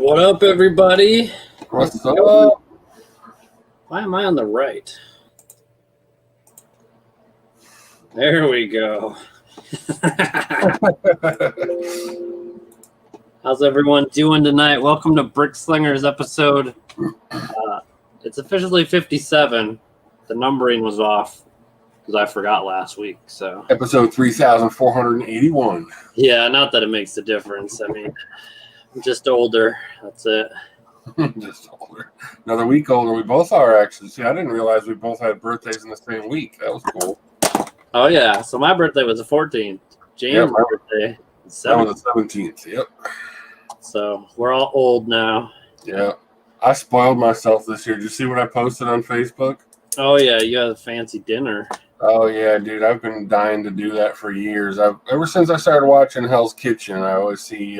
What up, everybody? What's up? Why am I on the right? There we go. How's everyone doing tonight? Welcome to Slingers episode. It's officially 57. The numbering was off because I forgot last week. So Episode 3,481. yeah, not that it makes a difference. I mean, I'm just older. That's it. Just older. Another week older. We both are, actually. See, I didn't realize we both had birthdays in the same week. That was cool. Oh, yeah. So my birthday was the 14th. James' birthday is that was the 17th. Yep. So we're all old now. Yeah. I spoiled myself this year. Did you see what I posted on Facebook? Oh, yeah. You had a fancy dinner. Oh, yeah, dude. I've been dying to do that for years. Ever since I started watching Hell's Kitchen, I always see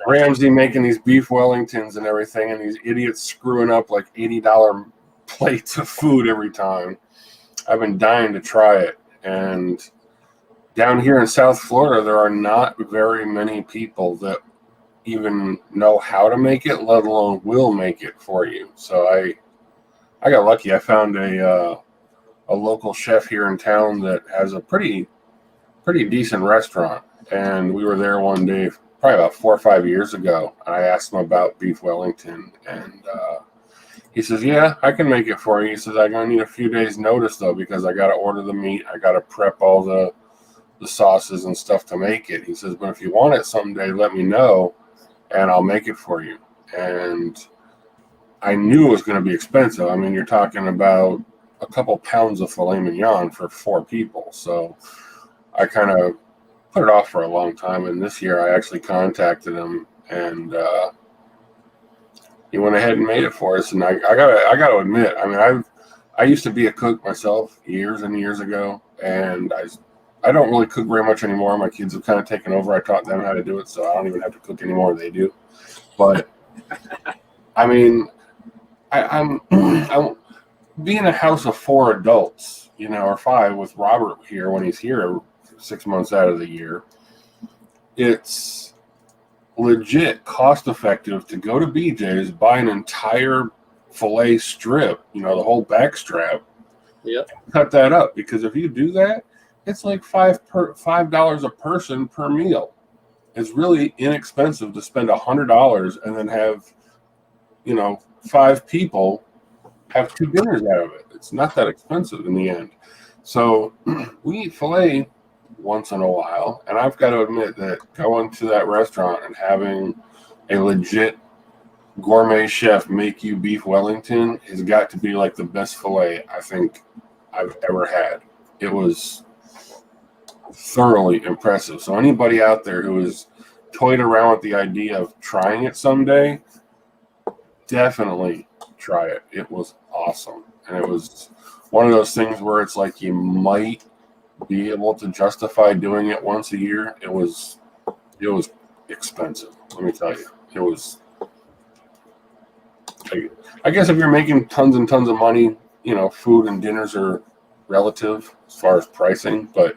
Ramsay making these beef Wellingtons and everything, and these idiots screwing up like $80 plates of food every time. I've been dying to try it. And down here in South Florida, there are not very many people that even know how to make it, let alone will make it for you. So I got lucky. I found a local chef here in town that has a pretty decent restaurant. And we were there one day, probably about 4 or 5 years ago. I asked him about beef Wellington, and he says, yeah, I can make it for you. He says, I'm going to need a few days' notice, though, because I got to order the meat. I got to prep all the sauces and stuff to make it. He says, but if you want it someday, let me know, and I'll make it for you. And I knew it was going to be expensive. I mean, you're talking about a couple pounds of filet mignon for 4 people. So I kind of put it off for a long time. And this year I actually contacted him, and he went ahead and made it for us. And I gotta admit, I mean, I used to be a cook myself years and years ago, and I don't really cook very much anymore. My kids have kind of taken over. I taught them how to do it, so I don't even have to cook anymore. They do. But I mean, I'm being a house of 4 adults, or 5 with Robert here when he's here 6 months out of the year. It's legit cost effective to go to BJ's, buy an entire filet strip, the whole back strap. Yep. Cut that up, because if you do that, it's like $5 a person per meal. It's really inexpensive to spend $100 and then have, 5 people have 2 dinners out of it. It's not that expensive in the end. So we eat filet once in a while, and I've got to admit that going to that restaurant and having a legit gourmet chef make you beef Wellington has got to be like the best filet I think I've ever had. It was thoroughly impressive. So anybody out there who is toyed around with the idea of trying it someday, definitely try it. It was awesome. And it was one of those things where it's like you might be able to justify doing it once a year. It was expensive, let me tell you. It was, I guess if you're making tons and tons of money, food and dinners are relative as far as pricing, but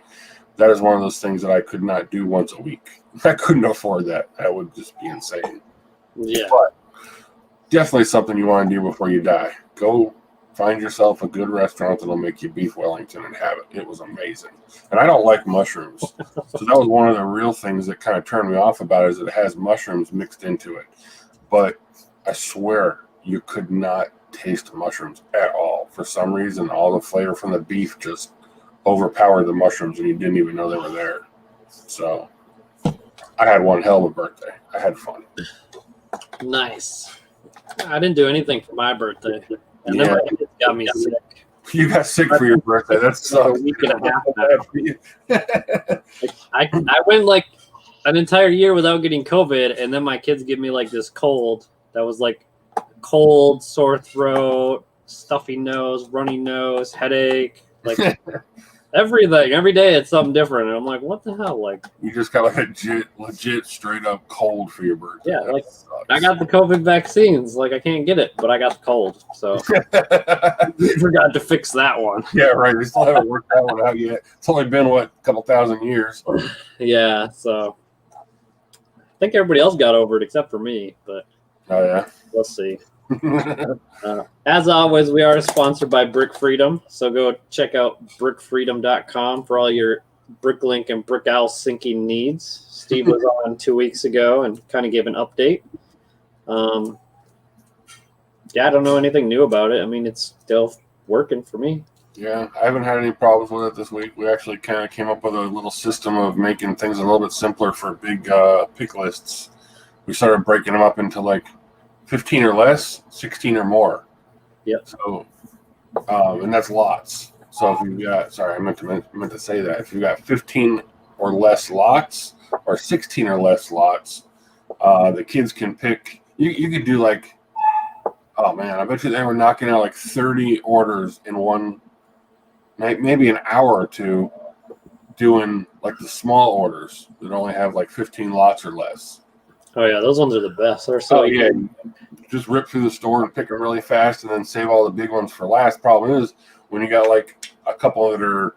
that is one of those things that I could not do once a week. I couldn't afford that. That would just be insane. Yeah. But definitely something you want to do before you die. Go find yourself a good restaurant that'll make you beef Wellington and have it. It was amazing. And I don't like mushrooms. So that was one of the real things that kind of turned me off about it, is it has mushrooms mixed into it. But I swear you could not taste mushrooms at all. For some reason, all the flavor from the beef just overpowered the mushrooms, and you didn't even know they were there. So I had one hell of a birthday. I had fun. Nice. I didn't do anything for my birthday. And then my kids got me sick. You got sick for your birthday. That sucks. A week and a half now. I went like an entire year without getting COVID, and then my kids give me like this cold that was like cold, sore throat, stuffy nose, runny nose, headache, like everything. Every day it's something different. And I'm like, what the hell? Like, you just got like a legit straight up cold for your birthday. Yeah, like I got the COVID vaccines. Like I can't get it, but I got the cold. So we forgot to fix that one. Yeah, right. We still haven't worked that one out yet. It's only been a couple thousand years. Yeah, so I think everybody else got over it except for me, but Oh yeah. we'll see. As always, we are sponsored by Brick Freedom, so go check out brickfreedom.com for all your Bricklink and Brickowl syncing needs. Steve was on 2 weeks ago and kind of gave an update. Yeah, I don't know anything new about it. I mean, it's still working for me. Yeah, I haven't had any problems with it this week. We actually kind of came up with a little system of making things a little bit simpler for big pick lists. We started breaking them up into like 15 or less, 16 or more. Yep. So, and that's lots. So if you've got, sorry, I meant to say that. If you've got 15 or less lots or 16 or less lots, the kids can pick. You could do like, oh man, I bet you they were knocking out like 30 orders in one night, maybe an hour or two, doing like the small orders that only have like 15 lots or less. Oh yeah, those ones are the best. They're so yeah, just rip through the store and pick them really fast, and then save all the big ones for last. Problem is when you got like a couple that are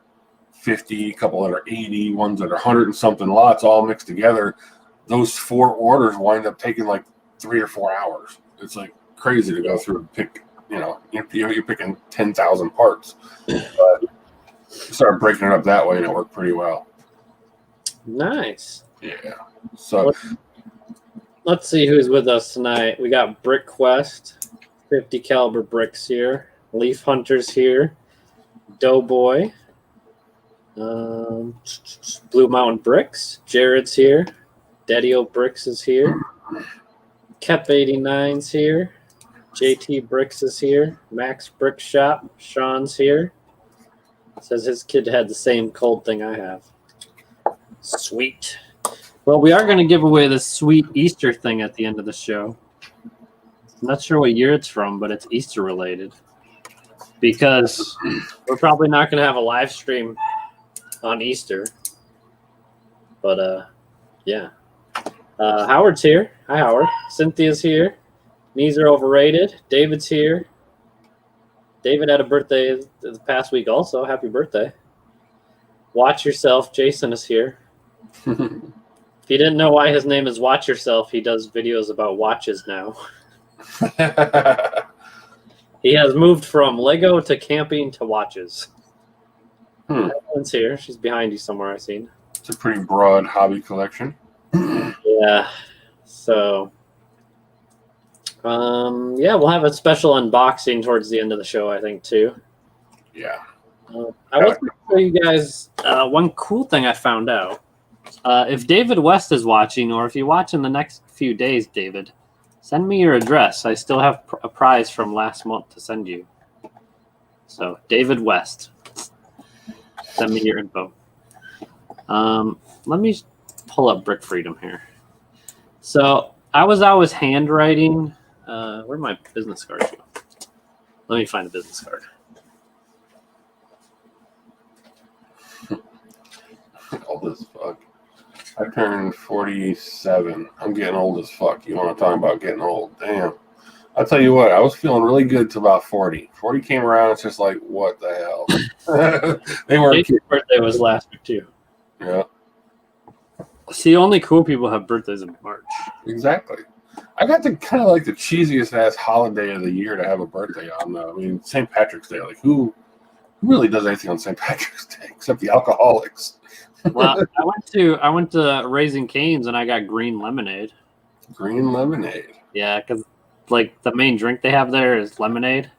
50, a couple that are 80, ones that are 100 and something lots all mixed together, those 4 orders wind up taking like 3 or 4 hours. It's like crazy to go through and pick. You know, you're picking 10,000 parts. But we started breaking it up that way, and it worked pretty well. Nice. Yeah. So let's see who's with us tonight. We got Brick Quest, 50 caliber bricks here. Leaf Hunters here. Doughboy. Blue Mountain Bricks. Jared's here. Daddy-O Bricks is here. Kep89's here. JT Bricks is here. Max Brick Shop. Sean's here. Says his kid had the same cold thing I have. Sweet. Well, we are going to give away this sweet Easter thing at the end of the show. I'm not sure what year it's from, but it's Easter related. Because we're probably not going to have a live stream on Easter. But, yeah. Howard's here. Hi, Howard. Cynthia's here. Knees are overrated. David's here. David had a birthday the past week also. Happy birthday. Watch Yourself. Jason is here. If you didn't know why his name is Watch Yourself, he does videos about watches now. He has moved from Lego to camping to watches. Evelyn's here. She's behind you somewhere, I've seen. It's a pretty broad hobby collection. Yeah. So, yeah, we'll have a special unboxing towards the end of the show, I think, too. Yeah. I want to show you guys one cool thing I found out. If David West is watching, or if you watch in the next few days, David, send me your address. I still have a prize from last month to send you. So, David West, send me your info. Let me pull up Brick Freedom here. So, I was always handwriting. Where'd my business card go? Let me find a business card. Old as fuck. I turned 47. I'm getting old as fuck. You want to talk about getting old? Damn. I'll tell you what, I was feeling really good till about 40. 40 came around, it's just like, what the hell? They weren't. Jason's birthday was last week, too. Yeah. See, only cool people have birthdays in March. Exactly. I got the kind of like the cheesiest ass holiday of the year to have a birthday on, though. I mean, St. Patrick's Day. Like, who really does anything on St. Patrick's Day except the alcoholics? Well, I went to Raising Cane's and I got green lemonade. Green lemonade. Yeah, because like the main drink they have there is lemonade.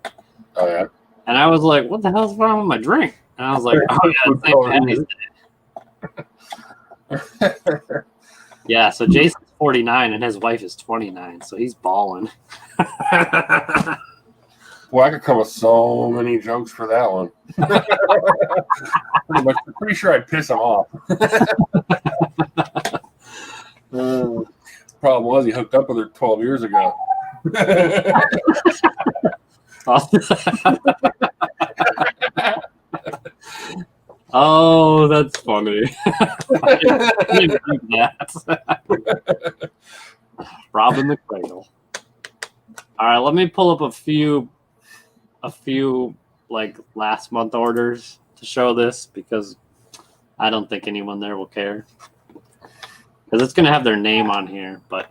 Oh yeah. And I was like, "What the hell's wrong with my drink?" And I was like, "Oh yeah, it's St. Patty's Day." Yeah, so Jason's 49 and his wife is 29, so he's balling. Well, I could come with so many jokes for that one. I'm pretty sure I'd piss him off. Problem was, he hooked up with her 12 years ago. Oh, that's funny. I didn't think that. Robbing the cradle. All right, let me pull up a few like last month orders to show this because I don't think anyone there will care. because it's going to have their name on here. But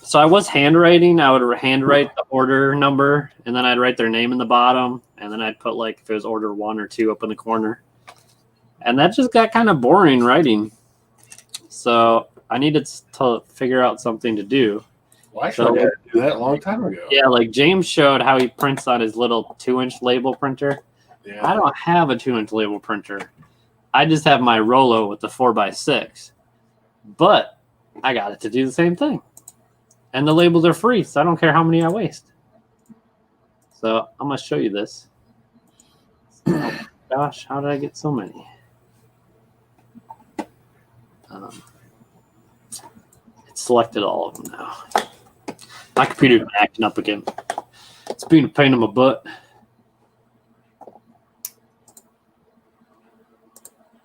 so I was handwriting. I would handwrite the order number, and then I'd write their name in the bottom, and then I'd put like if it was order 1 or 2 up in the corner. And that just got kind of boring writing. So I needed to figure out something to do. Well, I should have do that a long time ago. Yeah, like James showed how he prints on his little 2-inch label printer. Yeah. I don't have a 2-inch label printer. I just have my Rollo with the 4x6. But I got it to do the same thing. And the labels are free, so I don't care how many I waste. So I'm going to show you this. Oh, gosh, how did I get so many? It selected all of them now. My computer's been acting up again. It's been a pain in my butt.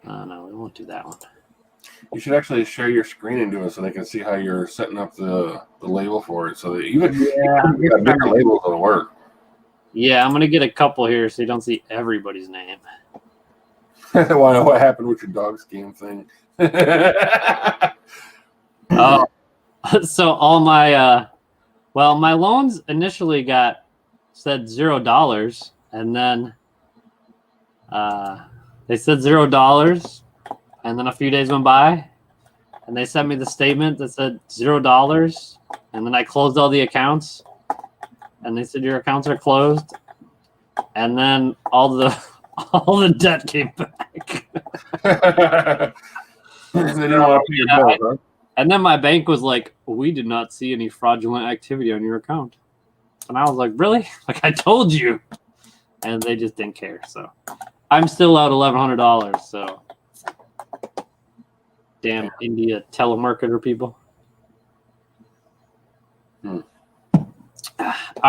No, we won't do that one. You should actually share your screen and do it so they can see how you're setting up the label for it. So that even you got bigger labels, it'll work. Yeah, I'm going to get a couple here so you don't see everybody's name. What happened with your dog scheme thing? Oh, so all my my loans initially said $0, and then they said $0, and then a few days went by, and they sent me the statement that said $0, and then I closed all the accounts, and they said your accounts are closed, and then all the debt came back. And then my bank was like, we did not see any fraudulent activity on your account. And I was like, really? Like I told you. And they just didn't care. So I'm still out $1,100. So damn India telemarketer people. All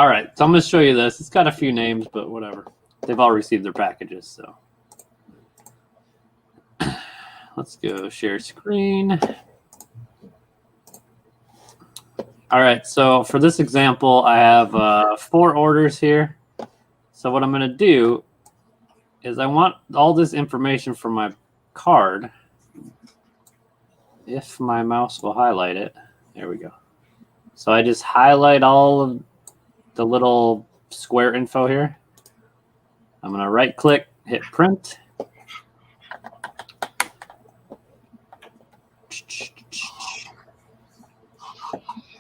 right. So I'm going to show you this. It's got a few names, but whatever. They've all received their packages. So let's go share screen. All right, so for this example, I have 4 orders here. So what I'm going to do is I want all this information from my card. If my mouse will highlight it. There we go. So I just highlight all of the little square info here. I'm going to right-click, hit print.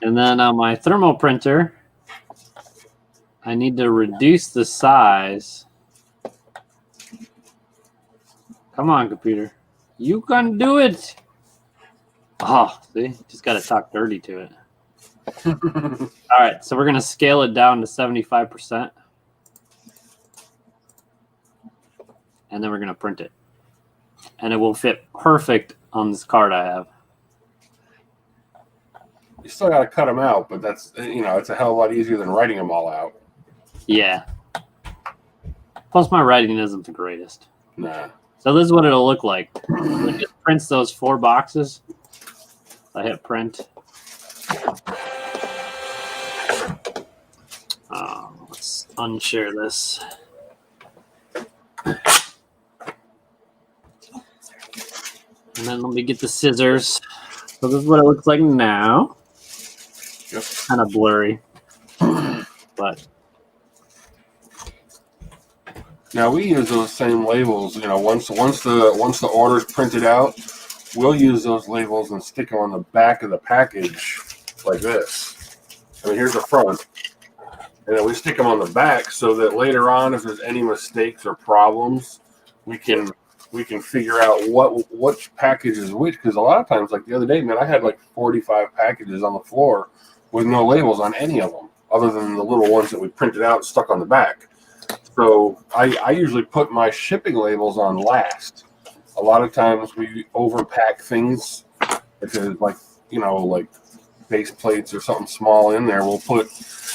And then on my thermal printer, I need to reduce the size. Come on, computer. You can do it. Oh, see? Just got to talk dirty to it. All right, so we're going to scale it down to 75%. And then we're going to print it. And it will fit perfect on this card I have. You still got to cut them out, but that's, it's a hell of a lot easier than writing them all out. Yeah. Plus, my writing isn't the greatest. Nah. So this is what it'll look like. It just prints those 4 boxes. I hit print. Let's unshare this. And then let me get the scissors. So this is what it looks like now. Yep. Kind of blurry. But now we use those same labels. Once the order's printed out, we'll use those labels and stick them on the back of the package like this. I mean, here's the front, and then we stick them on the back so that later on, if there's any mistakes or problems, we can figure out which package is which. Because a lot of times, like the other day, man, I had like 45 packages on the floor with no labels on any of them, other than the little ones that we printed out and stuck on the back. So I usually put my shipping labels on last. A lot of times we overpack things. If there's like base plates or something small in there, we'll put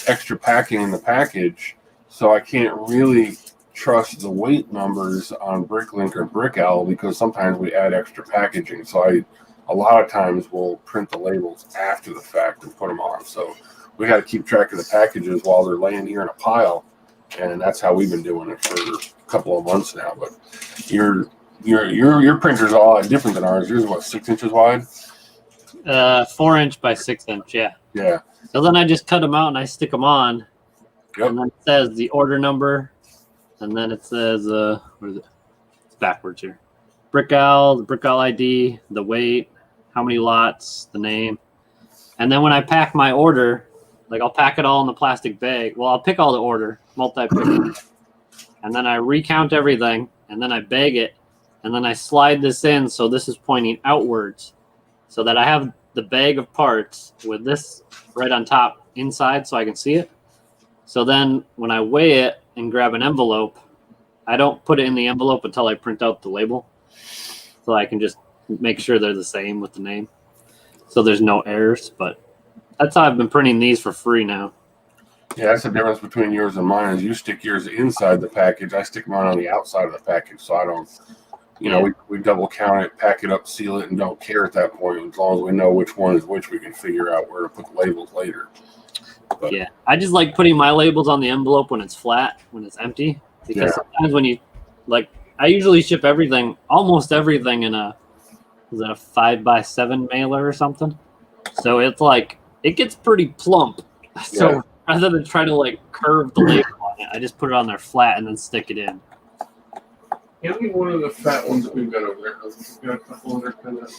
extra packing in the package. So I can't really trust the weight numbers on Bricklink or Brickowl because sometimes we add extra packaging. So a lot of times we'll print the labels after the fact and put them on. So we got to keep track of the packages while they're laying here in a pile. And that's how we've been doing it for a couple of months now. But your printer's a lot different than ours. Yours is what, 6 inches wide? 4-inch by 6-inch. Yeah. Yeah. So then I just cut them out and I stick them on. Yep. And then it says the order number, and then it says what is it? It's backwards here. The brick owl ID, the weight, how many lots, the name. And then when I pack my order, like I'll pack it all in the plastic bag. Well, I'll pick all the order, multi-pick, and then I recount everything, and then I bag it, and then I slide this in so this is pointing outwards, so that I have the bag of parts with this right on top inside so I can see it. So then when I weigh it and grab an envelope, I don't put it in the envelope until I print out the label. So I can just make sure they're the same with the name. So there's no errors. But that's how I've been printing these for free now. Yeah, that's the difference between yours and mine. Is you stick yours inside the package. I stick mine on the outside of the package. So I don't, we double count it, pack it up, seal it, and don't care at that point. As long as we know which one is which, we can figure out where to put the labels later. But, yeah, I just like putting my labels on the envelope when it's flat, when it's empty. Because sometimes when you, I usually ship almost everything in a 5x7 mailer or something. So it's it gets pretty plump. So rather than try to curve the label on it, I just put it on there flat and then stick it in. Give me one of the fat ones that we've got over there. We've got a couple other kind of.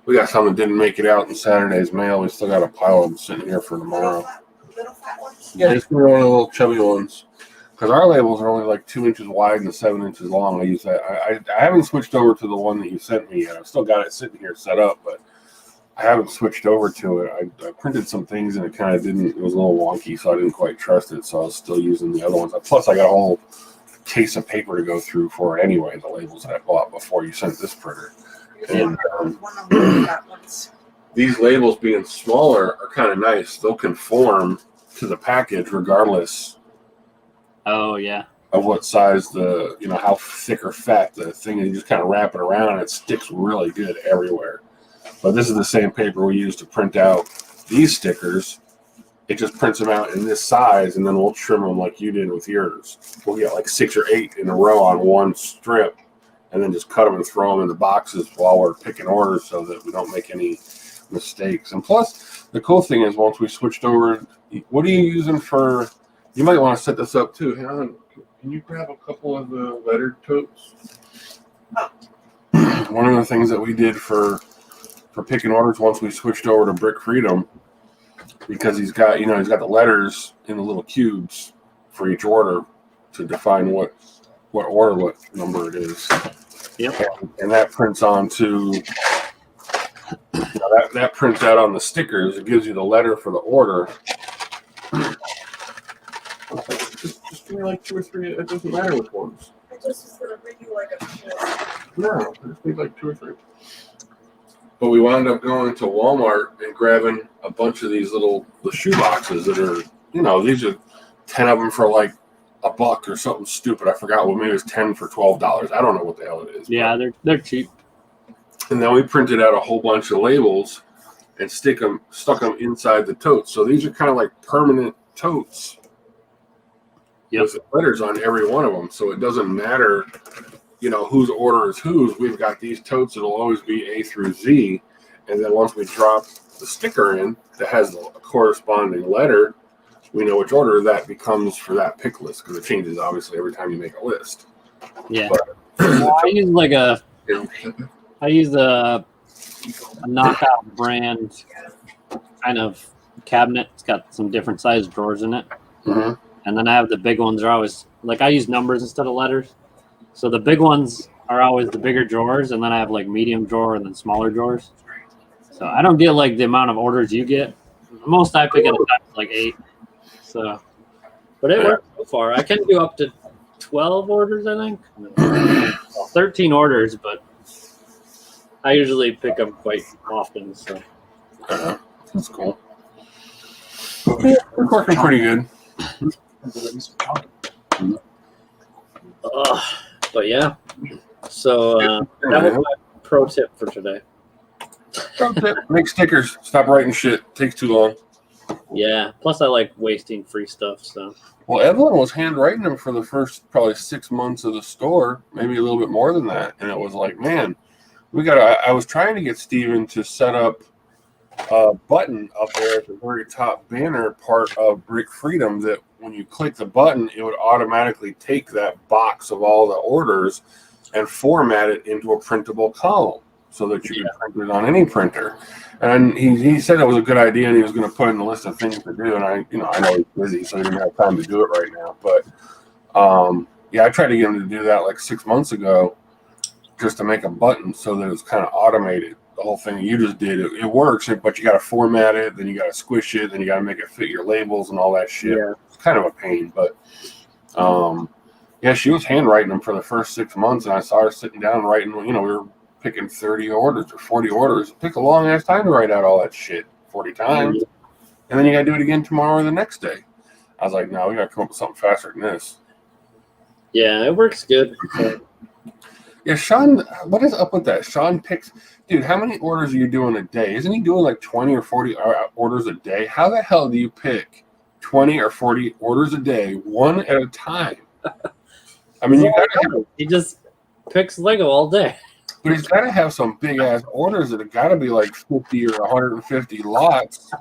We got some that didn't make it out in Saturday's mail. We still got a pile of them sitting here for tomorrow. Little fat ones? Yeah, just one of the little chubby ones. Because our labels are only 2 inches wide and 7 inches long. I use that. I haven't switched over to the one that you sent me yet. I've still got it sitting here set up, but I haven't switched over to it. I printed some things and it kind of didn't. It was a little wonky, so I didn't quite trust it. So I was still using the other ones. Plus, I got a whole case of paper to go through for it anyway. The labels that I bought before you sent this printer. And these labels being smaller are kind of nice. They'll conform to the package regardless. Oh yeah. Of what size how thick or fat the thing is. You just kind of wrap it around and it sticks really good everywhere. But this is the same paper we use to print out these stickers. It just prints them out in this size, and then we'll trim them like you did with yours. We'll get 6 or 8 in a row on one strip, and then just cut them and throw them in the boxes while we're picking orders so that we don't make any mistakes. And plus, the cool thing is once we switched over, what are you using for? You might want to set this up too. Hang on. Can you grab a couple of the lettered totes? One of the things that we did for picking orders once we switched over to Brick Freedom, because he's got the letters in the little cubes for each order to define what number it is. Yep. And that prints onto that prints out on the stickers. It gives you the letter for the order. Just give me 2 or 3. It doesn't matter which ones. I just was gonna bring you a No, I just need 2 or 3. But we wound up going to Walmart and grabbing a bunch of these the shoe boxes that are, these are 10 of them for $1 or something stupid. I forgot. Well, maybe it was 10 for $12. I don't know what the hell it is. Yeah, they're cheap. And then we printed out a whole bunch of labels and stuck them inside the totes. So these are kind of like permanent totes. Yep. With letters on every one of them. So it doesn't matter, whose order is whose. We've got these totes that'll always be A through Z. And then once we drop the sticker in that has a corresponding letter, we know which order that becomes for that pick list, because it changes obviously every time you make a list. Yeah. But, I use a knockout brand kind of cabinet. It's got some different size drawers in it. Mm-hmm. And then I have the big ones are always I use numbers instead of letters. So the big ones are always the bigger drawers, and then I have medium drawer and then smaller drawers. So I don't get the amount of orders you get. The most I pick at a time is 8. So, but it works so far. I can do up to 12 orders, I think. 13 orders, but I usually pick them quite often. So that's cool. It's working pretty good. But yeah, so that was my pro tip for today. Pro tip: make stickers. Stop writing shit. Takes too long. Yeah. Plus, I like wasting free stuff. So. Well, Evelyn was handwriting them for the first probably 6 months of the store, maybe a little bit more than that, and it was man, I was trying to get Steven to set up a button up there at the very top banner part of Brick Freedom that when you click the button, it would automatically take that box of all the orders and format it into a printable column so that you could print it on any printer. And he said it was a good idea and he was going to put in a list of things to do. And I know he's busy, so he didn't have time to do it right now. But I tried to get him to do that like 6 months ago just to make a button so that it's kind of automated. The whole thing you just did, it works, but you got to format it, then you got to squish it, then you got to make it fit your labels and all that shit. Yeah. It's kind of a pain, but she was handwriting them for the first 6 months, and I saw her sitting down writing. We were picking 30 orders or 40 orders. It took a long ass time to write out all that shit 40 times, and then you got to do it again tomorrow or the next day. I was like, no, we got to come up with something faster than this. Yeah, it works good. Yeah, Sean, what is up with that? Sean picks, dude, how many orders are you doing a day? Isn't he doing like 20 or 40 orders a day? How the hell do you pick 20 or 40 orders a day, one at a time? I mean, he just picks Lego all day. But he's got to have some big ass orders that have got to be like 50 or 150 lots.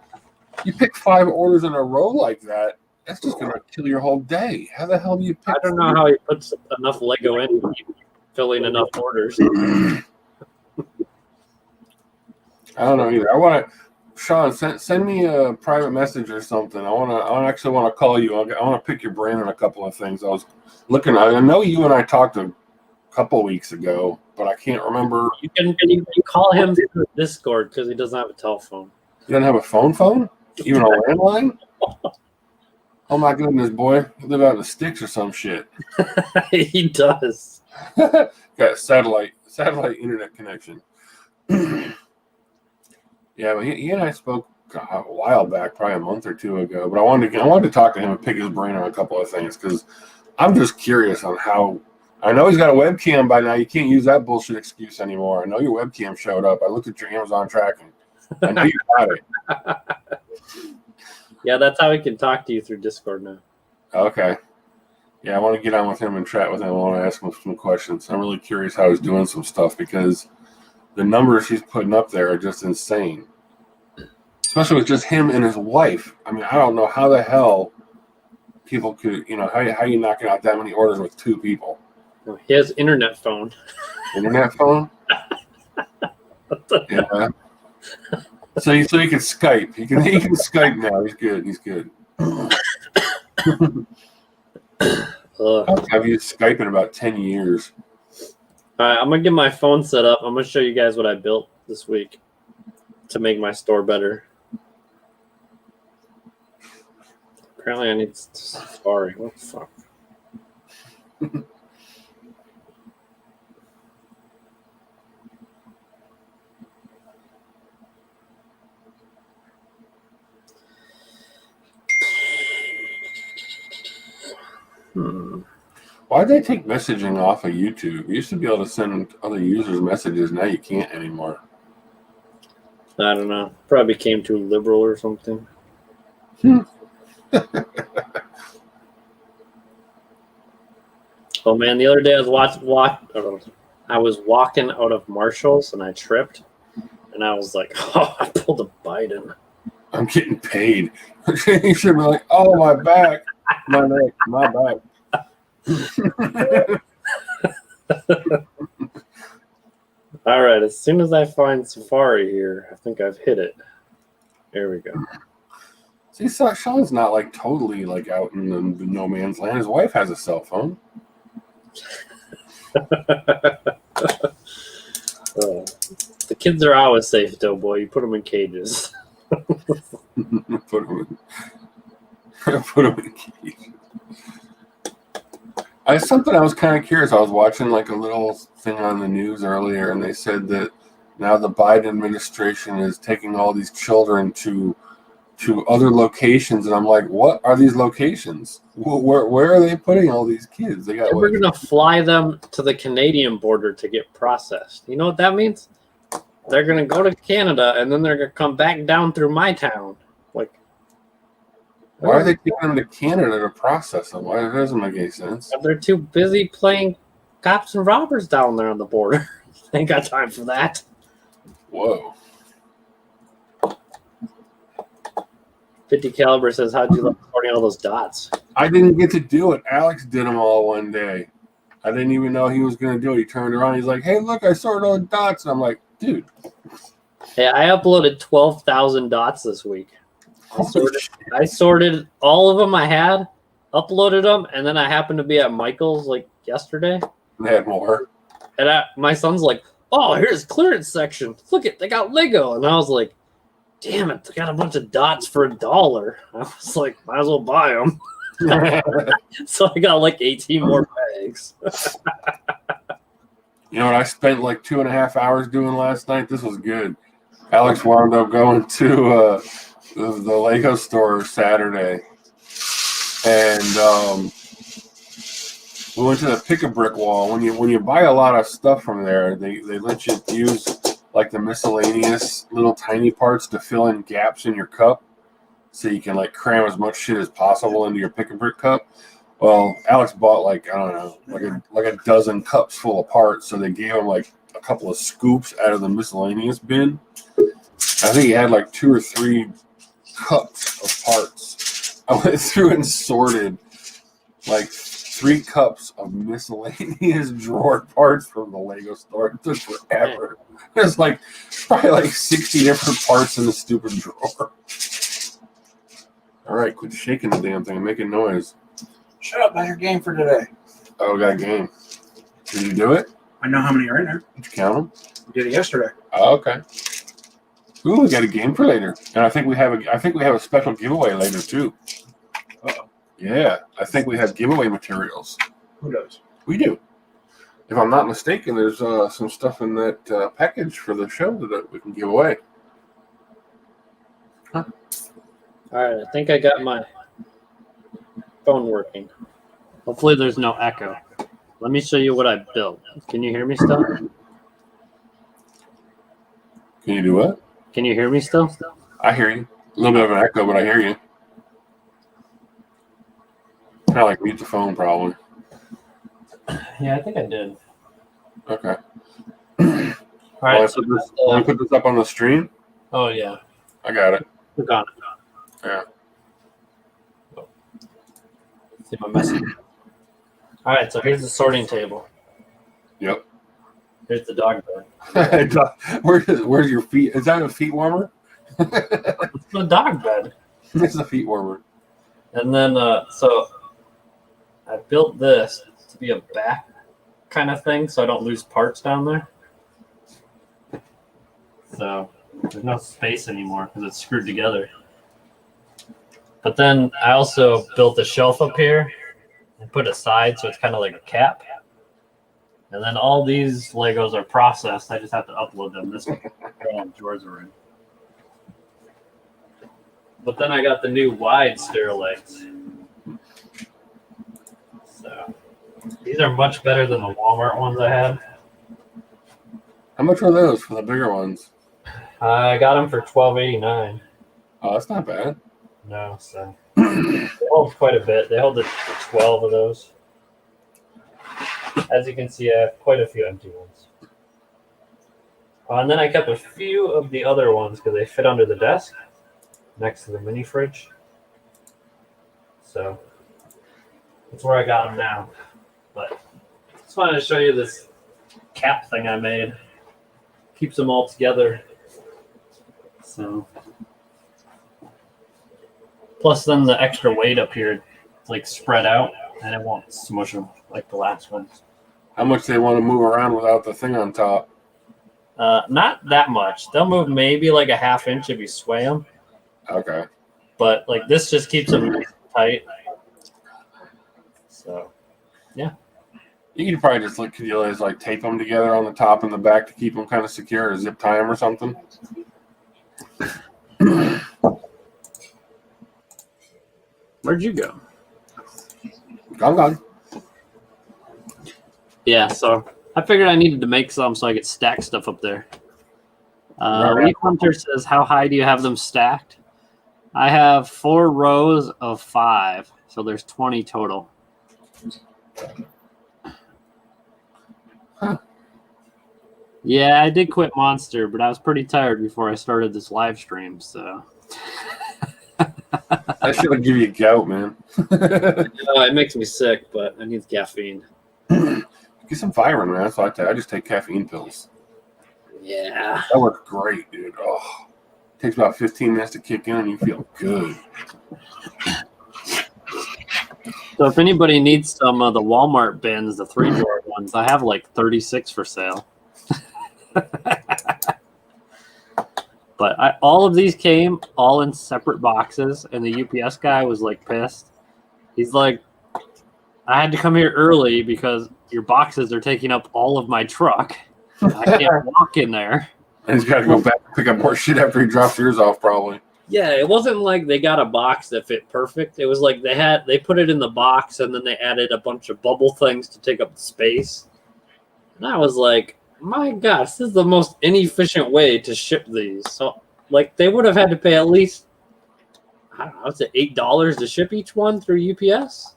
You pick 5 orders in a row like that, that's just going to kill your whole day. How the hell do you pick? I don't know how he puts enough Lego in. Filling enough orders. I don't know either. I want to, Sean, send me a private message or something. I actually want to call you. I want to pick your brain on a couple of things. I was looking. I know you and I talked a couple weeks ago, but I can't remember. You can call him through Discord because he doesn't have a telephone. You don't have a phone? Even a landline? Oh my goodness, boy! You live out in the sticks or some shit. He does. Got satellite internet connection. Yeah, but he and I spoke a while back, probably a month or two ago. But I wanted to talk to him and pick his brain on a couple of things because I'm just curious on how. I know he's got a webcam by now. You can't use that bullshit excuse anymore. I know your webcam showed up. I looked at your Amazon tracking. I know you got it. Yeah, that's how he can talk to you through Discord now. Okay. Yeah, I want to get on with him and chat with him. I want to ask him some questions. I'm really curious how he's doing some stuff because the numbers he's putting up there are just insane. Especially with just him and his wife. I mean, I don't know how the hell people could, how you knocking out that many orders with 2 people. He has internet phone. Internet phone? Yeah. So he can Skype. He can Skype now. He's good. I've used Skype in about 10 years. All right, I'm going to get my phone set up. I'm going to show you guys what I built this week to make my store better. Apparently I need Safari. What the fuck? Why'd they take messaging off of YouTube? You used to be able to send other users messages. Now you can't anymore. I don't know. Probably became too liberal or something. Oh man, the other day I was walking out of Marshall's and I tripped, and I was like, "Oh, I pulled a Biden." I'm getting paid. You should be like, "Oh, my back, my neck, my back." All right, as soon as I find Safari here, I think I've hit it. There we go. See, so Sean's not like totally like out in the no man's land. His wife has a cell phone. The kids are always safe, though, boy. You put them in cages. Put them in cages. Something I was kind of curious. I was watching like a little thing on the news earlier, and they said that now the Biden administration is taking all these children to other locations, and I'm like, what are these locations? Where are they putting all these kids? We're gonna fly them to the Canadian border to get processed. You know what that means? They're gonna go to Canada, and then they're gonna come back down through my town. Like, why are they taking them to Canada to process them? Why? That doesn't make any sense. They're too busy playing cops and robbers down there on the border. Ain't got time for that. Whoa. 50 caliber says, how'd you like sorting all those dots? I didn't get to do it. Alex did them all one day. I didn't even know he was going to do it. He turned around. He's like, hey, look, I sorted all the dots. And I'm like, dude. Hey, I uploaded 12,000 dots this week. I sorted all of them I had, uploaded them, and then I happened to be at Michael's like yesterday. They had more. And my son's like, oh, here's clearance section. Look it, they got Lego. And I was like, damn it, they got a bunch of dots for $1. I was like, might as well buy them. So I got like 18 more bags. You know what I spent like 2.5 hours doing last night? This was good. Alex wound up going to the Lego store Saturday. And we went to the pick-a-brick wall. When you buy a lot of stuff from there, they let you use like the miscellaneous little tiny parts to fill in gaps in your cup, so you can like cram as much shit as possible into your pick-a-brick cup. Well, Alex bought like, I don't know, like a dozen cups full of parts, so they gave him like a couple of scoops out of the miscellaneous bin. I think he had like 2 or 3 cups of parts. I went through and sorted like 3 cups of miscellaneous drawer parts from the Lego store. It took forever. There's like probably like 60 different parts in the stupid drawer. All right, quit shaking the damn thing and making noise. Shut up, that's your game for today. Oh, we got a game. Did you do it? I know how many are in there. Did you count them? We did it yesterday. Oh, okay. Ooh, we got a game for later, and I think we have a special giveaway later too. Uh-oh. Yeah, I think we have giveaway materials. Who knows? We do. If I'm not mistaken, there's some stuff in that package for the show that we can give away. All right, I think I got my phone working. Hopefully there's no echo. Let me show you what I built. Can you hear me still? Can you do what? Can you hear me still? I hear you. A little bit of an echo, but I hear you. Kind of like mute the phone, probably. Yeah, I think I did. Okay. All right. Want to put this up on the stream? Oh, yeah. I got it. Click on it. Yeah. See my message. All right, so here's the sorting table. Yep. Here's the dog bed. Where's your feet? Is that a feet warmer? It's the dog bed. It's a feet warmer. And then, so I built this to be a back kind of thing, so I don't lose parts down there. So there's no space anymore because it's screwed together. But then I also built a shelf up here and put a side so it's kind of like a cap. And then all these Legos are processed. I just have to upload them. This one, drawers are in. But then I got the new wide stair legs. So these are much better than the Walmart ones I had. How much were those for the bigger ones? I got them for $12.89. Oh, that's not bad. No, so they hold quite a bit. They hold the 12 of those. As you can see, I have quite a few empty ones. And then I kept a few of the other ones because they fit under the desk next to the mini fridge. So that's where I got them now. But I just wanted to show you this cap thing I made. Keeps them all together. So plus then the extra weight up here, it's like spread out and it won't smush them like the last ones. How much they want to move around without the thing on top? Not that much. They'll move maybe like a half inch if you sway them. Okay. But like this just keeps them nice and tight. So, yeah. You could probably just could you always like tape them together on the top and the back to keep them kind of secure, or zip tie them or something. Where'd you go? Gone. Yeah, so I figured I needed to make some so I could stack stuff up there. Right. Leaf Hunter says, how high do you have them stacked? I have 4 rows of 5, so there's 20 total. Huh. Yeah, I did quit Monster, but I was pretty tired before I started this live stream, so. I should have give you gout, man. It makes me sick, but I need caffeine. Get some Viron, man. That's what I just take caffeine pills. Yeah. That works great, dude. Oh, takes about 15 minutes to kick in, and you feel good. So if anybody needs some of the Walmart bins, the 3-drawer ones, I have like 36 for sale. But all of these came all in separate boxes, and the UPS guy was like pissed. He's like, I had to come here early because your boxes are taking up all of my truck. I can't walk in there. And he's got to go back and pick up more shit after he drops yours off, probably. Yeah, it wasn't like they got a box that fit perfect. It was like they put it in the box and then they added a bunch of bubble things to take up the space. And I was like, my gosh, this is the most inefficient way to ship these. So, like, they would have had to pay at least, I don't know, it's $8 to ship each one through UPS.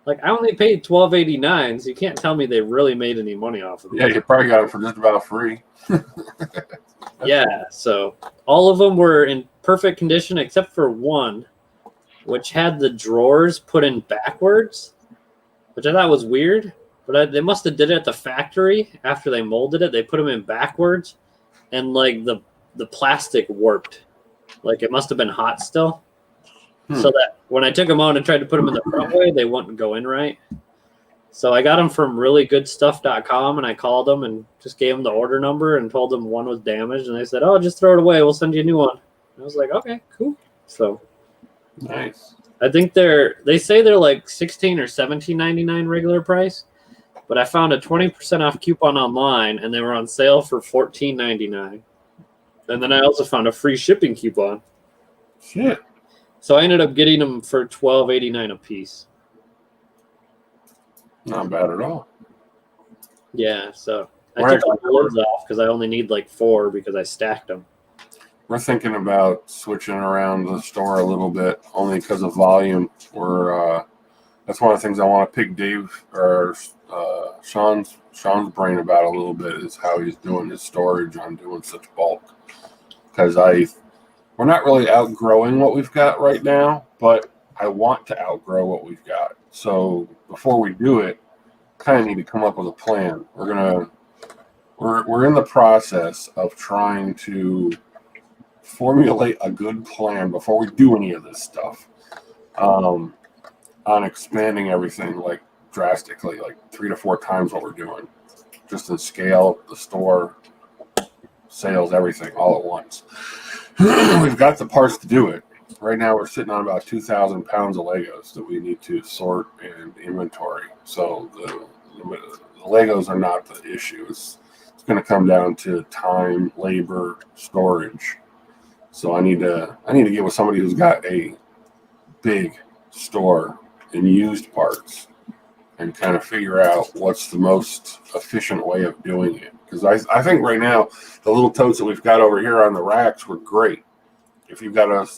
Like, I only paid $12.89, so you can't tell me they really made any money off of it. Yeah, you probably got it for just about free. Yeah, so all of them were in perfect condition except for one, which had the drawers put in backwards, which I thought was weird. But they must have did it at the factory after they molded it. They put them in backwards, and like the plastic warped. Like it must have been hot still. So that when I took them out and tried to put them in the front way, they wouldn't go in right. So I got them from reallygoodstuff.com, and I called them and just gave them the order number and told them one was damaged, and they said, "Oh, just throw it away. We'll send you a new one." And I was like, "Okay, cool." So Nice. I think they say they're like $16 or $17.99 regular price, but I found a 20% off coupon online, and they were on sale for $14.99. And then I also found a free shipping coupon. Shit. So I ended up getting them for $12.89 a piece. Not bad at all. Yeah, so I took all the lids off because I only need like 4 because I stacked them. We're thinking about switching around the store a little bit, only because of volume. That's one of the things I want to pick Dave or Sean's brain about a little bit is how he's doing his storage on doing such bulk. Because we're not really outgrowing what we've got right now, but I want to outgrow what we've got. So before we do it, kind of need to come up with a plan. We're in the process of trying to formulate a good plan before we do any of this stuff on expanding everything like drastically, like 3 to 4 times what we're doing, just in scale, the store, sales, everything all at once. We've got the parts to do it. Right now we're sitting on about 2,000 pounds of Legos that we need to sort and inventory. So the Legos are not the issue. It's going to come down to time, labor, storage. So I need to get with somebody who's got a big store in used parts and kind of figure out what's the most efficient way of doing it. Because I think right now the little totes that we've got over here on the racks were great. If you've got a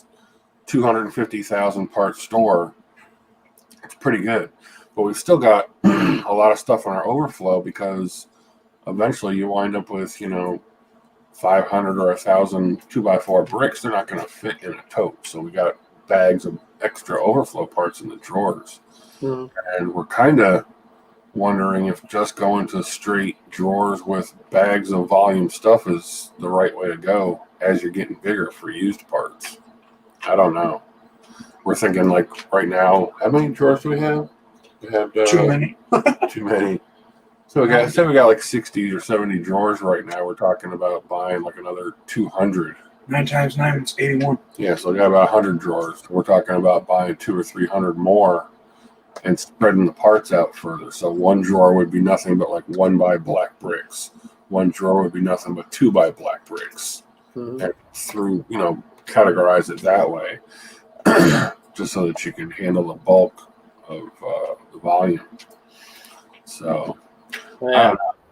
250,000 part store, it's pretty good. But we've still got a lot of stuff on our overflow because eventually you wind up with 500 or 1,000 2x4 bricks. They're not going to fit in a tote. So we got bags of extra overflow parts in the drawers. And we're kind of wondering if just going to straight drawers with bags of volume stuff is the right way to go as you're getting bigger for used parts. I don't know. We're thinking like right now, how many drawers do we have? We have Too many. Too many. So we got like 60 or 70 drawers right now. We're talking about buying like another 200. 9 times 9 is 81. Yeah, so we got about 100 drawers. We're talking about buying 200 or 300 more and spreading the parts out further. So one drawer would be nothing but like 1 by black bricks. One drawer would be nothing but 2 by black bricks. And through, categorize it that way, just so that you can handle the bulk of the volume. So,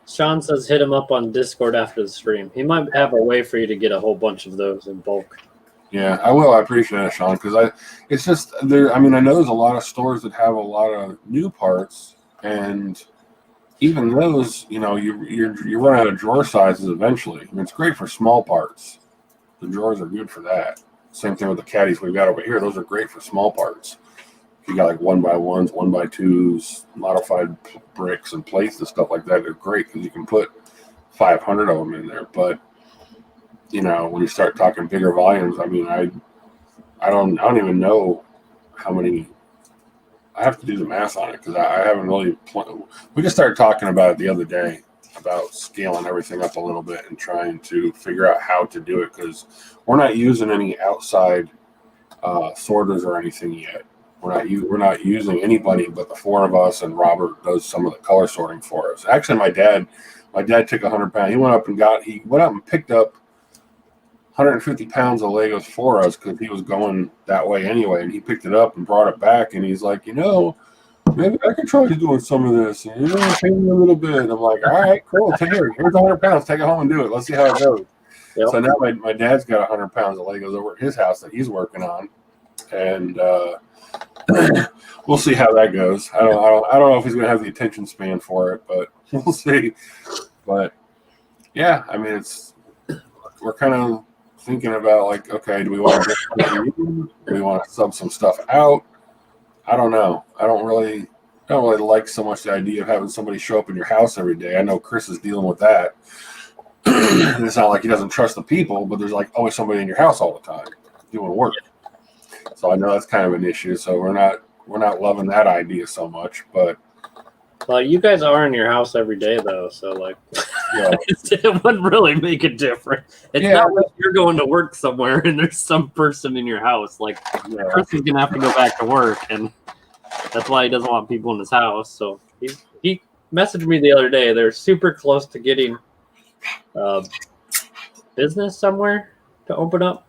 Sean says hit him up on Discord after the stream. He might have a way for you to get a whole bunch of those in bulk. Yeah, I will. I appreciate it, Sean, because it's just there. I mean, I know there's a lot of stores that have a lot of new parts, and even those, you know, you run out of drawer sizes eventually. I mean, it's great for small parts. The drawers are good for that. Same thing with the caddies we've got over here. Those are great for small parts. You got like 1x1s, 1x2s, modified bricks and plates and stuff like that. They're great because you can put 500 of them in there. But you know, when you start talking bigger volumes, I mean, I don't even know how many. I have to do the math on it because I haven't really. We just started talking about it the other day about scaling everything up a little bit and trying to figure out how to do it because we're not using any outside sorters or anything yet. We're not using anybody but the four of us, and Robert does some of the color sorting for us. Actually, my dad took 100 pounds. He went up and picked up 150 pounds of Legos for us because he was going that way anyway, and he picked it up and brought it back, and he's like, you know, maybe I could try doing some of this, and you know, pay me a little bit. And I'm like, all right, cool, here's 100 pounds, take it home and do it. Let's see how it goes. Yep. So now my dad's got 100 pounds of Legos over at his house that he's working on, and we'll see how that goes. I don't know if he's gonna have the attention span for it, but we'll see. But yeah, I mean, we're kind of thinking about like, okay, do we want to sub some stuff out? I don't know. I don't really like so much the idea of having somebody show up in your house every day. I know Chris is dealing with that. It's not like he doesn't trust the people, but there's like always somebody in your house all the time doing work. So I know that's kind of an issue. So we're not loving that idea so much, but. Well, you guys are in your house every day, though, so like, yeah. It wouldn't really make a difference. It's not like you're going to work somewhere and there's some person in your house. Like, Chris is gonna have to go back to work, and that's why he doesn't want people in his house. So he messaged me the other day. They're super close to getting business somewhere to open up.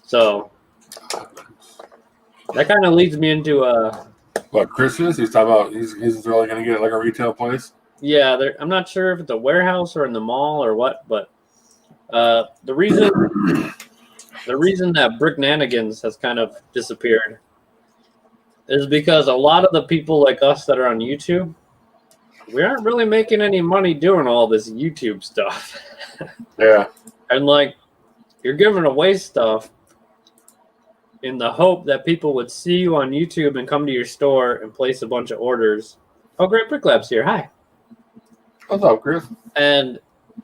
So that kind of leads me into What, Christmas? He's talking about he's really going to get like a retail place? Yeah, I'm not sure if it's a warehouse or in the mall or what, but the reason that Bricknanigans has kind of disappeared is because a lot of the people like us that are on YouTube, we aren't really making any money doing all this YouTube stuff. Yeah. And like, you're giving away stuff in the hope that people would see you on YouTube and come to your store and place a bunch of orders. Oh, Great Brick Lab's here. Hi. What's up, Chris? And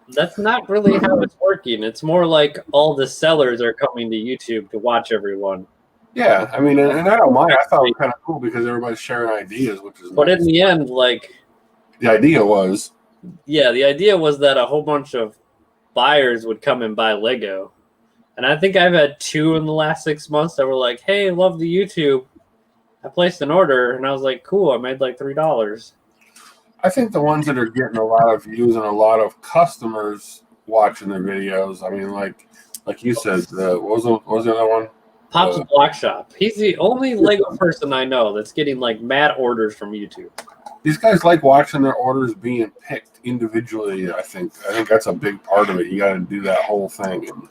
that's not really how it's working. It's more like all the sellers are coming to YouTube to watch everyone. Yeah, I mean, and I don't mind. I thought it was kind of cool because everybody's sharing ideas, which is But nice. in the end, like... The idea was that a whole bunch of buyers would come and buy Lego. And I think I've had 2 in the last 6 months that were like, hey, love the YouTube. I placed an order, and I was like, cool, I made like $3. I think the ones that are getting a lot of views and a lot of customers watching their videos, I mean, like you said, what was the other one? Pop's Block Shop. He's the only Lego person I know that's getting like mad orders from YouTube. These guys like watching their orders being picked individually. I think that's a big part of it. You got to do that whole thing. And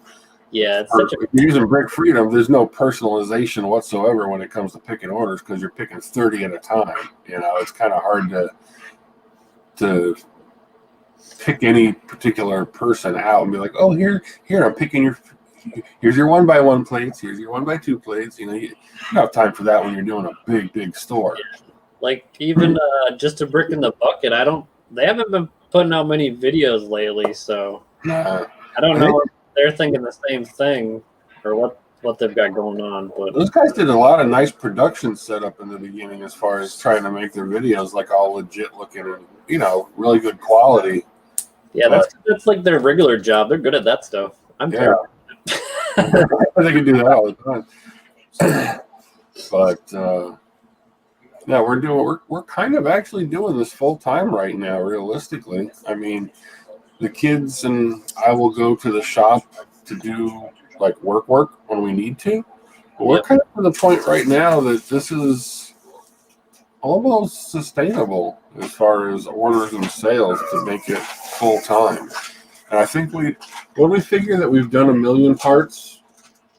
yeah, if you're using Brick Freedom, there's no personalization whatsoever when it comes to picking orders because you're picking 30 at a time. You know, it's kind of hard to pick any particular person out and be like, oh, here, I'm picking here's your 1x1 plates, here's your 1x2 plates. You know, you don't have time for that when you're doing a big store. Like even just a brick in the bucket, they haven't been putting out many videos lately, so I don't know if they're thinking the same thing or what they've got going on. But those guys did a lot of nice production setup in the beginning as far as trying to make their videos like all legit looking and, you know, really good quality. Yeah, that's like their regular job. They're good at that stuff. I'm terrible. They can do that all the time. But yeah, we're kind of actually doing this full time right now, realistically. I mean, the kids and I will go to the shop to do like work when we need to. But we're kind of to the point right now that this is almost sustainable as far as orders and sales to make it full time. And I think we figure that we've done 1 million parts.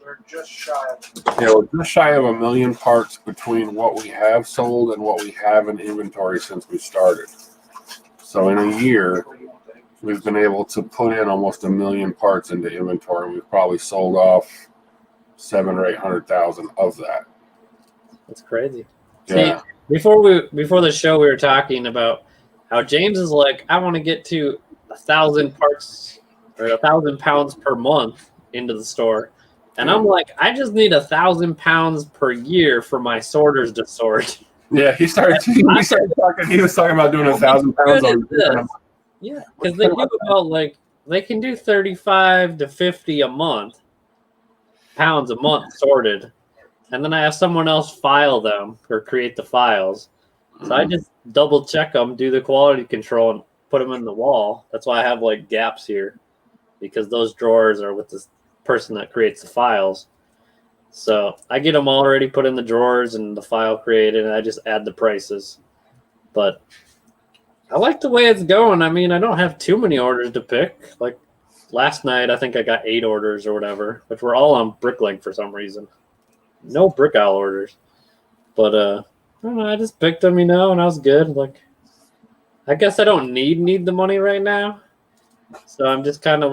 We're just shy of Yeah, we're just shy of 1 million parts between what we have sold and what we have in inventory since we started. So in a year, we've been able to put in almost 1 million parts into inventory. We've probably sold off 700,000 or 800,000 of that. That's crazy. Yeah. See, before the show, we were talking about how James is like, I want to get to 1,000 parts or 1,000 pounds per month into the store, and I'm like, I just need 1,000 pounds per year for my sorters to sort. Yeah, he started talking. He was talking about doing 1,000 pounds on. Yeah, because they do about they can do 35 to 50 pounds a month sorted, and then I have someone else file them or create the files. So I just double check them, do the quality control, and put them in the wall. That's why I have gaps here, because those drawers are with this person that creates the files. So I get them already put in the drawers and the file created, and I just add the prices. But I like the way it's going. I mean, I don't have too many orders to pick. Like last night, I think I got 8 orders or whatever, which were all on Bricklink for some reason. No Brick Owl orders. But I don't know, I just picked them, and I was good. I guess I don't need the money right now. So I'm just kind of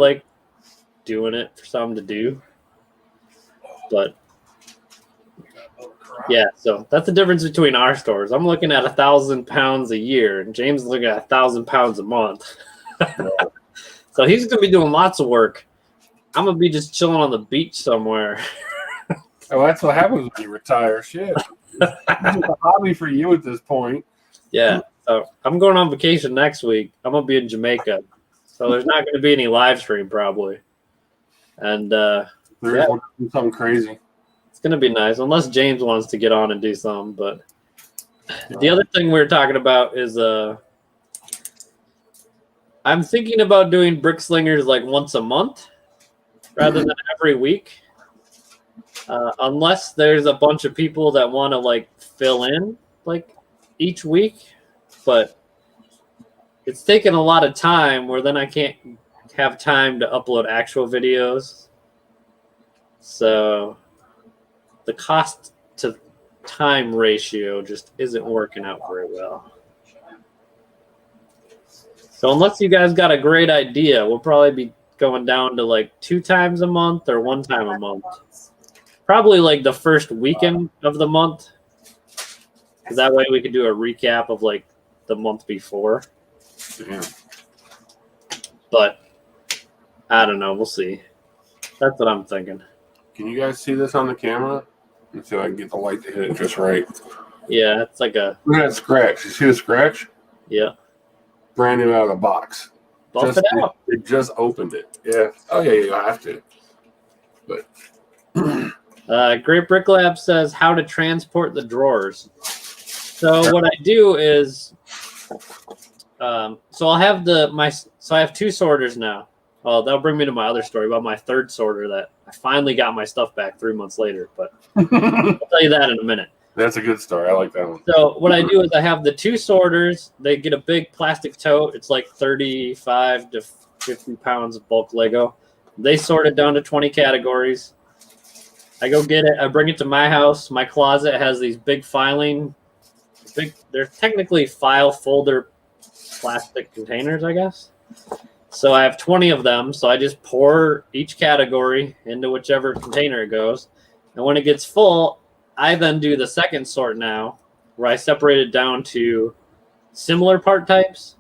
doing it for something to do. But yeah, so that's the difference between our stores. I'm looking at 1,000 pounds a year, and James is looking at 1,000 pounds a month. So he's gonna be doing lots of work. I'm gonna be just chilling on the beach somewhere. Oh, that's what happens when you retire. Shit, it's a hobby for you at this point. Yeah. So I'm going on vacation next week. I'm gonna be in Jamaica, so there's not gonna be any live stream probably. And We'll do something crazy. It's gonna be nice, unless James wants to get on and do something. But the other thing we were talking about is I'm thinking about doing Brick Slingers once a month rather than every week. Unless there's a bunch of people that want to fill in each week, but it's taken a lot of time where then I can't have time to upload actual videos. So the cost to time ratio just isn't working out very well. So unless you guys got a great idea, we'll probably be going down to 2 times a month or 1 time a month. Probably the first weekend of the month. Because that way we could do a recap of the month before. Yeah. But I don't know. We'll see. That's what I'm thinking. Can you guys see this on the camera? Let's see if I can get the light to hit it just right. Yeah, it's like a... Look at that scratch. You see the scratch? Yeah. Brand new out of the box. Buff it out. It just opened it. Yeah. Oh, yeah, you have to. But... Great Brick Lab says how to transport the drawers. So what I do is... so I'll have I have 2 sorters now. Oh, that'll bring me to my other story about my 3rd sorter that I finally got my stuff back 3 months later. But I'll tell you that in a minute. That's a good story. I like that one. So what I do is I have the 2 sorters. They get a big plastic tote. It's 35 to 50 pounds of bulk Lego. They sort it down to 20 categories. I go get it. I bring it to my house. My closet has these big they're technically file folder plastic containers, I guess. So I have 20 of them. So I just pour each category into whichever container it goes. And when it gets full, I then do the 2nd sort now, where I separate it down to similar part types.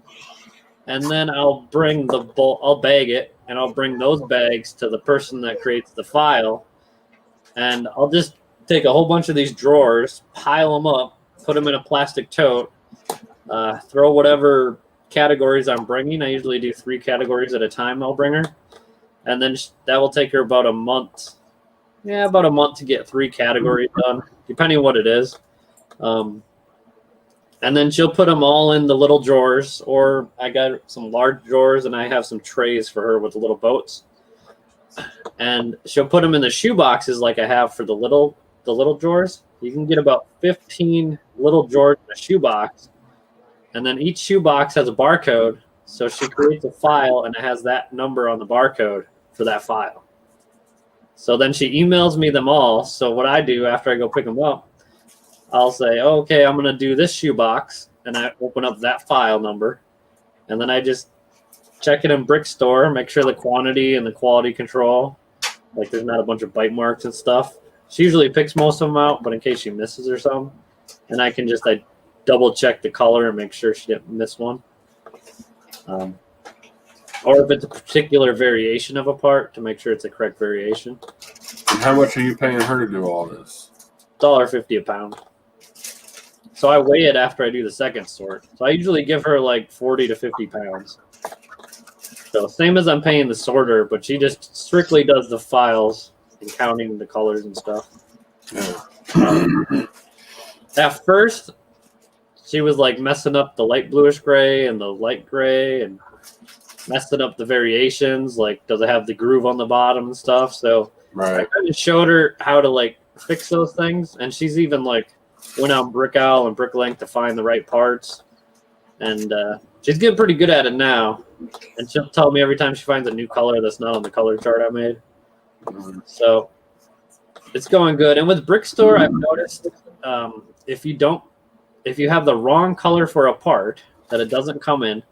And then I'll bring I'll bag it, and I'll bring those bags to the person that creates the file. And I'll just take a whole bunch of these drawers, pile them up, put them in a plastic tote, throw whatever categories I'm bringing. I usually do 3 categories at a time I'll bring her. And then that will take her about a month. Yeah, about a month to get 3 categories done, depending on what it is. And then she'll put them all in the little drawers, or I got some large drawers, and I have some trays for her with the little boats. And she'll put them in the shoe boxes like I have for the little drawers. You can get about 15 little drawers in a shoe box. And then each shoe box has a barcode. So she creates a file, and it has that number on the barcode for that file. So then she emails me them all. So what I do after I go pick them up, I'll say, okay, I'm going to do this shoe box. And I open up that file number. and then I just check it in Brick Store, make sure the quantity and the quality control, like there's not a bunch of bite marks and stuff. She usually picks most of them out, but in case she misses or something, and I double check the color and make sure she didn't miss one. Or if it's a particular variation of a part, to make sure it's a correct variation. And how much are you paying her to do all this? $1.50 a pound. So I weigh it after I do the second sort. So I usually give her like 40 to 50 pounds. So same as I'm paying the sorter, but she just strictly does the files and counting the colors and stuff. Yeah. At first, she was like messing up the light bluish gray and the light gray and messing up the variations. Like, does it have the groove on the bottom and stuff? So Right. I kind of showed her how to like fix those things, and she's even like went on Brickowl and Bricklink to find the right parts, and she's getting pretty good at it now. And she'll tell me every time she finds a new color that's not on the color chart I made. So it's going good. And with Brick Store, I've noticed if you have the wrong color for a part that it doesn't come in,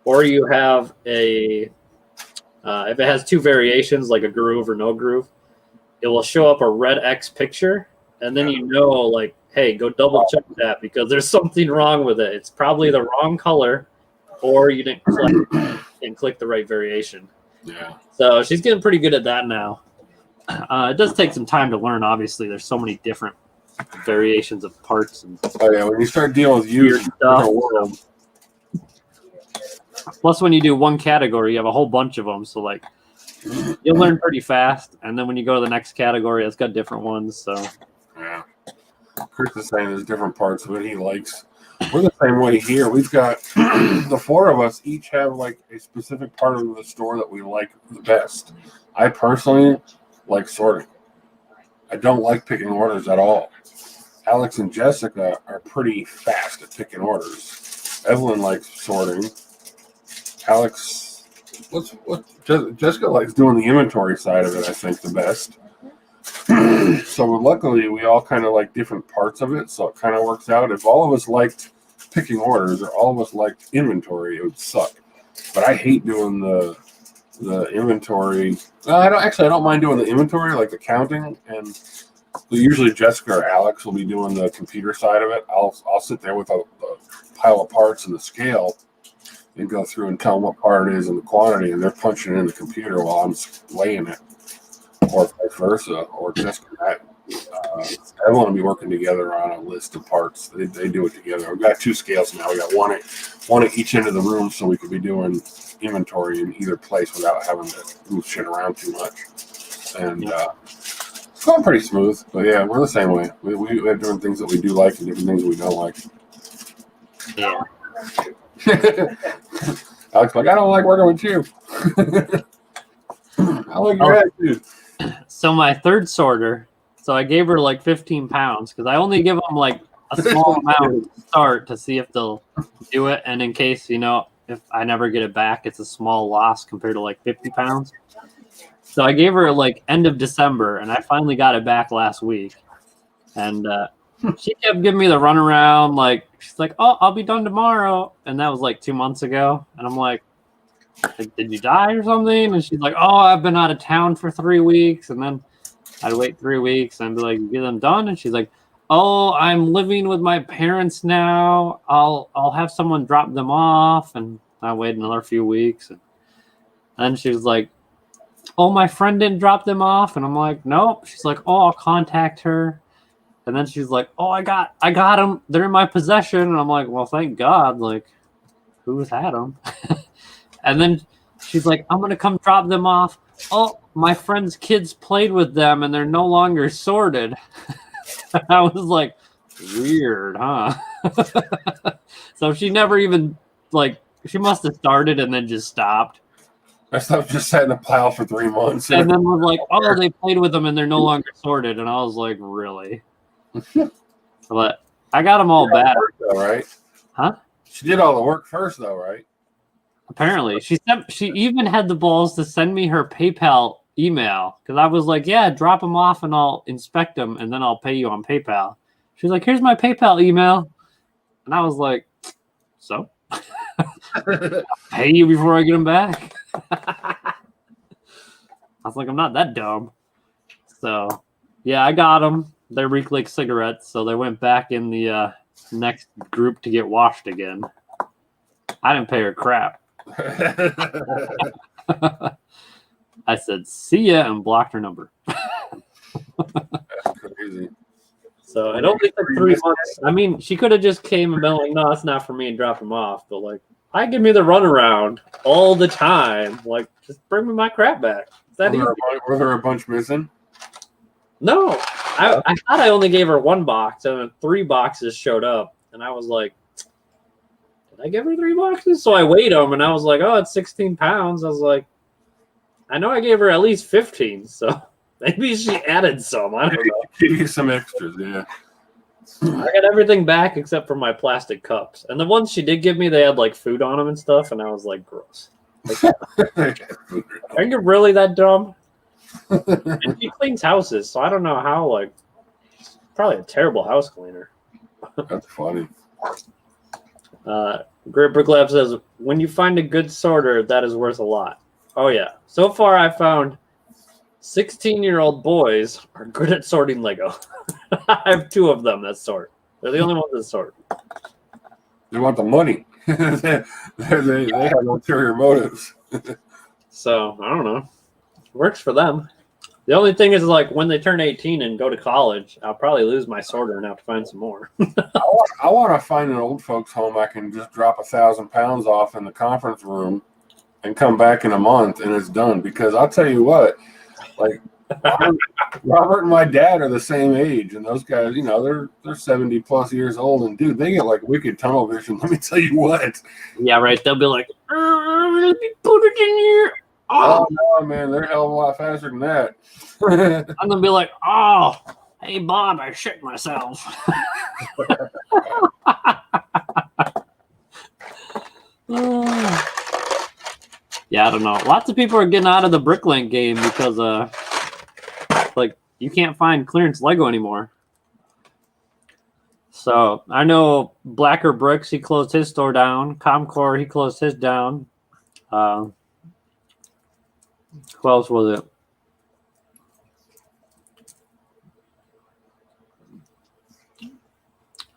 or you have if it has two variations like a groove or no groove, it will show up a red X picture, and then you know, like, hey, go double check that because there's something wrong with it. It's probably the wrong color, or you didn't click the right variation. Yeah. So she's getting pretty good at that now. It does take some time to learn. Obviously, there's so many different variations of parts and Oh yeah, when you start dealing with weird used stuff. world, Plus, when you do one category, you have a whole bunch of them. So, like, you'll learn pretty fast. And then when you go to the next category, it's got different ones. So, yeah. Chris is saying there's different parts of it he likes. We're the same way here. We've got the four of us each have like a specific part of the store that we like the best. I personally like sorting. I don't like picking orders at all. Alex and Jessica are pretty fast at picking orders. Evelyn likes sorting. Alex, Jessica likes doing the inventory side of it, I think, the best. So luckily, we all kind of like different parts of it, so it kind of works out. If all of us liked picking orders or all of us liked inventory, it would suck. But I hate doing the inventory. I don't mind doing the inventory, like the counting, and usually Jessica or Alex will be doing the computer side of it. I'll sit there with a pile of parts and the scale and go through and tell them what part it is and the quantity, and they're punching it in the computer while I'm weighing it, or vice versa, or Jessica and everyone will be working together on a list of parts. They do it together. We've got two scales now. We got one at each end of the room, so we could be doing inventory in either place without having to move shit around too much. And it's going pretty smooth. But yeah, we're the same way. We have different things that we do like and different things we don't like. yeah. Alex, like, I don't like working with you. I like your attitude. So my third sorter, so I gave her like 15 pounds because I only give them like a small amount to start to see if they'll do it. And in case, if I never get it back, it's a small loss compared to like 50 pounds. So I gave her like end of December, and I finally got it back last week. And she kept giving me the runaround. Like, she's like, oh, I'll be done tomorrow. And that was like 2 months ago. And I'm like, did you die or something? And she's like, oh, I've been out of town for 3 weeks. And then I'd wait 3 weeks and I'd be like, get them done. And she's like, oh, I'm living with my parents now. I'll have someone drop them off. And I waited another few weeks. And then she was like, oh, my friend didn't drop them off. And I'm like, nope. She's like, oh, I'll contact her. And then she's like, oh, I got them. They're in my possession. And I'm like, well, thank God. Like, who's had them? And then she's like, I'm going to come drop them off. Oh, my friend's kids played with them and they're no longer sorted. I was like, weird, huh? So she never even, like, she must have started and then just stopped. That stuff just sat in a pile for 3 months. And then was like, oh, they played with them and they're no longer sorted. And I was like, really? But I got them all back. Though, right? Huh? She did all the work first, though, right? Apparently. She even had the balls to send me her PayPal email because I was like, yeah, drop them off and I'll inspect them and then I'll pay you on PayPal. She's like, here's my PayPal email. And I was like, so? Pay you before I get them back. I was like, I'm not that dumb. So, yeah, I got them. They're Bricklink cigarettes, so they went back in the next group to get washed again. I didn't pay her crap. I said, see ya, and blocked her number. That's crazy. So it only took 3 months. I mean, she could have just came and been like, no, it's not for me, and dropped them off. But, like, I give me the runaround all the time. Like, just bring me my crap back. Is that easy? Were there a bunch missing? No. I thought I only gave her 1 box, and then 3 boxes showed up. And I was like, did I give her 3 boxes? So I weighed them, and I was like, oh, it's 16 pounds. I was like, I know I gave her at least 15, so maybe she added some. I don't know. Give you some extras, yeah. I got everything back except for my plastic cups. And the ones she did give me, they had like food on them and stuff, and I was like, gross. Like, are you really that dumb? And she cleans houses, so I don't know how, like, probably a terrible house cleaner. That's funny. Great Brick Lab says, when you find a good sorter, that is worth a lot. Oh, yeah. So far, I found 16-year-old boys are good at sorting Lego. I have 2 of them that sort. They're the only ones that sort. They want the money. they have ulterior motives. So, I don't know. Works for them. The only thing is, like, when they turn 18 and go to college, I'll probably lose my sorter and have to find some more. I want to find an old folks home I can just drop 1,000 pounds off in the conference room and come back in a month and it's done. Because I'll tell you what, like, Robert and my dad are the same age, and those guys, you know, they're 70 plus years old, and dude, they get like wicked tunnel vision. Let me tell you what. Yeah, right. They'll be like, let me put it in here. Oh no, man, they're a hell of a lot faster than that. I'm gonna be like, oh, hey Bob, I shit myself. Yeah, I don't know. Lots of people are getting out of the Bricklink game because like, you can't find clearance Lego anymore. So I know Blacker Bricks, he closed his store down. Comcore, he closed his down. Who else was it?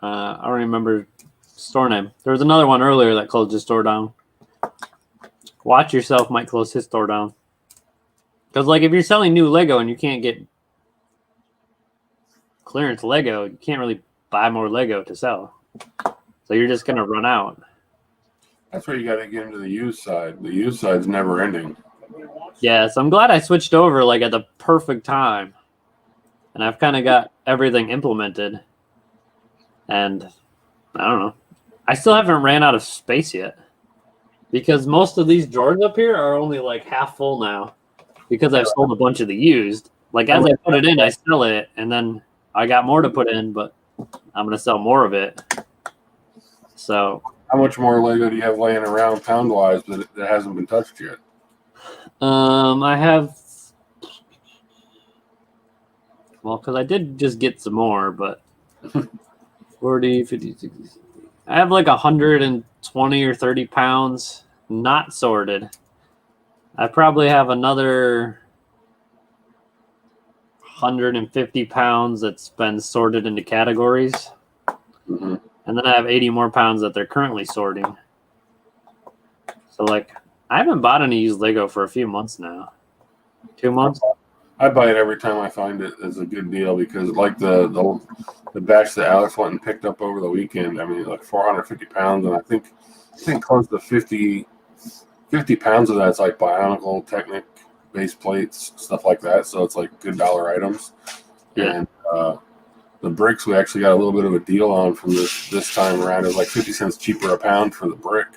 I don't remember store name. There was another one earlier that closed his store down. Watch Yourself might close his store down. Because, like, if you're selling new Lego and you can't get clearance Lego, you can't really buy more Lego to sell. So you're just going to run out. That's where you got to get into the used side. The used side's never ending. Yeah, so I'm glad I switched over, like, at the perfect time. And I've kind of got everything implemented. And I don't know. I still haven't ran out of space yet. Because most of these drawers up here are only like half full now. Because I've sold a bunch of the used. Like, as I put it in, I sell it. And then I got more to put in, but I'm going to sell more of it. So. How much more Lego do you have laying around pound-wise that hasn't been touched yet? I have. Well, because I did just get some more, but 40, 50, 60. I have like 120 or 30 pounds not sorted. I probably have another 150 pounds that's been sorted into categories. Mm-hmm. And then I have 80 more pounds that they're currently sorting. So, like, I haven't bought any used Lego for a few months now. 2 months? I buy it every time I find it. It's a good deal because, like, the batch that Alex went and picked up over the weekend, I mean, like 450 pounds, and I think close to 50 pounds of that's like Bionicle, Technic, base plates, stuff like that. So it's like good dollar items. Yeah. And the bricks we actually got a little bit of a deal on from this time around. It was like 50 cents cheaper a pound for the brick,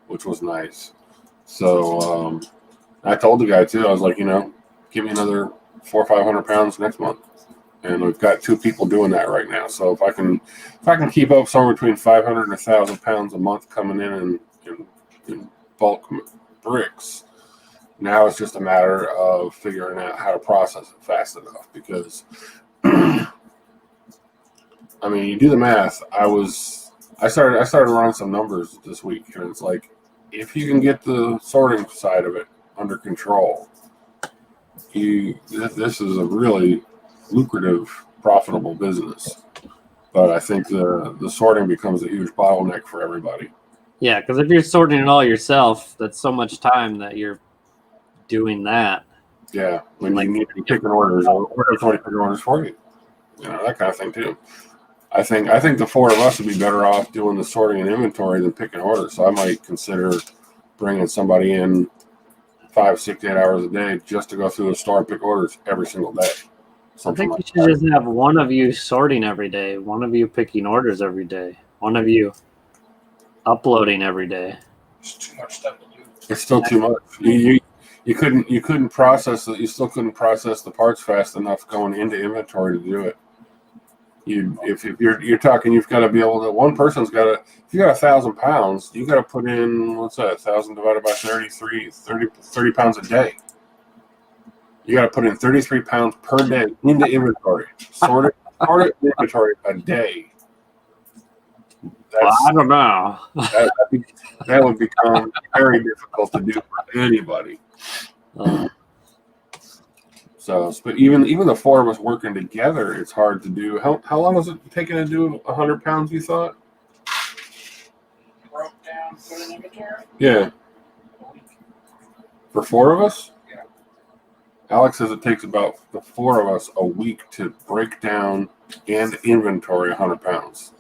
which was nice. So I told the guy too, I was like, you know, give me another 400 or 500 pounds next month. And we've got 2 people doing that right now. So if I can keep up somewhere between 500 and 1,000 pounds a month coming in bulk bricks, now it's just a matter of figuring out how to process it fast enough. Because I mean, you do the math. I started running some numbers this week, and it's like if you can get the sorting side of it under control, this is a really lucrative, profitable business. But I think the sorting becomes a huge bottleneck for everybody. Yeah, because if you're sorting it all yourself, that's so much time that you're doing that. Yeah, when you need to pick an orders, or somebody picking orders for you, that kind of thing too. I think the four of us would be better off doing the sorting and inventory than picking orders. So I might consider bringing somebody in 5, 6, 8 hours a day just to go through the store and pick orders every single day. I think you should just have one of you sorting every day, one of you picking orders every day, one of you uploading every day. It's too much stuff to do. It's still too much. You couldn't process it. You still couldn't process the parts fast enough going into inventory to do it. If you're talking, you've got to be able to. One person's got to. If you got 1,000 pounds, you got to put in, what's that? 1,000 divided by 30 pounds a day. You got to put in 33 pounds per day into inventory. Sort it inventory a day. I don't know. that would become very difficult to do for anybody. But even the four of us working together, it's hard to do. How long was it taking to do 100 pounds, you thought? Broke down, put in inventory. Yeah. A week. For four of us? Yeah. Alex says it takes about the four of us a week to break down and inventory 100 pounds,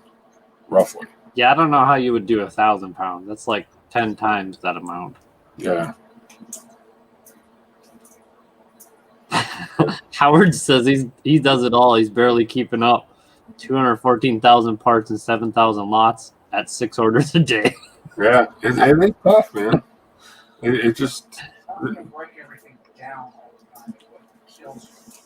roughly. Yeah, I don't know how you would do 1,000 pounds. That's like 10 times that amount. Yeah. Howard says he does it all. He's barely keeping up. 214,000 parts and 7,000 lots at 6 orders a day. Yeah, it's tough, man. It just... I'm going to break everything down all the time. Is what kills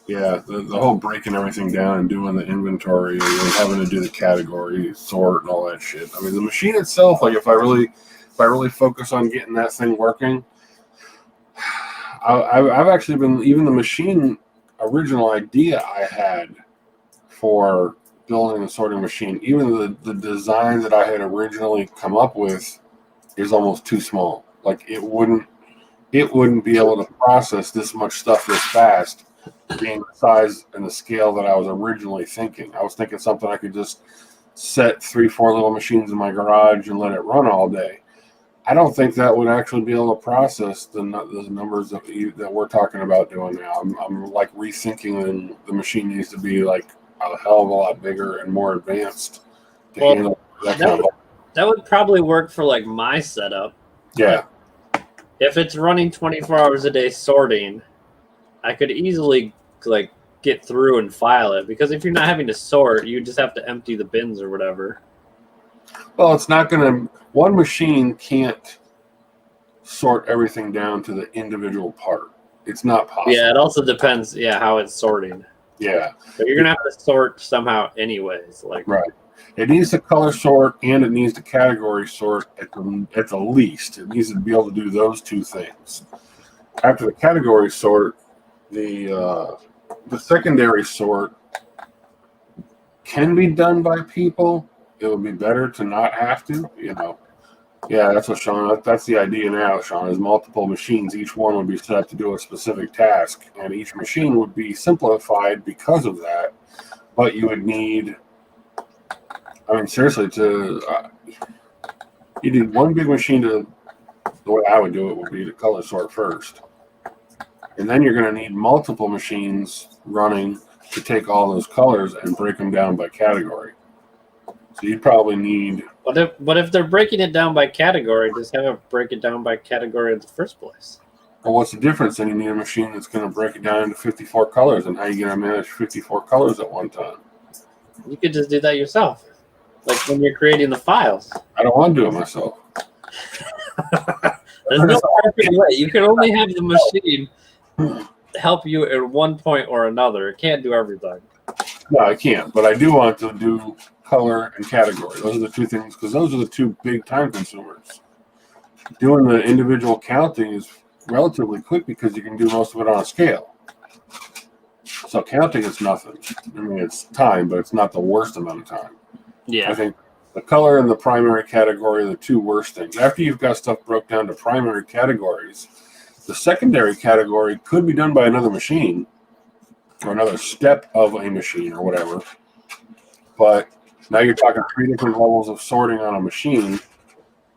me. Yeah, the whole breaking everything down and doing the inventory and having to do the category sort and all that shit. I mean, the machine itself, like if I really focus on getting that thing working, I've actually been, even the machine original idea I had for building a sorting machine, even the design that I had originally come up with is almost too small. Like it wouldn't be able to process this much stuff this fast, being the size and the scale that I was originally thinking. I was thinking something I could just set 3-4 little machines in my garage and let it run all day. I don't think that would actually be able to process the numbers that we're talking about doing now. I'm like rethinking, and the machine needs to be like a hell of a lot bigger and more advanced to handle that kind of. That would probably work for like my setup. Yeah. If it's running 24 hours a day sorting, I could easily like get through and file it, because if you're not having to sort, you just have to empty the bins or whatever. Well, it's not going to. One machine can't sort everything down to the individual part. It's not possible. Yeah, it also depends. Yeah, how it's sorting. Yeah. But you're gonna have to sort somehow, anyways. Like right. It needs to color sort and it needs to category sort at the least. It needs to be able to do those two things. After the category sort, the secondary sort can be done by people. It would be better to not have to, Yeah, that's what Sean. That's the idea now, Sean. Is multiple machines. Each one would be set up to do a specific task, and each machine would be simplified because of that. But you would need. I mean, seriously, you need one big machine to. The way I would do it would be to color sort first, and then you're going to need multiple machines running to take all those colors and break them down by category. So you probably need. But if they're breaking it down by category, just have it break it down by category in the first place. Well, what's the difference? Then you need a machine that's going to break it down into 54 colors, and how you going to manage 54 colors at one time? You could just do that yourself, like when you're creating the files. I don't want to do it myself. There's no perfect way. You can only have the machine help you at one point or another. It can't do everything. No, I can't. But I do want to do color and category. Those are the two things, because those are the two big time consumers. Doing the individual counting is relatively quick because you can do most of it on a scale. So counting is nothing. I mean, it's time, but it's not the worst amount of time. Yeah. I think The color and the primary category are the two worst things. After you've got stuff broke down to primary categories, the secondary category could be done by another machine or another step of a machine or whatever. But now you're talking 3 different levels of sorting on a machine,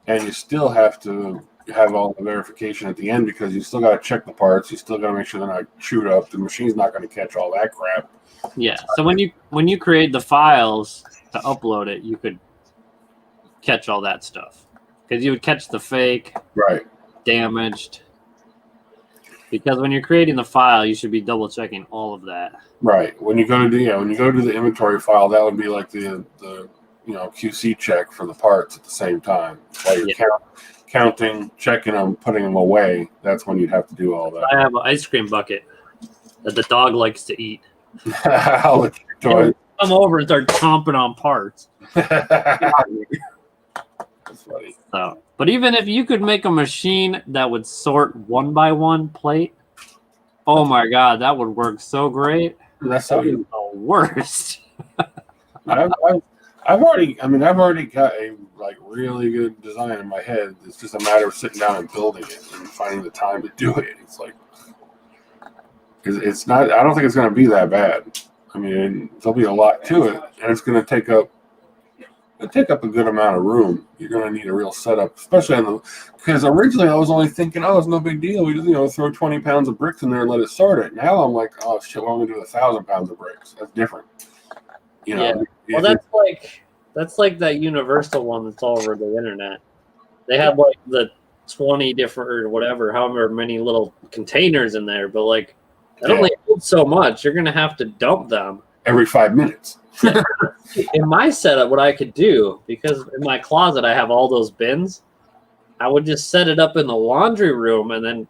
and you still have to have all the verification at the end because you still got to check the parts. You still got to make sure they're not chewed up. The machine's not going to catch all that crap. Yeah. So when you create the files to upload it, you could catch all that stuff because you would catch the fake, Right. damaged. Because when you're creating the file, you should be double checking all of that. Right. When you go to the inventory file, that would be like the QC check for the parts at the same time. While you're counting, checking them, putting them away, that's when you'd have to do all that. I have an ice cream bucket that the dog likes to eat. I'll let you enjoy it. Come over and start chomping on parts. That's funny. So, but even if you could make a machine that would sort 1 by 1 plate, oh my god, that would work so great. That's how you. The worst. I've already got a really good design in my head. It's just a matter of sitting down and building it and finding the time to do it. It's like it's not. I don't think it's going to be that bad. I mean, there'll be a lot to it, and it's going to take up a good amount of room. You're going to need a real setup, especially because originally I was only thinking, oh, it's no big deal. We just throw 20 pounds of bricks in there and let it sort it. Now I'm like, oh shit, we're going to do 1,000 pounds of bricks. That's different. Yeah. Well, that's like that universal one that's all over the internet. They have like the 20 different or whatever, however many little containers in there, but like that only holds so much. You're going to have to dump them every 5 minutes. In my setup, what I could do, because in my closet I have all those bins, I would just set it up in the laundry room and then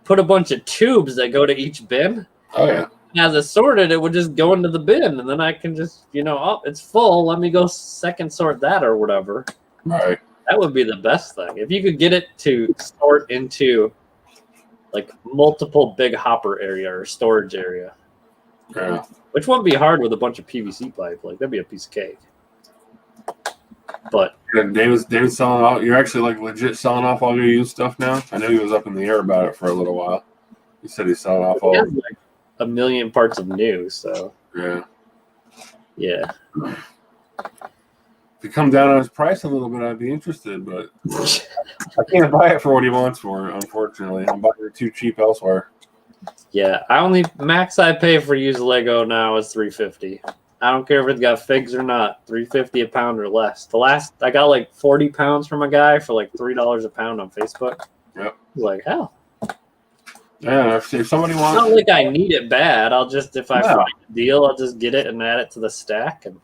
put a bunch of tubes that go to each bin. Oh yeah. And as it's sorted, it would just go into the bin, and then I can just, oh, it's full. Let me go second sort that or whatever. Right. That would be the best thing. If you could get it to sort into like multiple big hopper area or storage area. Yeah. Which wouldn't be hard with a bunch of PVC pipe. Like that'd be a piece of cake. But David's selling off. You're actually like legit selling off all your used stuff now. I know he was up in the air about it for a little while. He said he's selling off all. He has like a million parts of new. So yeah. If he come down on his price a little bit, I'd be interested, but I can't buy it for what he wants for it. Unfortunately, I'm buying it too cheap elsewhere. Yeah, max I pay for used Lego now is $350. I don't care if it's got figs or not. $350 a pound or less. The last I got like 40 pounds from a guy for like $3 a pound on Facebook. Yep. Like hell. Yeah, if somebody It's wants, not like I need it bad. I'll just if I find a deal, I'll just get it and add it to the stack. And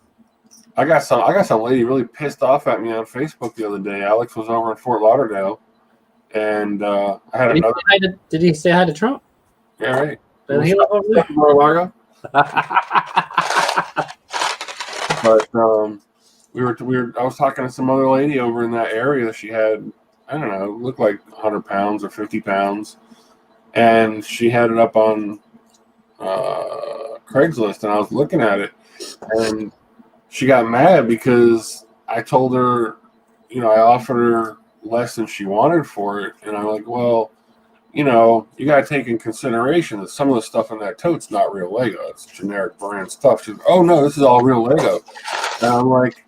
I got some lady really pissed off at me on Facebook the other day. Alex was over in Fort Lauderdale, and I had another. Did he say hi to Trump? Yeah, right. Did he live over there? Mar-a-Lago. But I was talking to some other lady over in that area. She had, I don't know, looked like 100 pounds or 50 pounds, and she had it up on Craigslist, and I was looking at it, and she got mad because I told her, I offered her less than she wanted for it, and I'm like, well, you got to take in consideration that some of the stuff in that tote's not real Lego. It's generic brand stuff. She's like, oh, no, this is all real Lego. And I'm like,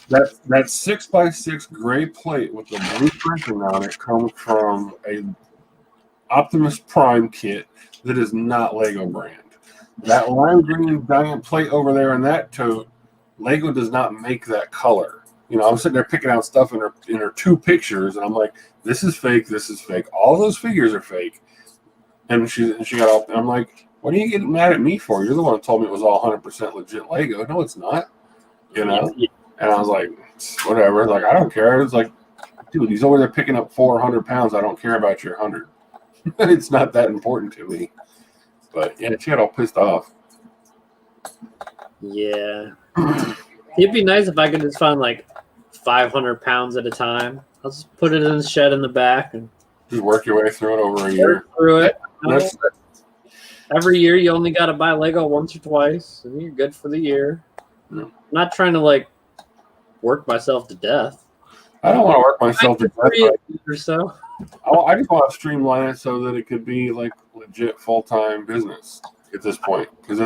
that 6x6 gray plate with the blue printing on it comes from a Optimus Prime kit that is not Lego brand. That lime green giant plate over there in that tote, Lego does not make that color. I'm sitting there picking out stuff in her 2 pictures, and I'm like, this is fake, this is fake. All those figures are fake. And she got all, and I'm like, what are you getting mad at me for? You're the one who told me it was all 100% legit Lego. No, it's not. And I was like, whatever. Like, I don't care. It's like, dude, he's over there picking up 400 pounds. I don't care about your 100. It's not that important to me. But yeah, she got all pissed off. Yeah. It'd be nice if I could just find like 500 pounds at a time. I'll just put it in the shed in the back and just work your way through it over a year. Through it. Every year you only got to buy Lego once or twice, and you're good for the year. Yeah. I'm not trying to like work myself to death. I don't want to work myself to death. Or so. I just want to streamline it so that it could be like legit full-time business at this point, because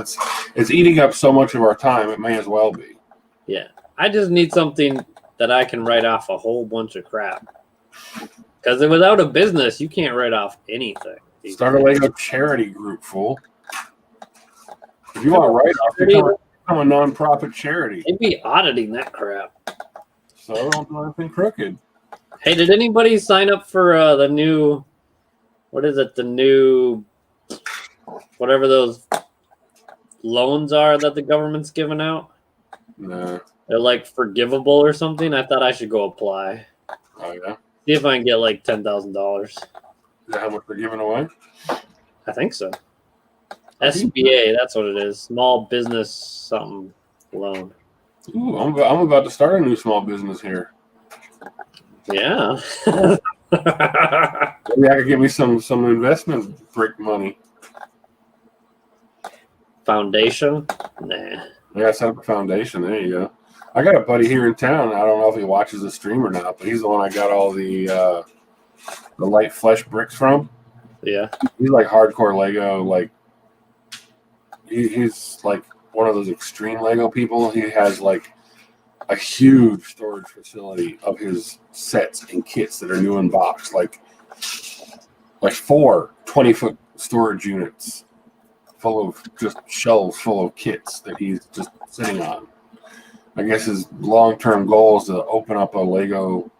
it's eating up so much of our time. It may as well be. Yeah, I just need something that I can write off a whole bunch of crap. Because without a business, you can't write off anything. Start a Lego charity group, fool. If you want to write off, become a non-profit charity. They'd be auditing that crap. So don't do anything crooked. Hey, did anybody sign up for the new, what is it, the new, whatever those loans are that the government's giving out? No. They're like forgivable or something. I thought I should go apply. Oh, yeah? See if I can get like $10,000. Is that how much they're giving away? I think so. SBA, that's what it is. Small business something loan. Ooh, I'm about to start a new small business here. Yeah. Maybe I could give me some investment brick money. Foundation? Nah. Yeah, set up a foundation. There you go. I got a buddy here in town. I don't know if he watches the stream or not, but he's the one I got all the light flesh bricks from. Yeah. He's like hardcore Lego. Like he's like one of those extreme Lego people. He has like a huge storage facility of his sets and kits that are new in box, like 4 20-foot storage units full of just shelves full of kits that he's just sitting on. I guess his long-term goal is to open up a Lego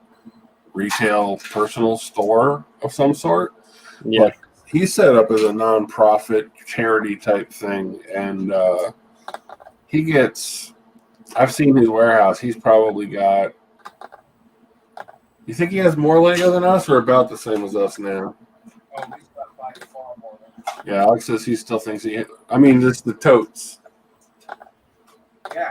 retail personal store of some sort. Yeah. But he's set up as a non-profit charity type thing, and he gets, I've seen his warehouse. He's probably got, you think he has more Lego than us or about the same as us now? Oh, he's got by far more than Yeah, Alex says he still thinks just the totes. Yeah.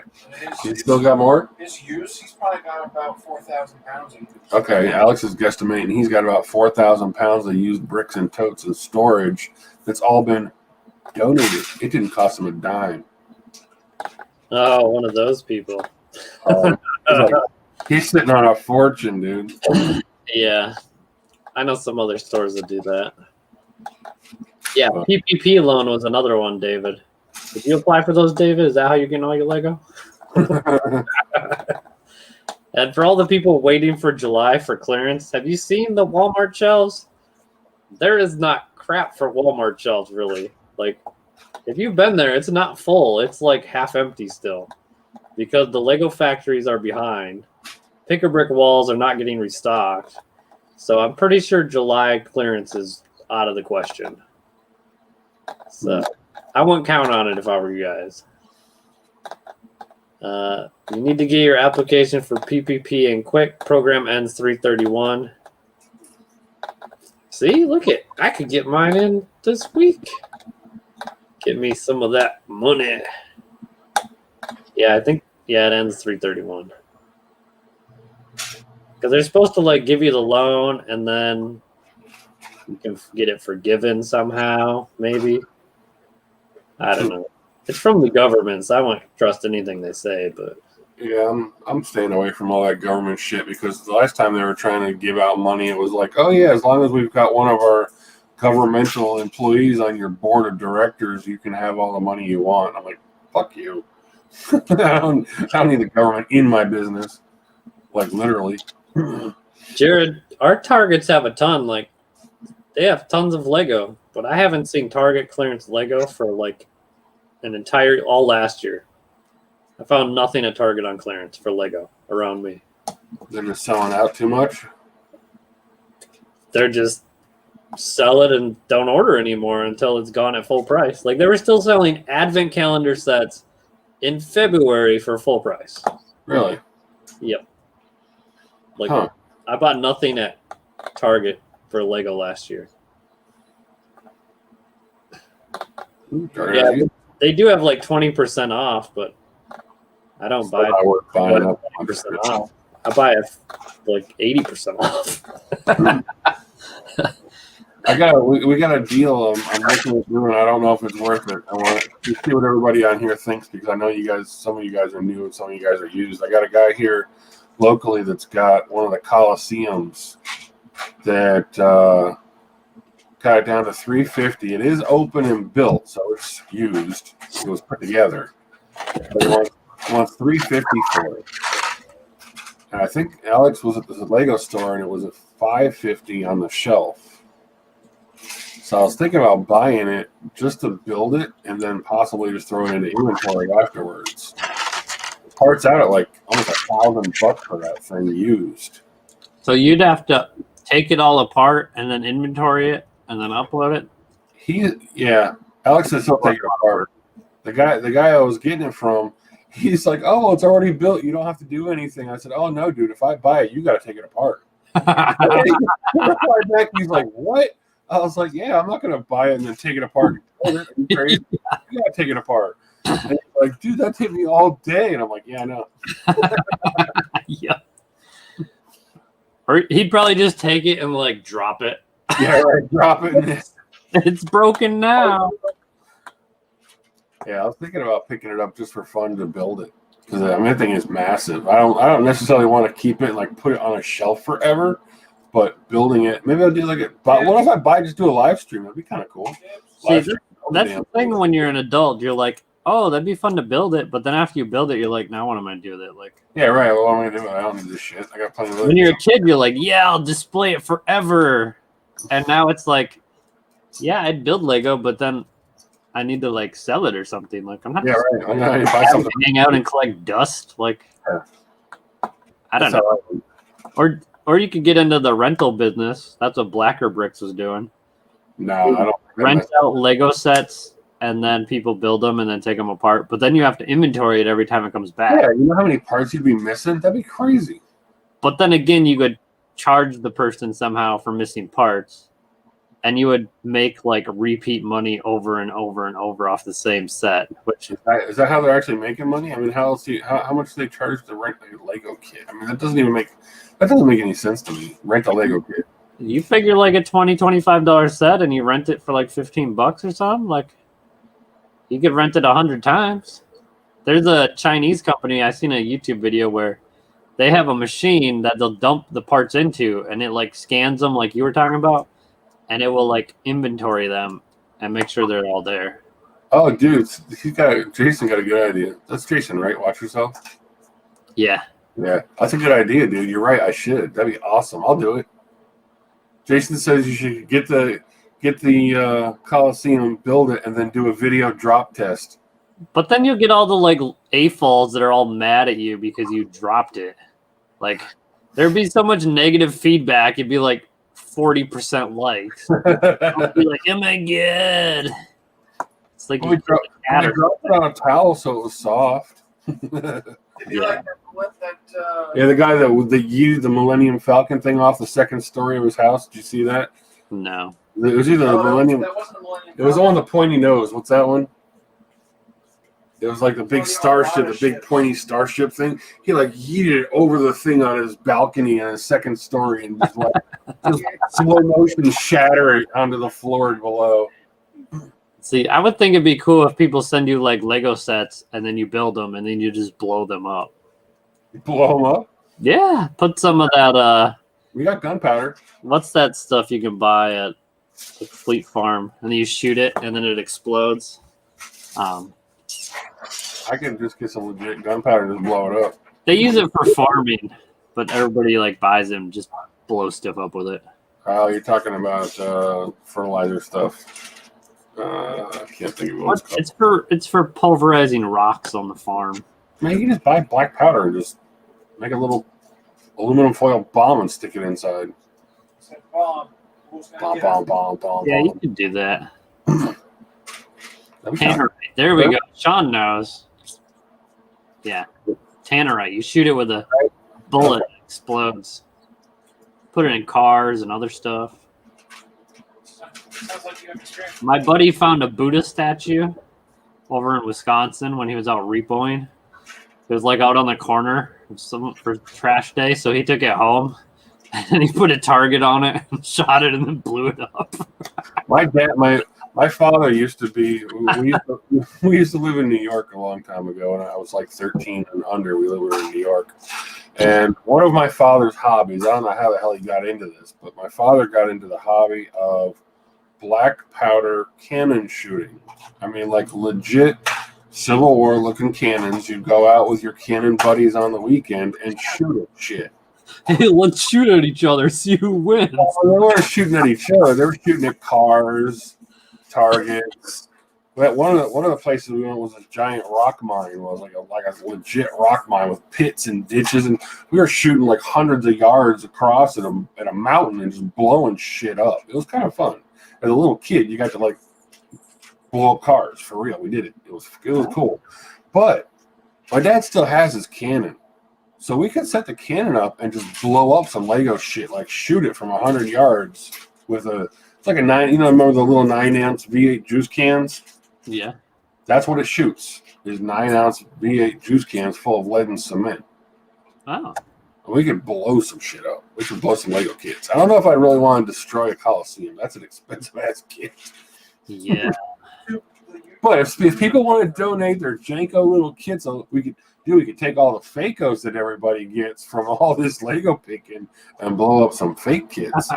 He still got more? His use, he's probably got about 4,000 pounds of use. Okay, Alex is guesstimating he's got about 4,000 pounds of used bricks and totes and storage that's all been donated. It didn't cost him a dime. Oh, one of those people. He's sitting on a fortune, dude. Yeah. I know some other stores that do that. Yeah, PPP loan was another one, David. Did you apply for those, David? Is that how you're getting all your Lego? And for all the people waiting for July for clearance, have you seen the Walmart shelves? There is not crap for Walmart shelves, really. Like, if you've been there, it's not full. It's like half empty still because the Lego factories are behind. Pick-a-brick walls are not getting restocked. So I'm pretty sure July clearance is out of the question. So I wouldn't count on it if I were you guys. You need to get your application for PPP in quick. Program ends 3/31. See, look it. I could get mine in this week. Get me some of that money. Yeah, I think, it ends 3/31. Because they're supposed to like give you the loan and then you can get it forgiven somehow, maybe. I don't know. It's from the government, so I won't trust anything they say, but Yeah, I'm staying away from all that government shit because the last time they were trying to give out money, it was like, oh yeah, as long as we've got one of our governmental employees on your board of directors, you can have all the money you want. I'm like, fuck you. I don't need the government in my business. Like literally. Jared, our Targets have a ton. Like, they have tons of Lego, but I haven't seen Target clearance Lego for like all last year. I found nothing at Target on clearance for Lego around me. They're just selling out too much. They're just sell it and don't order anymore until it's gone at full price. Like, they were still selling advent calendar sets in February for full price. Really? Yep. Like, I bought nothing at Target for Lego last year. Yeah, they do have like 20% off, but I don't buy it 20% off. I buy it like 80% off. We got a deal. I'm looking through, and I don't know if it's worth it. I want to see what everybody on here thinks because I know some of you guys are new, and some of you guys are used. I got a guy here locally that's got one of the Coliseums that got it down to $350. It is open and built, so it's used. It was put together. But he wants $350 for it. And I think Alex was at the Lego store, and it was at $550 on the shelf. So I was thinking about buying it just to build it, and then possibly just throw it into inventory afterwards. The part's out at like almost $1,000 for that thing used. So you'd have to take it all apart and then inventory it and then upload it? Alex says he'll take it apart. The guy I was getting it from, he's like, "Oh, it's already built. You don't have to do anything." I said, "Oh no, dude. If I buy it, you got to take it apart." He's like, "What?" I was like, "Yeah, I'm not gonna buy it and then take it apart. Are you crazy? You gotta take it apart." And he's like, "Dude, that took me all day." And I'm like, "Yeah, I know." Yeah. Or he'd probably just take it and like drop it. Yeah, right. Drop it. It's broken now. Yeah, I was thinking about picking it up just for fun to build it, because I mean, that thing is massive. I don't necessarily want to keep it and like put it on a shelf forever, but building it, maybe I'll do like it. But what if I just do a live stream? That'd be kind of cool. See, that's the thing when you're an adult. You're like, oh, that'd be fun to build it, but then after you build it, you're like, now what am I gonna do with it? Like, yeah, right. Well, I'm gonna do it. I don't need this shit. I got plenty of. When you're a kid, you're like, yeah, I'll display it forever, and now it's like, yeah, I'd build Lego, but then I need to like sell it or something. Like, I'm not. Yeah, right. I'm gonna buy something. Hang out and collect dust. Like, I don't know. Or you could get into the rental business. That's what Blacker Bricks was doing. No, I don't. Rent out Lego sets, and then people build them and then take them apart. But then you have to inventory it every time it comes back. Yeah, you know how many parts you'd be missing? That'd be crazy. But then again, you could charge the person somehow for missing parts, and you would make like repeat money over and over and over off the same set. Which is that how they're actually making money? I mean, how else how much do they charge to rent a Lego kit? I mean, that doesn't make any sense to me. Rent a Lego kit. you figure like a $20-$25 set, and you rent it for like $15 or something. Like, you could rent it 100 times. There's a Chinese company. I seen a YouTube video where they have a machine that they'll dump the parts into, and it like scans them like you were talking about, and it will like inventory them and make sure they're all there. Oh, dude, Jason got a good idea. That's Jason, right? Watch yourself. Yeah. Yeah, that's a good idea, dude. You're right. I should. That'd be awesome. I'll do it. Jason says you should get the Coliseum, build it, and then do a video drop test. But then you'll get all the like AFOLs that are all mad at you because you dropped it. Like, there'd be so much negative feedback. It'd be like 40% likes. It'd be like, oh my god. It's like we dropped it on a towel so it was soft. Yeah. The guy that used the Millennium Falcon thing off the second story of his house. Did you see that? No. It was either the Millennium. That wasn't the Millennium. It was the one with the pointy nose. What's that one? It was like the big starship, the big pointy starship thing. He like yeeted it over the thing on his balcony on his second story and just like just slow motion shatter it onto the floor below. See, I would think it'd be cool if people send you like Lego sets and then you build them and then you just blow them up. Blow them up? Yeah, put some of that. We got gunpowder. What's that stuff you can buy at the Fleet Farm? And then you shoot it and then it explodes. I can just get some legit gunpowder and just blow it up. They use it for farming, but everybody like buys them, just blow stuff up with it. Oh, you're talking about fertilizer stuff. I can't think of what it's called. It's for pulverizing rocks on the farm. Man, you can just buy black powder and just make a little aluminum foil bomb and stick it inside. Bomb. Yeah, you could do that. Tannerite. There we go. Sean knows. Yeah. Tannerite. You shoot it with a bullet, it explodes. Put it in cars and other stuff. My buddy found a Buddha statue over in Wisconsin when he was out repoing. It was like out on the corner for trash day, so he took it home and he put a target on it and shot it and then blew it up. My My father used to be. We used to live in New York a long time ago, and I was like 13 and under. We were in New York, and one of my father's hobbies. I don't know how the hell he got into this, but my father got into the hobby of black powder cannon shooting. I mean, like legit Civil War looking cannons. You'd go out with your cannon buddies on the weekend and shoot at shit. Hey, let's shoot at each other, see who wins. Well, they weren't shooting at each other. They were shooting at cars, targets. But one of the places we went was a giant rock mine. It was like a legit rock mine with pits and ditches, and we were shooting like hundreds of yards across at a mountain and just blowing shit up. It was kind of fun. As a little kid, you got to like blow up cars for real. We did it. It was cool. But my dad still has his cannon. So we could set the cannon up and just blow up some Lego shit, like shoot it from 100 yards with it's like a 9, remember the little 9-ounce V8 juice cans? Yeah. That's what it shoots, is 9-ounce V8 juice cans full of lead and cement. Oh. And we could blow some shit up. We could blow some Lego kits. I don't know if I really want to destroy a Coliseum. That's an expensive-ass kit. Yeah. But if people want to donate their Janko little kits, we could take all the Fakos that everybody gets from all this Lego picking and blow up some fake kits.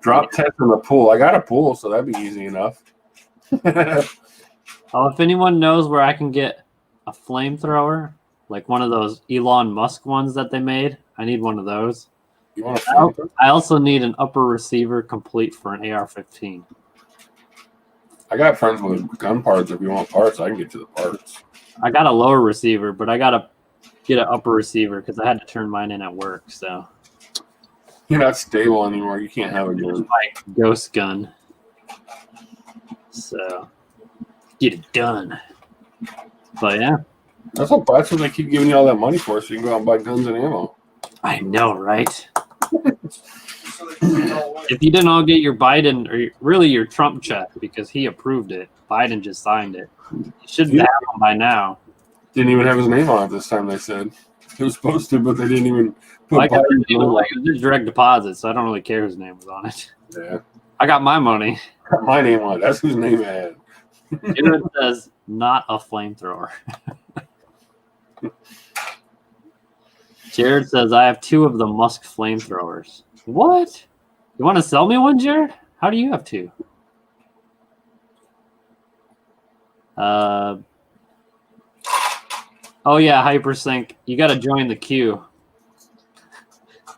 Drop test in the pool. I got a pool, so that'd be easy enough. Oh, if anyone knows where I can get a flamethrower, like one of those Elon Musk ones that they made, I need one of those. You want a flamethrower? I also need an upper receiver complete for an AR-15. I got friends with gun parts. If you want parts, I can get you the parts. I got a lower receiver, but I gotta get an upper receiver because I had to turn mine in at work. So You're not stable anymore. You can't have a it's gun. my ghost gun. So get it done. But yeah, That's what they keep giving you all that money for, so you can go out and buy guns and ammo. I know, right? So they put it all away. If you didn't all get your Biden or really your Trump check because he approved it, Biden just signed it. You should have one by now. Didn't even have his name on it this time, they said. It was supposed to, but they didn't even put Like, Biden's name on it was direct deposit, so I don't really care whose name was on it. it. Yeah. I got my money. My name on it. That's whose name I had. It says not a flamethrower. Jared says I have 2 of the Musk flamethrowers. What? You want to sell me one, Jared? How do you have 2? Oh yeah, Hypersync. You got to join the queue.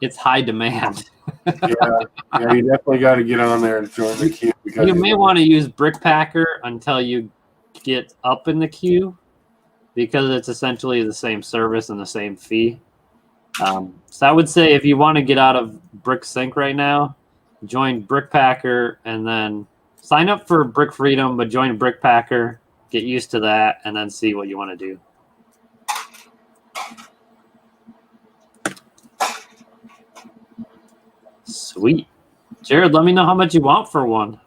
It's high demand. Yeah, you definitely got to get on there and join the queue. Because You may want to use Brickpacker until you get up in the queue because it's essentially the same service and the same fee. So I would say if you want to get out of BrickSync right now, join Brickpacker and then sign up for Brick Freedom, but join Brickpacker, get used to that, and then see what you want to do. Sweet. Jared, let me know how much you want for one.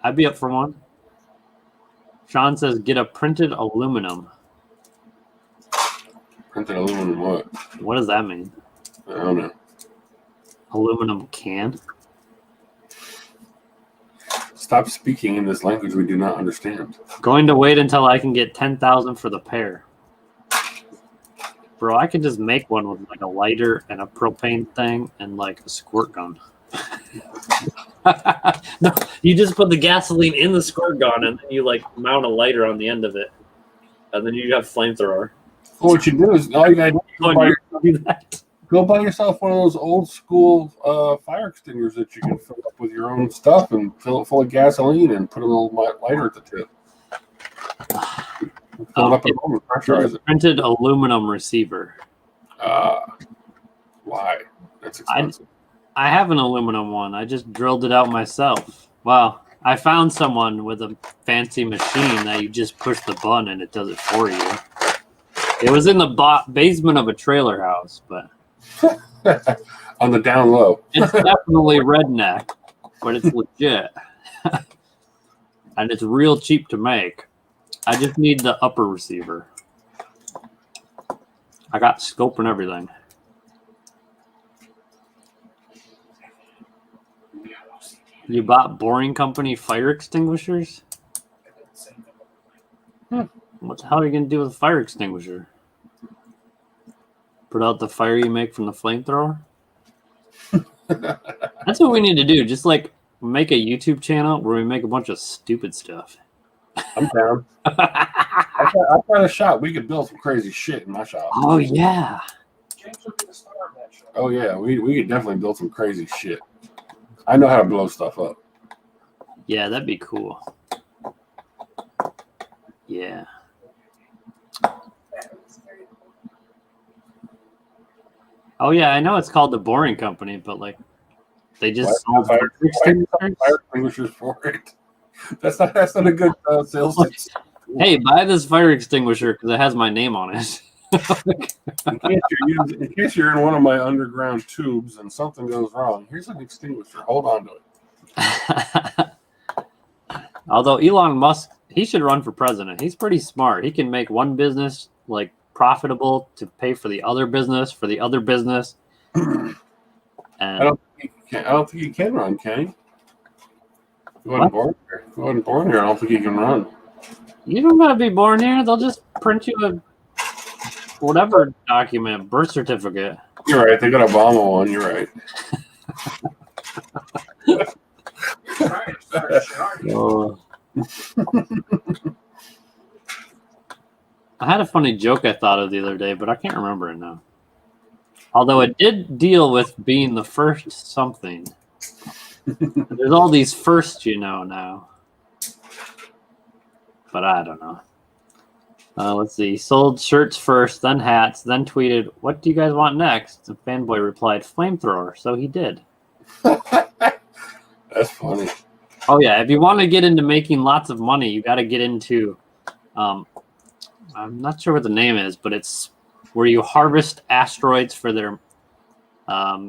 I'd be up for one. Sean says, get a printed aluminum. Printed aluminum what? What does that mean? I don't know. Aluminum can? Stop speaking in this language we do not understand. Going to wait until I can get 10,000 for the pair. Bro, I could just make one with like a lighter and a propane thing and like a squirt gun. No, you just put the gasoline in the squirt gun and then you like mount a lighter on the end of it. And then you have flamethrower. Well, what you do is all you gotta do, go buy yourself one of those old school fire extinguishers that you can fill up with your own stuff and fill it full of gasoline and put a little lighter at the tip. Fill it up at home and pressurize it. Printed aluminum receiver. Why? That's expensive. I have an aluminum one. I just drilled it out myself. Wow. I found someone with a fancy machine that you just push the button and it does it for you. It was in the basement of a trailer house, but on the down low. it's definitely redneck, but it's legit. And it's real cheap to make. I just need the upper receiver. I got scope and everything. You bought Boring Company fire extinguishers? What the hell are you going to do with a fire extinguisher? Put out the fire you make from the flamethrower? That's what we need to do. Just like make a YouTube channel where we make a bunch of stupid stuff. I'm down. I've got a shop. We could build some crazy shit in my shop. Oh, yeah. James would be the star of that show. Oh, yeah. We could definitely build some crazy shit. I know how to blow stuff up. Yeah, that'd be cool. Yeah. Oh, yeah, I know it's called the Boring Company, but like they just sold Fire extinguishers. extinguishers for it. That's not a good sales tip. Hey, buy this fire extinguisher because it has my name on it. In case you're in one of my underground tubes and something goes wrong, here's an extinguisher. Hold on to it. Although Elon Musk, he should run for president. He's pretty smart. He can make one business like profitable to pay for the other business, And I don't think he can run, can he? He wasn't born here. He wasn't born here. I don't think he can run. you don't gotta be born here. They'll just print you a whatever document, birth certificate. You're right. They got Obama one. You're right. Right, sorry, shit, Oh. I had a funny joke I thought of the other day, but I can't remember it now. Although it did deal with being the first something. There's all these firsts, now. But I don't know. Let's see. Sold shirts first, then hats, then tweeted, "What do you guys want next?" And Fanboy replied, "Flamethrower." So he did. That's funny. Oh yeah, if you want to get into making lots of money, you got to get into. I'm not sure what the name is, but it's where you harvest asteroids for their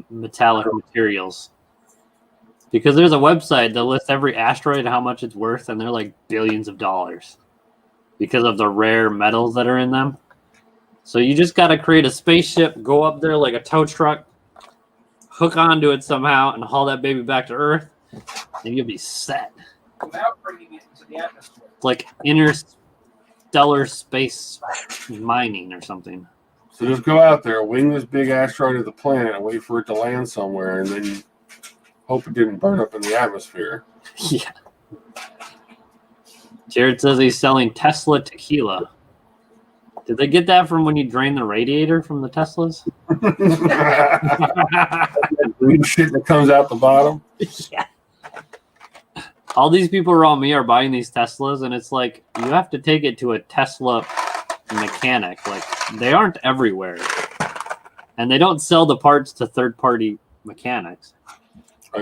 metallic materials. Because there's a website that lists every asteroid and how much it's worth, and they're like billions of dollars because of the rare metals that are in them. So you just got to create a spaceship, go up there like a tow truck, hook onto it somehow, and haul that baby back to Earth, and you'll be set. without bringing it into the atmosphere. Like interstellar space mining or something. So just go out there, wing this big asteroid to the planet, and wait for it to land somewhere, and then hope it didn't burn up in the atmosphere. Yeah. Jared says he's selling Tesla tequila. Did they get that from when you drain the radiator from the Teslas? That green shit that comes out the bottom. Yeah. All these people around me are buying these Teslas, and it's like you have to take it to a Tesla mechanic. Like they aren't everywhere, and they don't sell the parts to third-party mechanics.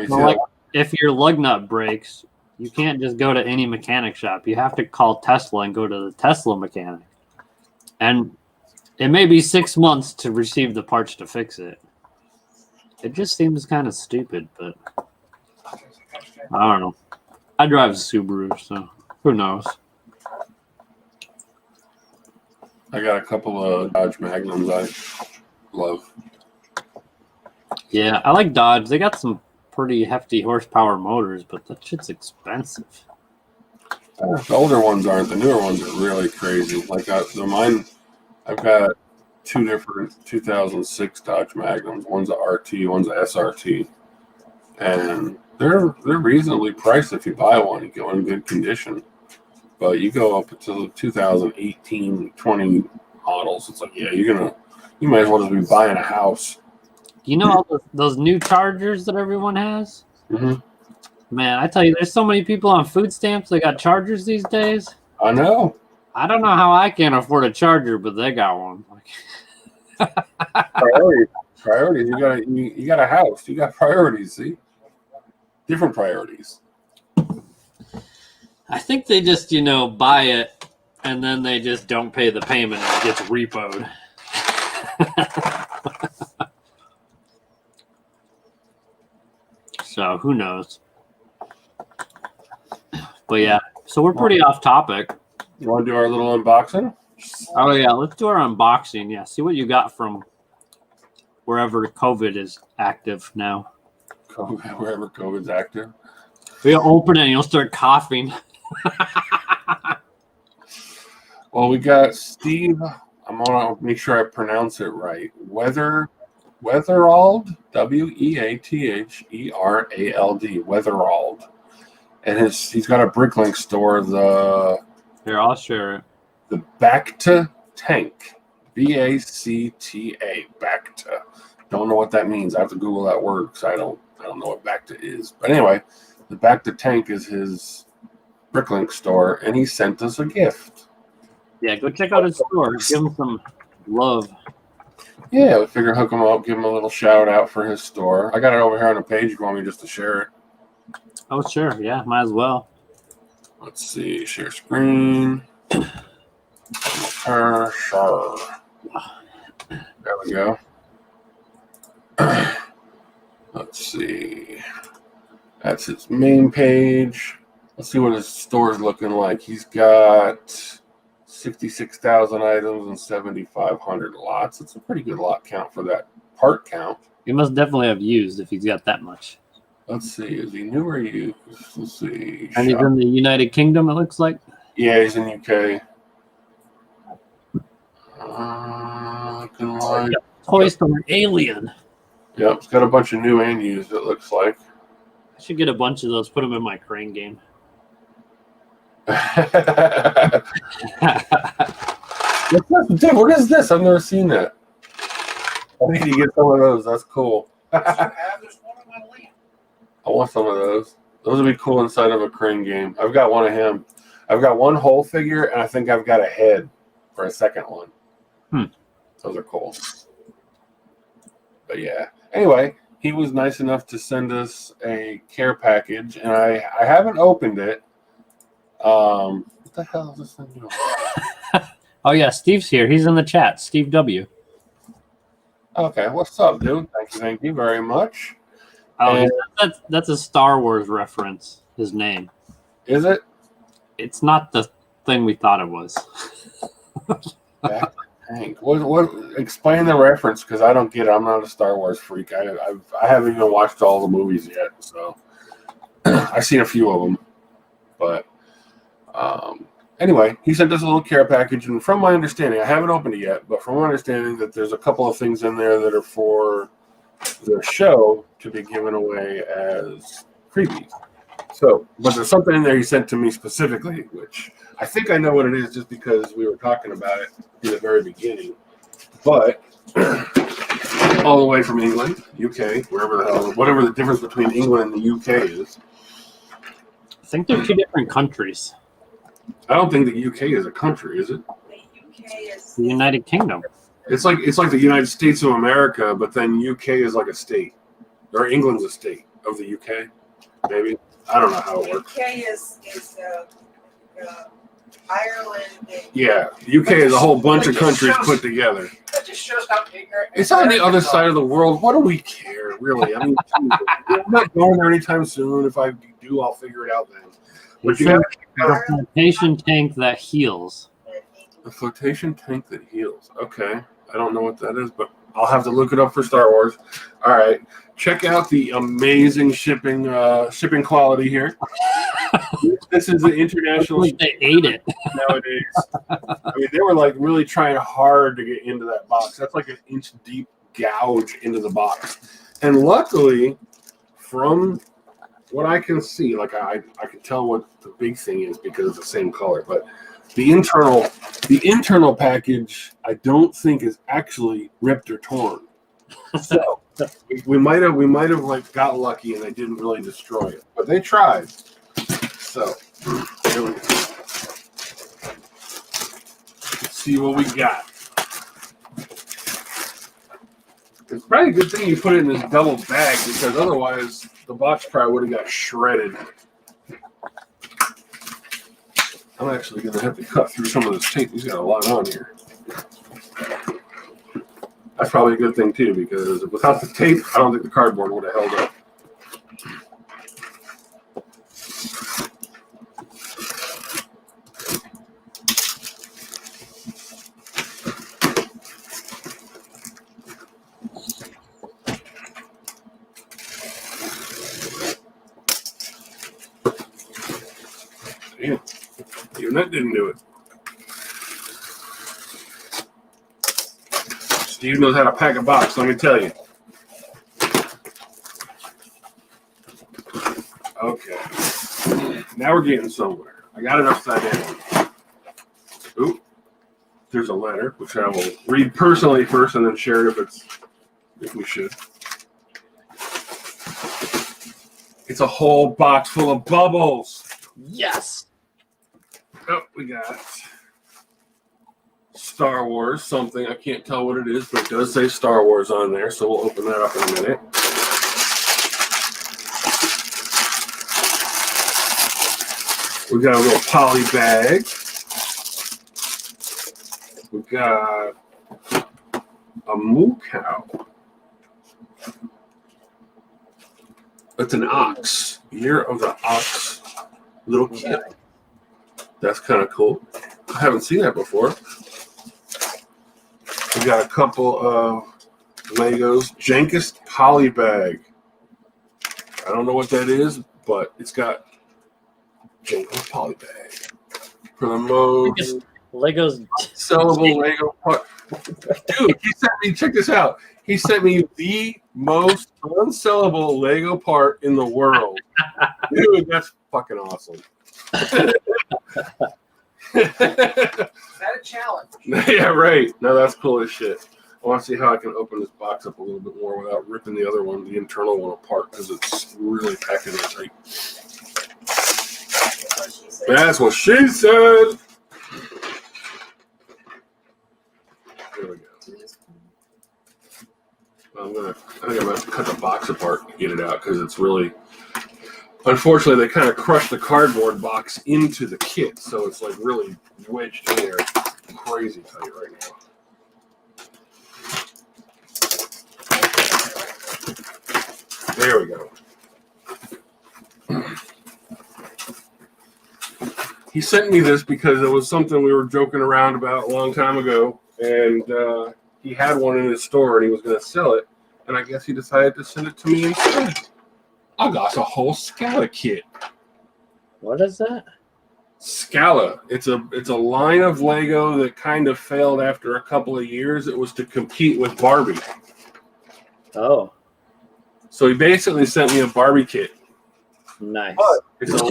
So, like, if your lug nut breaks, you can't just go to any mechanic shop. You have to call Tesla and go to the Tesla mechanic. And it may be 6 months to receive the parts to fix it. It just seems kind of stupid, but I don't know. I drive a Subaru, so who knows? I got a couple of Dodge Magnums I love. Yeah, I like Dodge. They got some pretty hefty horsepower motors, but that shit's expensive. The older ones aren't. The newer ones are really crazy. Like mine, I've got two different 2006 Dodge Magnums. One's a RT, one's a SRT, and they're reasonably priced if you buy one. You go in good condition, but you go up to the 2018, 20 models. It's like, yeah, you might as well just be buying a house. You know all those new Chargers that everyone has? Mm-hmm. Man, I tell you, there's so many people on food stamps that got Chargers these days. I know. I don't know how I can't afford a Charger, but they got one. Priorities. You got a house. You got priorities. See, different priorities. I think they just, buy it and then they just don't pay the payment and it gets repoed. So who knows? But yeah, so we're pretty off topic. You want to do our little unboxing? Oh yeah, let's do our unboxing. Yeah, see what you got from wherever COVID is active now. Wherever COVID's active. You'll open it and you'll start coughing. Well, we got Steve. I'm gonna make sure I pronounce it right. Weatherald, Weatherald, Weatherald, and he's got a Bricklink store. Here, I'll share it. The Bacta Tank, Bacta, Bacta. Don't know what that means. I have to Google that word because I don't know what Bacta is. But anyway, the Bacta Tank is his Bricklink store, and he sent us a gift. Yeah, go check out his store. Give him some love. Yeah, we figure hook him up, give him a little shout out for his store. I got it over here on the page. You want me just to share it? Oh, sure. Yeah, might as well. Let's see. Share screen. Sure. There we go. Let's see. That's his main page. Let's see what his store's looking like. He's got 66,000 items and 7,500 lots. It's a pretty good lot count for that part count. He must definitely have used if he's got that much. Let's see. Is he new or used? Let's see. And he's in the United Kingdom, it looks like. Yeah, he's in UK. Looking like... Toy Store Alien. Yep, it's got a bunch of new and used, it looks like. I should get a bunch of those, put them in my crane game. What's this? Dude, what is this? I've never seen that. I need to get some of those. That's cool. There's one on my land. I want some of those. Those would be cool inside of a crane game. I've got one of him. I've got one whole figure, and I think I've got a head for a second one. Those are cool. But yeah. Anyway, he was nice enough to send us a care package, and I haven't opened it. What the hell is this thing doing? Oh yeah, Steve's here. He's in the chat. Steve W. Okay, what's up, dude? Thank you very much. Oh, And- that's a Star Wars reference. His name. Is it? It's not the thing we thought it was. Back Hank. What? Explain the reference because I don't get it. I'm not a Star Wars freak. I haven't even watched all the movies yet, so I've seen a few of them. But anyway, he sent us a little care package, and from my understanding, I haven't opened it yet, but from my understanding, that there's a couple of things in there that are for the show to be given away as freebies. So, but there's something in there he sent to me specifically, which I think I know what it is just because we were talking about it in the very beginning. But all the way from England, UK, wherever the hell, whatever the difference between England and the UK is. I think they're two different countries. I don't think the UK is a country, is it? The UK is The United Kingdom. It's like the United States of America, but then UK is like a state, or England's a state of the UK. Maybe I don't know how it works. UK is Ireland. Yeah, the UK is a whole bunch of countries put together. That just shows how ignorant. It's on the other side of the world. What do we care, really? I mean, I'm not going there anytime soon. If I do, I'll figure it out then. But you got The flotation tank that heals. a flotation tank that heals. Okay, I don't know what that is, but I'll have to look it up for Star Wars. All right, check out the amazing shipping quality here. This is the international. Like they ate it. Nowadays. I mean, they were like really trying hard to get into that box. That's like an inch deep gouge into the box. And luckily, from what I can see, like I can tell what the big thing is because it's the same color. But the internal package, I don't think is actually ripped or torn. So we might have like got lucky and they didn't really destroy it, but they tried. So here we go. Let's see what we got. It's probably a good thing you put it in this double bag because otherwise the box probably would have got shredded. I'm actually going to have to cut through some of this tape. He's got a lot on here. That's probably a good thing too because without the tape, I don't think the cardboard would have held up. That didn't do it. Steve knows how to pack a box, let me tell you. Okay. Now we're getting somewhere. I got it upside down. Ooh. There's a letter, which I will read personally first and then share it if we should. It's a whole box full of bubbles. Yes. Oh, we got Star Wars something. I can't tell what it is, but it does say Star Wars on there, so we'll open that up in a minute. We got a little poly bag. We got a moo cow. It's an ox. Year of the Ox little kid. That's kind of cool. I haven't seen that before. We got a couple of Legos. Jankest poly bag. I don't know what that is, but it's got Jankest poly bag. For the most Legos sellable Lego part. Dude, he sent me, check this out. He sent me the most unsellable Lego part in the world. Dude, that's fucking awesome. Is that a challenge? Yeah, right. No, that's cool as shit. I want to see how I can open this box up a little bit more without ripping the other one, the internal one, apart, because it's really packing it tight. That's what she said. There we go. I think I'm gonna have to cut the box apart to get it out because it's really. Unfortunately, they kind of crushed the cardboard box into the kit, so it's like really wedged in there, crazy tight right now. There we go. He sent me this because it was something we were joking around about a long time ago, and he had one in his store and he was going to sell it, and I guess he decided to send it to me instead. I got a whole Scala kit. What is that? Scala. It's a line of Lego that kind of failed after a couple of years. It was to compete with Barbie. Oh, So he basically sent me a Barbie kit. nice. But it's a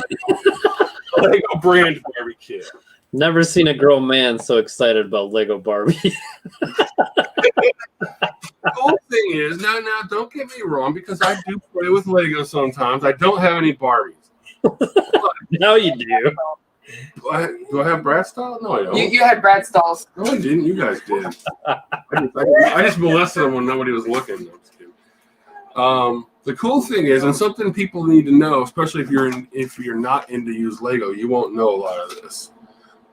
Lego brand Barbie kit. Never seen a grown man so excited about Lego Barbie. The cool thing is, now, don't get me wrong, because I do play with Lego sometimes. I don't have any Barbies. Now you do. Do I have Bratz doll? No, I don't. You had Bratz dolls. No, I didn't. You guys did. I just molested them when nobody was looking. No, I'm just kidding. The cool thing is, and something people need to know, especially if you're not into used Lego, you won't know a lot of this.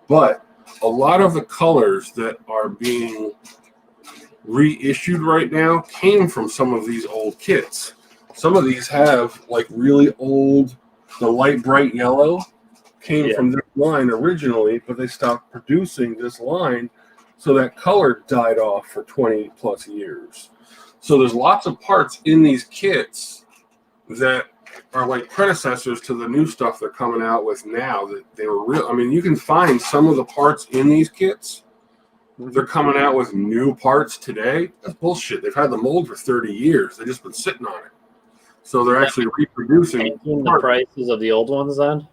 But a lot of the colors that are being reissued right now came from some of these old kits. Some of these have like really old, the light bright yellow came from this line originally, but they stopped producing this line, so that color died off for 20 plus years. So there's lots of parts in these kits that are like predecessors to the new stuff they're coming out with now that they were real. I mean, you can find some of the parts in these kits. They're coming out with new parts today. That's bullshit. They've had the mold for 30 years. They've just been sitting on it. So they're actually reproducing the prices of the old ones then?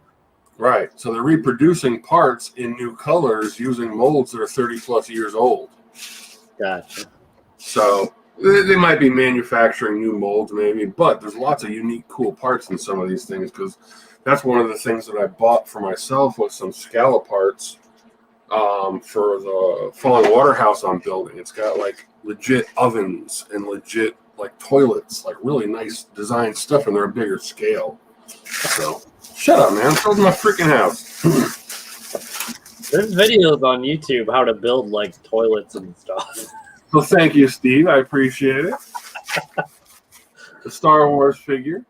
Right. So they're reproducing parts in new colors using molds that are 30 plus years old. Gotcha. So they might be manufacturing new molds maybe, but there's lots of unique, cool parts in some of these things, because that's one of the things that I bought for myself was some Scala parts for the Falling Water house I'm building. It's got like legit ovens and legit like toilets, like really nice design stuff, and they're a bigger scale. So shut up, man. I'm building my freaking house. There's videos on YouTube how to build like toilets and stuff. So thank you, Steve. I appreciate it. The Star Wars figure.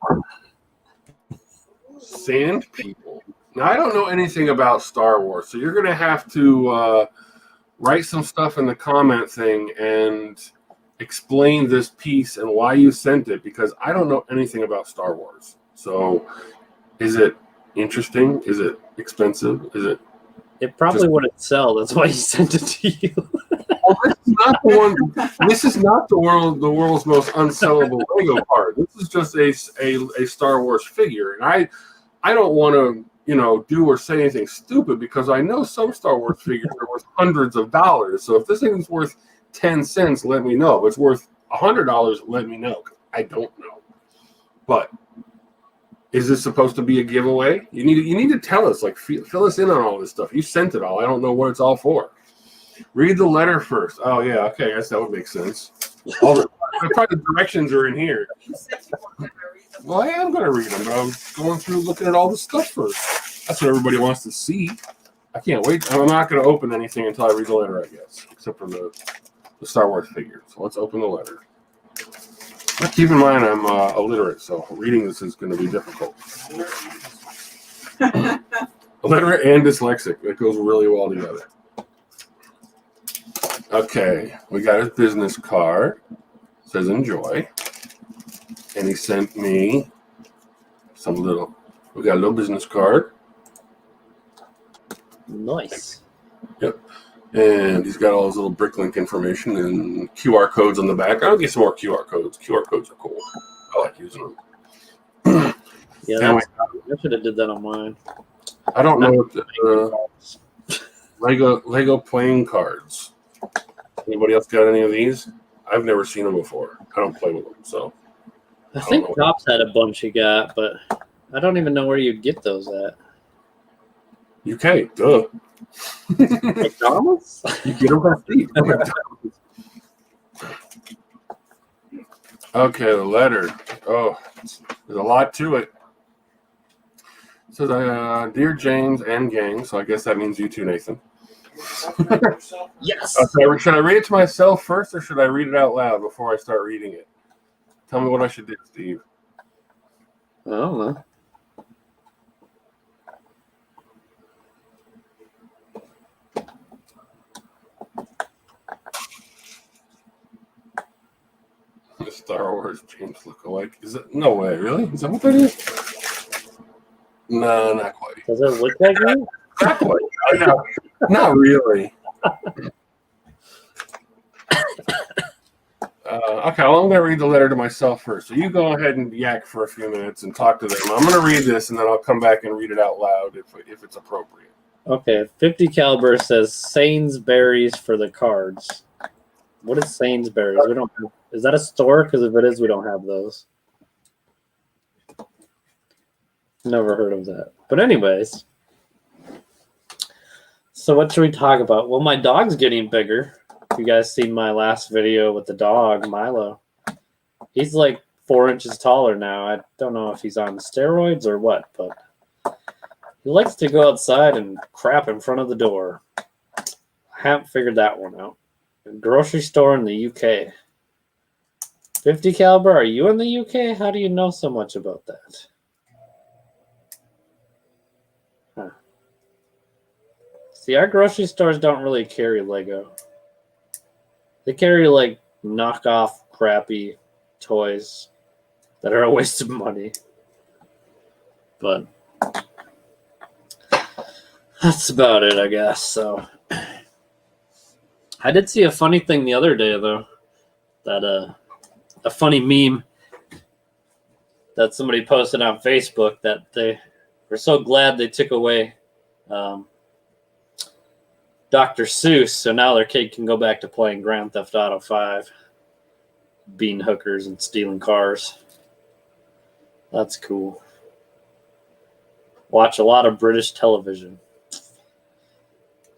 Sand people. Now, I don't know anything about Star Wars, so you're going to have to write some stuff in the comment thing and explain this piece and why you sent it, because I don't know anything about Star Wars. So is it interesting? Is it expensive? Is it It probably wouldn't sell. That's why he sent it to you. Well, this is not the one. This is not the world's most unsellable Lego part. This is just a Star Wars figure, and I don't want to do or say anything stupid because I know some Star Wars figures are worth hundreds of dollars. So if this thing is worth 10 cents, let me know. If it's worth $100, let me know. I don't know, but. Is this supposed to be a giveaway? You need to tell us, like, fill us in on all this stuff. You sent it all. I don't know what it's all for. Read the letter first. Oh, yeah, okay, I guess that would make sense. Probably the directions are in here. You said you weren't gonna read them. Well, I am going to read them, but I'm going through looking at all the stuff first. That's what everybody wants to see. I can't wait. I'm not going to open anything until I read the letter, I guess, except for the Star Wars figure. So let's open the letter. But keep in mind, I'm illiterate, so reading this is going to be difficult. Illiterate and dyslexic. That goes really well together. Okay, we got his business card. It says enjoy. And he sent me we got a little business card. Nice. Yep. And he's got all his little Bricklink information and QR codes on the back. I'll get some more QR codes. QR codes are cool. I like using them. Yeah, I should have did that on mine. I don't know what the Lego playing cards. Anybody else got any of these? I've never seen them before. I don't play with them, so. I think Drops had a bunch he got, but I don't even know where you'd get those at. UK, duh. McDonald's? You get them for free. Okay, the letter. Oh, there's a lot to it. It says, Dear James and gang, so I guess that means you too, Nathan. Yes. Should I read it to myself first, or should I read it out loud before I start reading it? Tell me what I should do, Steve. I don't know. The Star Wars James look-alike. Is it? No way, really? Is that what that is? No, not quite. Does it look like me? Not quite. No, not really. Okay, well, I'm going to read the letter to myself first. So you go ahead and yak for a few minutes and talk to them. I'm going to read this, and then I'll come back and read it out loud if it's appropriate. Okay, 50 caliber says Sainsbury's for the cards. What is Sainsbury's? We don't have, is that a store? Because if it is, we don't have those. Never heard of that. But anyways, so what should we talk about? Well, my dog's getting bigger. You guys seen my last video with the dog, Milo. He's like 4 inches taller now. I don't know if he's on steroids or what, but he likes to go outside and crap in front of the door. I haven't figured that one out. A grocery store in the UK. 50 caliber, are you in the UK? How do you know so much about that? Huh. See, our grocery stores don't really carry Lego. They carry like knockoff crappy toys that are a waste of money. But that's about it, I guess. So I did see a funny thing the other day, though. That a funny meme that somebody posted on Facebook that they were so glad they took away Dr. Seuss, so now their kid can go back to playing Grand Theft Auto 5, being hookers and stealing cars. That's cool. Watch a lot of British television.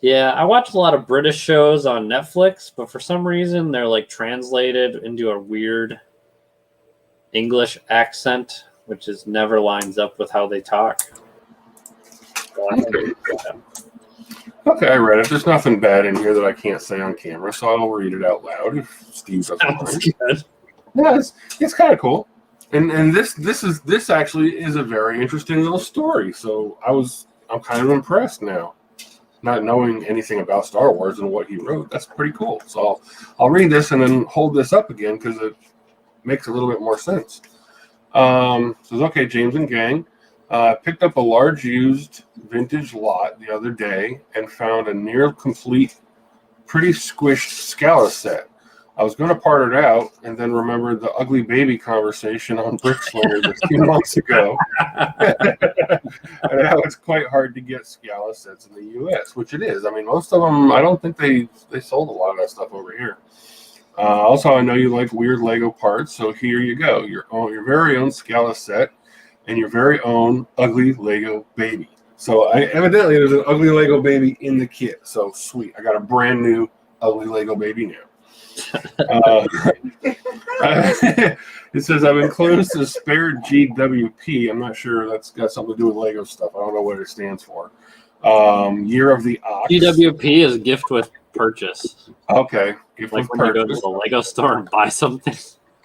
Yeah, I watch a lot of British shows on Netflix, but for some reason they're like translated into a weird English accent, which is never lines up with how they talk. Okay, I read it. There's nothing bad in here that I can't say on camera, so I'll read it out loud if Steve doesn't mind. Good. Yeah, it's kind of cool. And this actually is a very interesting little story. So I'm kind of impressed now, not knowing anything about Star Wars and what he wrote. That's pretty cool. So I'll read this and then hold this up again because it makes a little bit more sense. Says, okay, James and gang. Picked up a large used vintage lot the other day and found a near complete, pretty squished Scala set. I was going to part it out and then remembered the ugly baby conversation on Slingers a few months ago. And how it's quite hard to get Scala sets in the U.S., which it is. I mean, most of them, I don't think they sold a lot of that stuff over here. Also, I know you like weird Lego parts, so here you go. Your very own Scala set and your very own ugly Lego baby. So evidently there's an ugly Lego baby in the kit. So sweet. I got a brand new ugly Lego baby now. It says I've enclosed a spare GWP. I'm not sure that's got something to do with Lego stuff. I don't know what it stands for. Year of the Ox. GWP is gift with purchase. Okay. Gift like with when purchase. you go to the Lego store and buy something.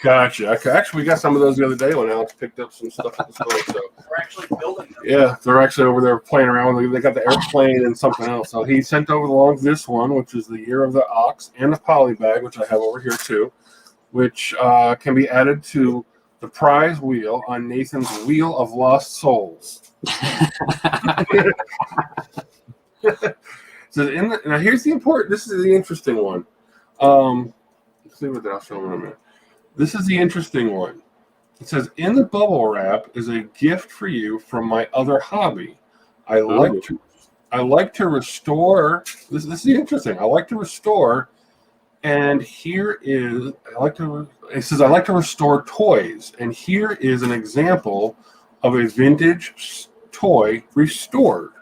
Gotcha. Actually, we got some of those the other day when Alex picked up some stuff at the store. So We're actually building them. yeah, they're actually over there playing around with it. They got the airplane and something else. So he sent over along this one, which is the Year of the Ox, and a poly bag, which I have over here too, which can be added to the prize wheel on Nathan's Wheel of Lost Souls. So now here's the important. This is the interesting one. Let's see what I'll show in a minute. This is the interesting one. It says, in the bubble wrap is a gift for you from my other hobby. I like to restore. This is interesting. I like to restore, and here is it says I like to restore toys, and here is an example of a vintage toy restored.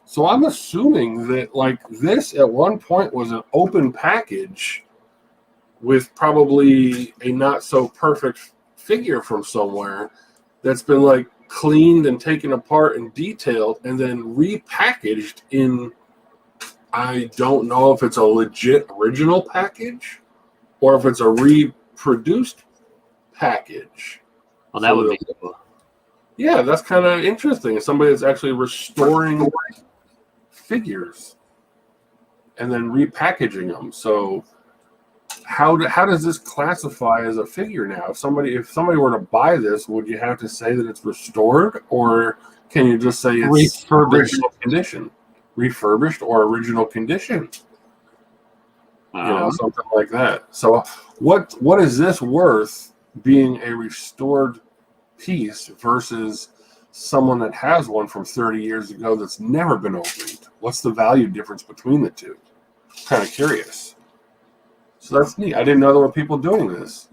So I'm assuming that like this at one point was an open package with probably a not so perfect figure from somewhere that's been like cleaned and taken apart and detailed and then repackaged in, I don't know if it's a legit original package or if it's a reproduced package. Well, that would be cool. Yeah, that's kind of interesting. Somebody that's actually restoring figures and then repackaging them. So how does this classify as a figure now? If somebody were to buy this, would you have to say that it's restored, or can you just say it's original condition, refurbished, or original condition? Something like that. So, what is this worth being a restored piece versus someone that has one from 30 years ago that's never been opened? What's the value difference between the two? Kind of curious. So that's neat. I didn't know there were people doing this.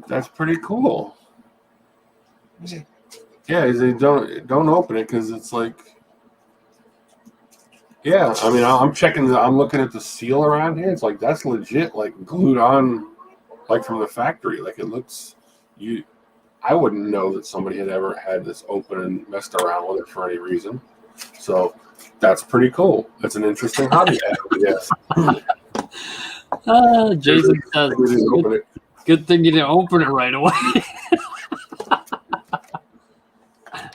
That's pretty cool. Yeah, they don't open it because it's like, yeah. I mean, I'm looking at the seal around here. It's like that's legit, like glued on, like from the factory. Like it looks. I wouldn't know that somebody had ever had this open and messed around with it for any reason. So. That's pretty cool. That's an interesting hobby. Yes. Jason says, good thing you didn't open it right away.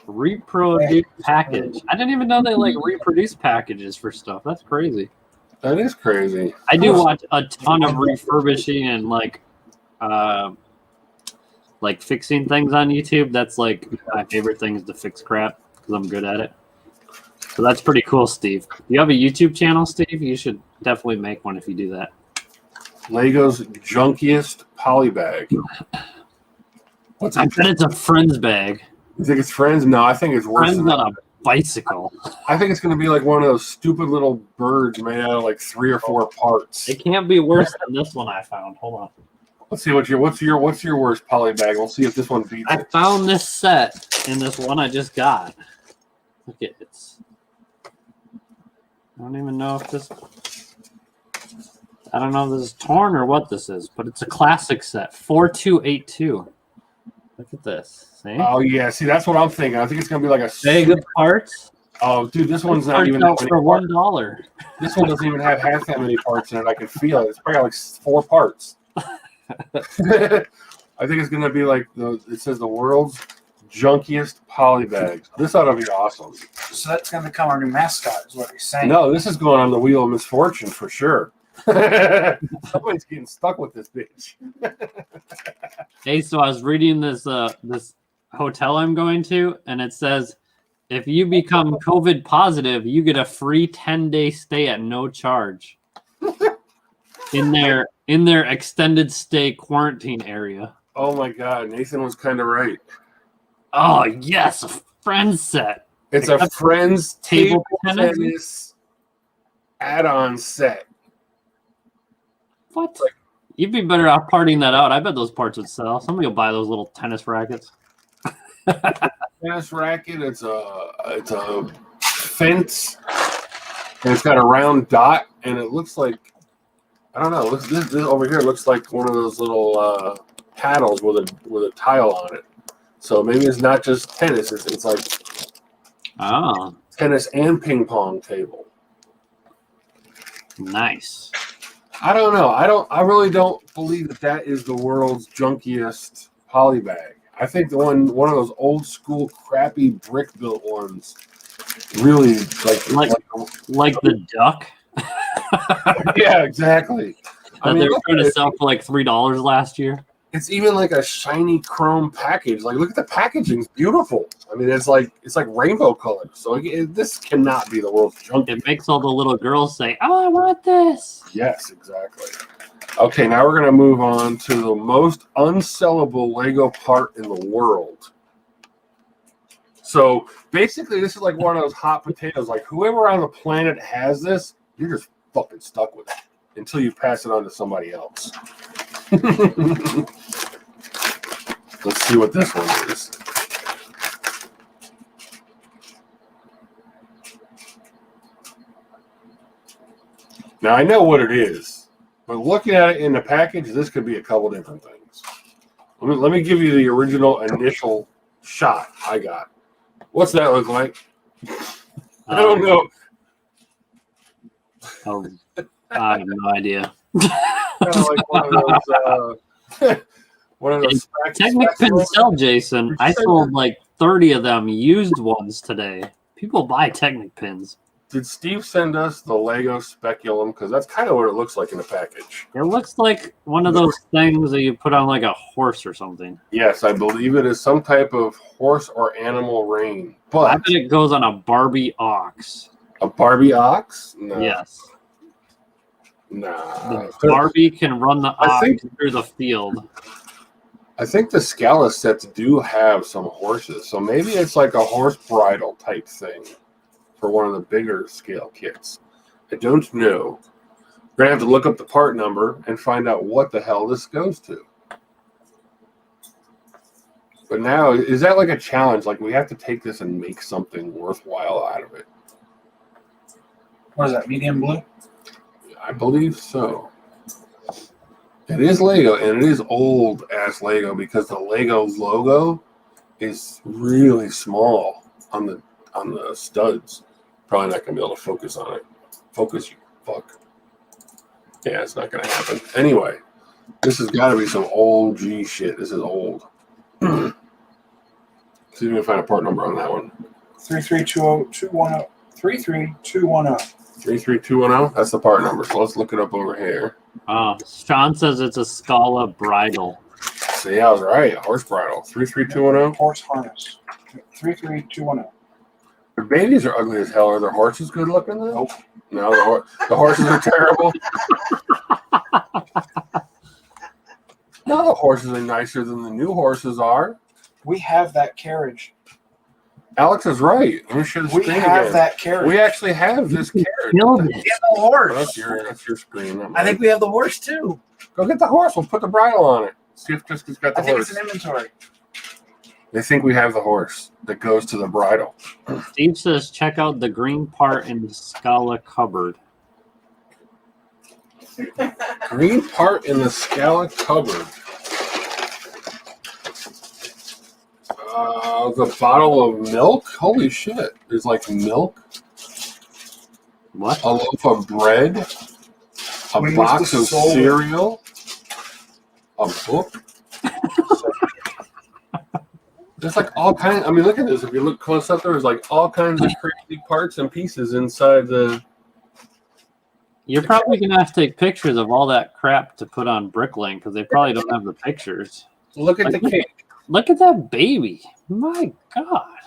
Reproduce package. I didn't even know they like reproduce packages for stuff. That's crazy. That is crazy. I do watch a ton of refurbishing and like fixing things on YouTube. That's like my favorite thing is to fix crap because I'm good at it. So that's pretty cool, Steve. You have a YouTube channel, Steve? You should definitely make one if you do that. Lego's junkiest poly bag. I bet it's a friend's bag. You think it's friends? No, I think it's worse Friends than on a bicycle. I think it's going to be like one of those stupid little birds made out of like 3 or 4 parts. It can't be worse than this one I found. Hold on. Let's see what's your worst poly bag. We'll see if this one beats it. I found this set in this one I just got. Look at it. I don't even know if this. I don't know if this is torn or what this is, but it's a classic set. 4282. Look at this. See? Oh yeah, see that's what I'm thinking. I think it's gonna be like a bag of parts. Oh, dude, this one's not even for $1. This one doesn't even have half that many parts in it. I can feel it. It's probably got like 4 parts. I think it's gonna be like it says the world's junkiest poly bags. This ought to be awesome. So that's going to become our new mascot, is what you're saying. No, this is going on the Wheel of Misfortune for sure. Somebody's getting stuck with this bitch. Hey, so I was reading this hotel I'm going to, and it says if you become COVID positive, you get a free 10-day stay at no charge in their extended stay quarantine area. Oh my God, Nathan was kind of right. Oh yes, a friend set. It's a friend's table tennis add-on set. What? You'd be better off partying that out. I bet those parts would sell. Somebody will buy those little tennis rackets. Tennis racket. It's a fence, and it's got a round dot, and it looks like I don't know. This over here looks like one of those little paddles with a tile on it. So maybe it's not just tennis. It's like tennis and ping pong table. Nice. I don't know. I really don't believe that is the world's junkiest poly bag. I think the one of those old school crappy brick built ones really like the duck. Yeah, exactly. That they were trying to sell for like $3 last year. It's even like a shiny chrome package. Like, look at the packaging's beautiful. I mean, it's like rainbow colors. So this cannot be the world's junk. It makes all the little girls say, "Oh, I want this." Yes, exactly. Okay, now we're gonna move on to the most unsellable Lego part in the world. So basically, this is like one of those hot potatoes. Like whoever on the planet has this, you're just fucking stuck with it until you pass it on to somebody else. Let's see what this one is. Now I know what it is, but looking at it in the package, this could be a couple different things. Let me give you the original initial shot I got. What's that look like? I don't know. Oh, I have no idea. Kind of like one of those Technic pins sell, Jason. I sold like 30 of them used ones today. People buy Technic pins. Did Steve send us the Lego speculum? Because that's kind of what it looks like in the package. It looks like one of those things that you put on like a horse or something. Yes, I believe it is some type of horse or animal rein. But I bet it goes on a Barbie ox. A Barbie ox? No. Yes. Nah. The Barbie can run the ox through the field. I think the Scala sets do have some horses. So maybe it's like a horse bridle type thing for one of the bigger scale kits. I don't know. We're going to have to look up the part number and find out what the hell this goes to. But now, is that like a challenge? Like we have to take this and make something worthwhile out of it? What is that, medium blue? I believe so. It is Lego, and it is old-ass Lego because the Lego's logo is really small on the studs. Probably not going to be able to focus on it. Focus, you fuck. Yeah, it's not going to happen. Anyway, this has got to be some old G shit. This is old. See if we can find a part number on that one. 3320210. 33210. 33210? That's the part number. So let's look it up over here. Sean says it's a Scala bridle. See, I was right. Horse bridle. 33210? Horse harness. 33210. The babies are ugly as hell. Are their horses good looking though? Nope. No, the horses are terrible. No, the horses are nicer than the new horses are. We have that carriage. Alex is right. Let me show the We screen have again. that carriage. We actually have this carriage. Killed it. We have the horse. That's your screen. not I mine. think we have the horse too. Go get the horse. We'll put the bridle on it. See if Jessica's got the I think horse. it's an inventory. They think we have the horse that goes to the bridle. Steve says check out the green part in the Scala cupboard. Green part in the Scala cupboard. The bottle of milk? Holy shit. There's like milk, What? a loaf of bread, a When was box this of sold? cereal, a book. There's like all kinds. I mean, look at this. If you look close up, there's like all kinds of crazy parts and pieces inside the. You're probably gonna have to take pictures of all that crap to put on Bricklink because they probably don't have the pictures. Look at the cake. Look at that baby. My God.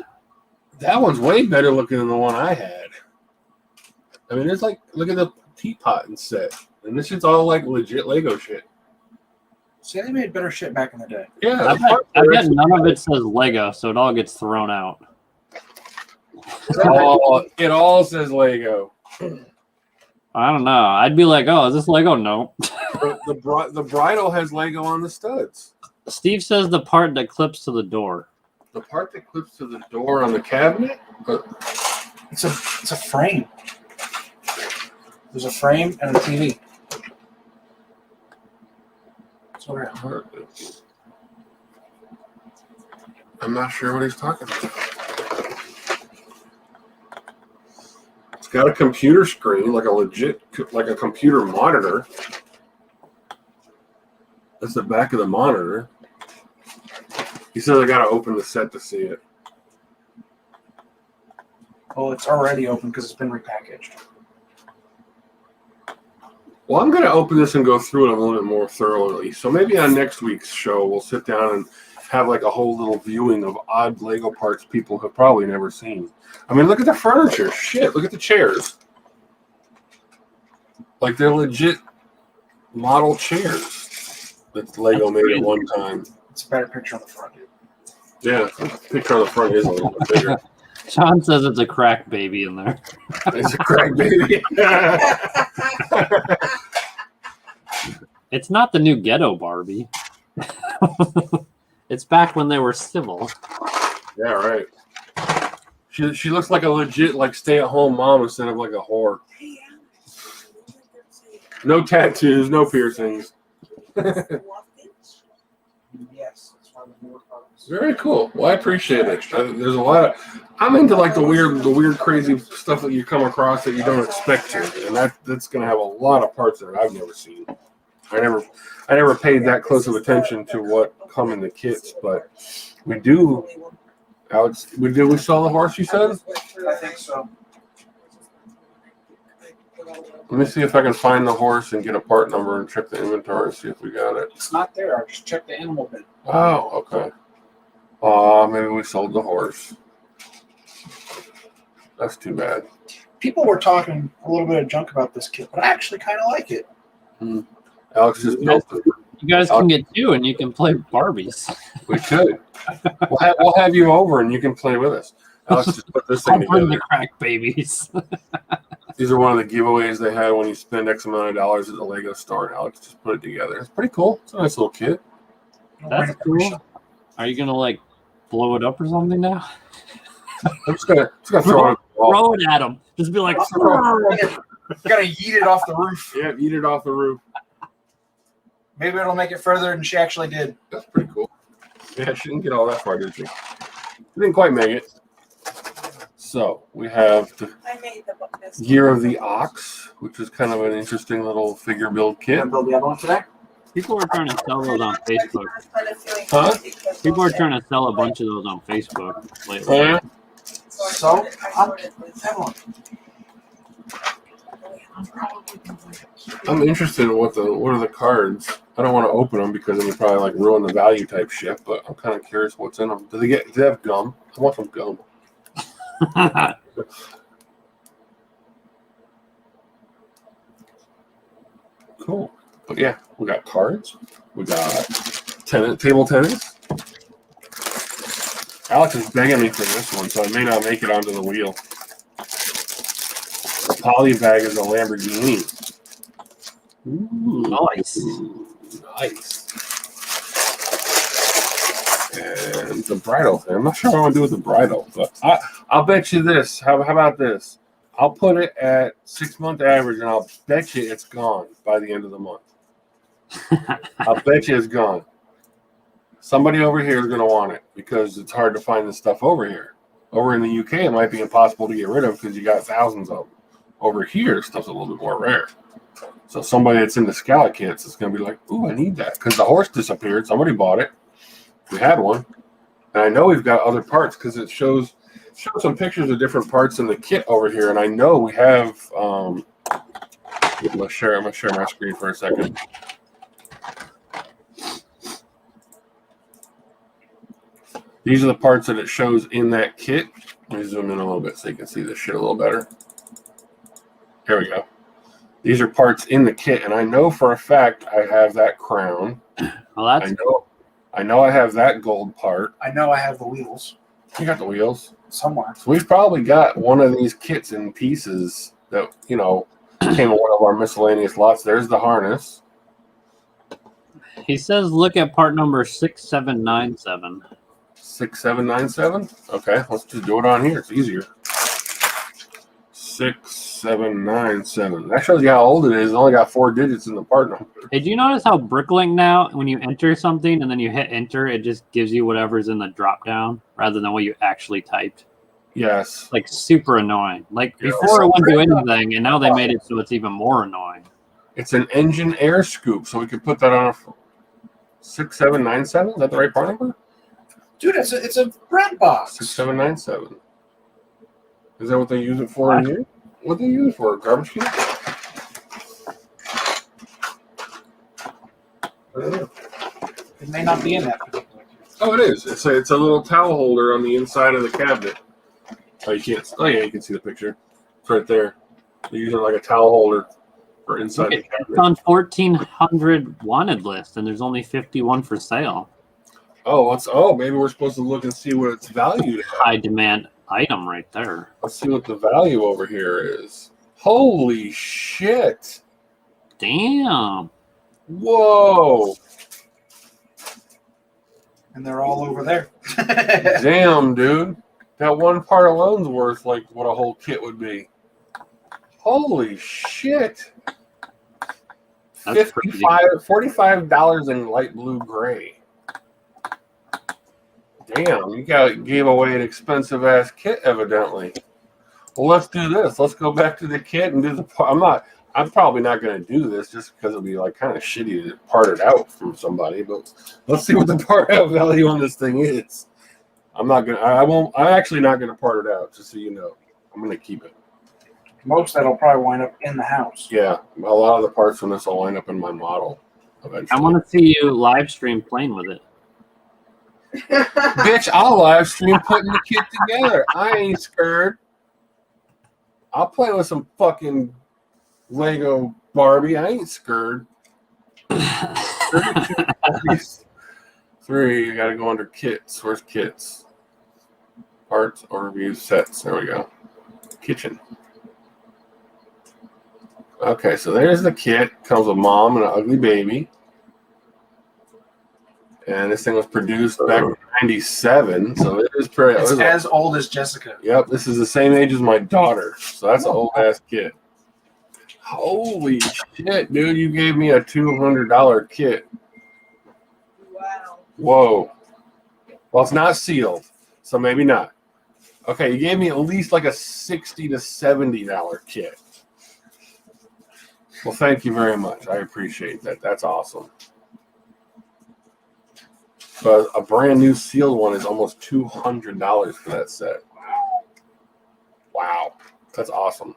That one's way better looking than the one I had. I mean, it's like, look at the teapot and set. And this shit's all like legit Lego shit. See, they made better shit back in the day. Yeah. I bet none of it says Lego, so it all gets thrown out. It all says Lego. I don't know. I'd be like, oh, is this Lego? No. The bridle has Lego on the studs. Steve says the part that clips to the door. The part that clips to the door on the cabinet? It's a frame. There's a frame and a TV. That's what I heard. I'm not sure what he's talking about. It's got a computer screen, like a computer monitor. That's the back of the monitor. He says I gotta open the set to see it. Well, it's already open because it's been repackaged. Well, I'm gonna open this and go through it a little bit more thoroughly. So maybe on next week's show, we'll sit down and have like a whole little viewing of odd Lego parts people have probably never seen. I mean, look at the furniture. Shit, look at the chairs. Like they're legit model chairs that Lego made at one time. It's a better picture on the front, dude. Yeah, the picture on the front is a little bit bigger. Sean says it's a crack baby in there. It's a crack baby. It's not the new ghetto Barbie. It's back when they were civil. Yeah, right. She looks like a legit like stay-at-home mom instead of like a whore. No tattoos, no piercings. Yes, that's why the newer products. Very cool. Well, I appreciate it. There's a lot of. I'm into like the weird, crazy stuff that you come across that you don't expect to, and that's gonna have a lot of parts that I've never seen. I never paid that close of attention to what come in the kits, but we do. Alex, we saw the horse. You said? I think so. Let me see if I can find the horse and get a part number and check the inventory and see if we got it. It's not there. I just checked the animal bin. Oh, okay. Maybe we sold the horse. That's too bad. People were talking a little bit of junk about this kit, but I actually kind of like it. Alex just built it. You guys can get two, and you can play Barbies. We could. We'll have you over, and you can play with us. Alex just put this thing I'll bring the together. crack babies. These are one of the giveaways they had when you spend X amount of dollars at the Lego store. And Alex just put it together. It's pretty cool. It's a nice little kit. That's cool. Are you gonna like blow it up or something now? I'm just gonna throw it at the wall. Throw it at him. Just be like, Gotta yeet it off the roof. Yeah, eat it off the roof. Maybe it'll make it further than she actually did. That's pretty cool. Yeah, she didn't get all that far, did she? She didn't quite make it. So we have the Year of the Ox, which is kind of an interesting little figure build kit. Can I build the other one today? people are trying to sell those on Facebook. Huh? People are trying to sell a bunch of those on Facebook lately. Oh, yeah? So, that one. I'm interested in what are the cards. I don't want to open them because then you probably like ruin the value type shit. But I'm kind of curious what's in them. Do they have gum? I want some gum. Cool. But yeah, we got cards. We got table tennis. Alex is begging me for this one, so I may not make it onto the wheel. The poly bag is a Lamborghini. Ooh, nice. Nice. And the bridle thing. I'm not sure what I want to do with the bridle, but I'll bet you this. How about this? I'll put it at 6-month average, and I'll bet you it's gone by the end of the month. I'll bet you it's gone. Somebody over here is going to want it because it's hard to find this stuff over here. Over in the UK, it might be impossible to get rid of because you got thousands of them. Over here, stuff's a little bit more rare. So somebody that's into Scala kits is going to be like, ooh, I need that because the horse disappeared. Somebody bought it. We had one. And I know we've got other parts because it shows some pictures of different parts in the kit over here. And I know we have, I'm going to share my screen for a second. These are the parts that it shows in that kit. Let me zoom in a little bit so you can see this shit a little better. Here we go. These are parts in the kit, and I know for a fact I have that crown. Well, that's I know I have that gold part. I know I have the wheels You got the wheels somewhere. So we've probably got one of these kits in pieces that, you know, came in one of our miscellaneous lots. There's the harness. He says look at part number 6797. 6797? Okay, let's just do it on here. It's easier. 6797. That shows you how old it is. It's only got 4 digits in the part number. Hey, do you notice how Bricklink now, when you enter something and then you hit enter, it just gives you whatever's in the drop down rather than what you actually typed? Yes. Like super annoying. Like Yeah. before it wouldn't do anything, and now they made it so it's even more annoying. It's an engine air scoop, so we could put that on a 6797. Is that the right part number? Dude, it's a bread box. 6797. Is that what they use it for in here? What do they use it for? A garbage can? I don't know. It may not be in that particular. Oh, it is. It's a little towel holder on the inside of the cabinet. Oh, you can't. Oh, yeah, you can see the picture. It's right there. They use it like a towel holder for inside the It's cabinet. on 1,400 wanted list, and there's only 51 for sale. Oh, maybe we're supposed to look and see what its value is. High demand item right there. Let's see what the value over here is. Holy shit! Damn. Whoa! And they're all over there. Damn, dude. That one part alone's worth like what a whole kit would be. Holy shit. That's crazy. $45 in light blue gray. Damn, you gave away an expensive ass kit, evidently. Well, let's do this. Let's go back to the kit and do the part. I'm probably not going to do this just because it'll be like kind of shitty to part it out from somebody. But let's see what the part out value on this thing is. I'm actually not going to part it out. Just so you know, I'm going to keep it. Most that'll probably wind up in the house. Yeah, a lot of the parts from this will line up in my model eventually. I want to see you live stream playing with it. Bitch, I'll live stream putting the kit together. I ain't scared. I'll play with some fucking Lego Barbie. I ain't scared. 3, you gotta go under kits. Where's kits? Parts, overview, sets. There we go. Kitchen. Okay, so there's the kit. Comes with mom and an ugly baby. And this thing was produced back in '97, so it is pretty. It's as old as Jessica. Yep, this is the same age as my daughter, so that's an old ass kit. Holy shit, dude! You gave me a $200 kit. Wow. Whoa. Well, it's not sealed, so maybe not. Okay, you gave me at least like a $60 to $70 kit. Well, thank you very much. I appreciate that. That's awesome. But a brand new sealed one is almost $200 for that set. Wow, that's awesome.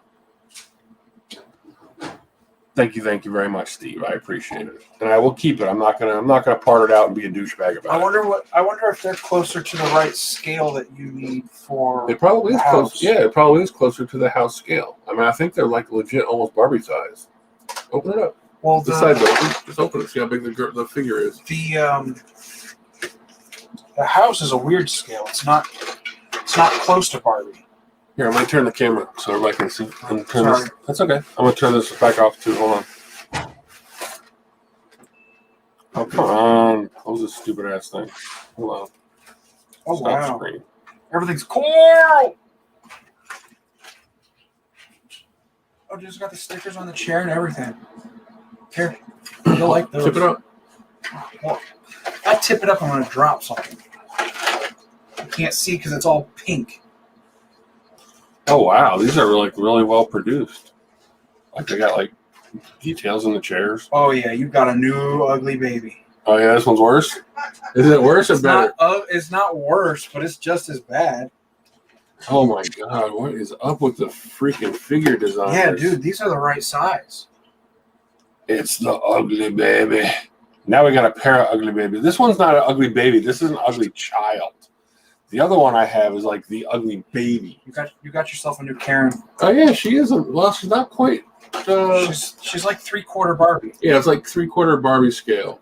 Thank you very much, Steve. I appreciate it, and I will keep it. I'm not gonna part it out and be a douchebag about it. I wonder if they're closer to the right scale that you need for. It probably is house. close. Yeah, it probably is closer to the house scale. I mean, I think they're like legit, almost Barbie size. Open it up. Well, The side's open. Just open it. See how big the figure is. The house is a weird scale. It's not close to Barbie. Here, I'm gonna turn the camera so everybody can see. Sorry. That's okay. I'm gonna turn this back off too. Hold on. Oh, come on. Close this stupid ass thing. Hold on. Oh Stop wow! screen. Everything's coral. Oh, just got the stickers on the chair and everything. Here, you'll like those. Tip it up. Well, if I tip it up, I'm gonna drop something. You can't see because it's all pink. Oh wow, these are really well produced. Like they got like details in the chairs. Oh yeah, you got a new ugly baby. Oh yeah, this one's worse. Is it worse or It's better? it's not worse, but it's just as bad. Oh my god, what is up with the freaking figure design? Yeah, dude, these are the right size. It's the ugly baby. Now we got a pair of ugly babies. This one's not an ugly baby. This is an ugly child. The other one I have is like the ugly baby. You got yourself a new Karen. Oh yeah, she isn't. Well, she's not quite. She's like 3/4 Barbie. Yeah, it's like 3/4 Barbie scale.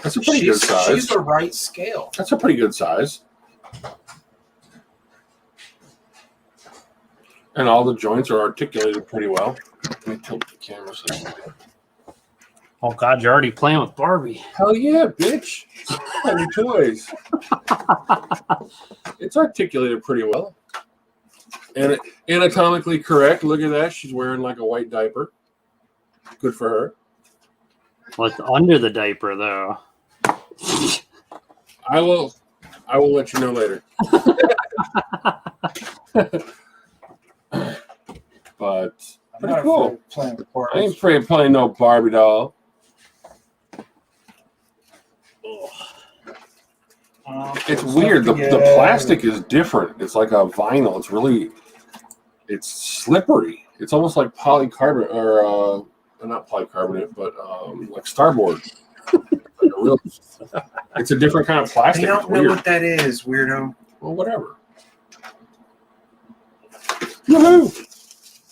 That's a pretty good size. She's the right scale. That's a pretty good size. And all the joints are articulated pretty well. Let me tilt the camera so you can see. Oh God, you're already playing with Barbie. Hell yeah, bitch. Any toys. It's articulated pretty well. And anatomically correct. Look at that. She's wearing like a white diaper. Good for her. What's under the diaper though? I will let you know later. But pretty cool. Playing with I ain't afraid of playing no Barbie doll. It's weird. The plastic is different. It's like a vinyl. It's slippery. It's almost like polycarbonate, or not polycarbonate, but like starboard. It's a different kind of plastic. I don't know what that is, weirdo. Well, whatever. Woohoo!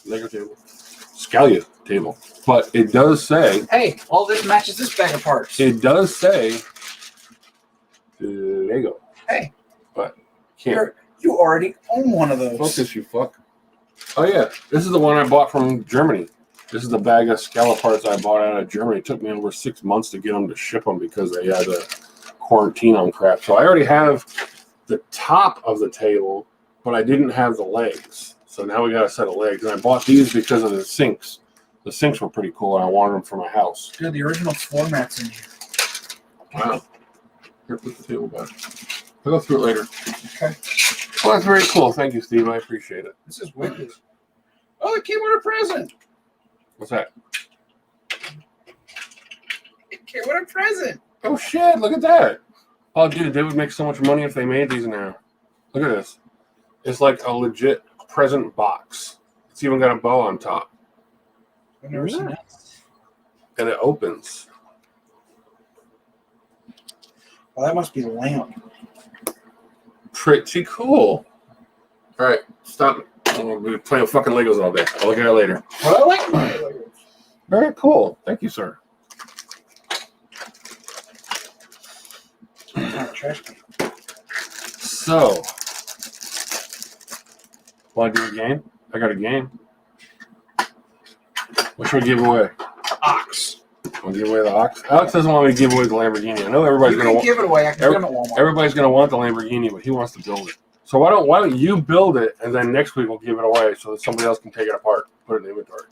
Lego table. Scalia table. But it does say... Hey, all this matches this bag of parts. It does say... Lego. Hey. But can't. You already own one of those. Focus, you fuck. Oh, yeah. This is the one I bought from Germany. This is the bag of Scala parts I bought out of Germany. It took me over 6 months to get them to ship them because they had a quarantine on crap. So I already have the top of the table, but I didn't have the legs. So now we got a set of legs. And I bought these because of the sinks. The sinks were pretty cool, and I wanted them for my house. Dude, the original floor mat's in here. Wow. Here, put the table back. I'll go through it later. Okay. Well, that's very cool. Thank you, Steve. I appreciate it. This is wicked. Oh, it came with a present. What's that? It came with a present. Oh, shit. Look at that. Oh, dude, they would make so much money if they made these now. Look at this. It's like a legit present box. It's even got a bow on top. I've never seen that. And it opens. Well, that must be the lamp. Pretty cool. All right, stop. I'm going to be playing fucking Legos all day. I'll look at it later. Well, I like my Legos. Very cool. Thank you, sir. Trash can. So, want to do a game? I got a game. What should we give away? Ox. Want to give away the Ox? Alex doesn't want me to give away the Lamborghini. I know everybody's going to give it away. I can give it at Walmart. Everybody's going to want the Lamborghini, but he wants to build it. So why don't you build it, and then next week we'll give it away so that somebody else can take it apart, put it in the inventory.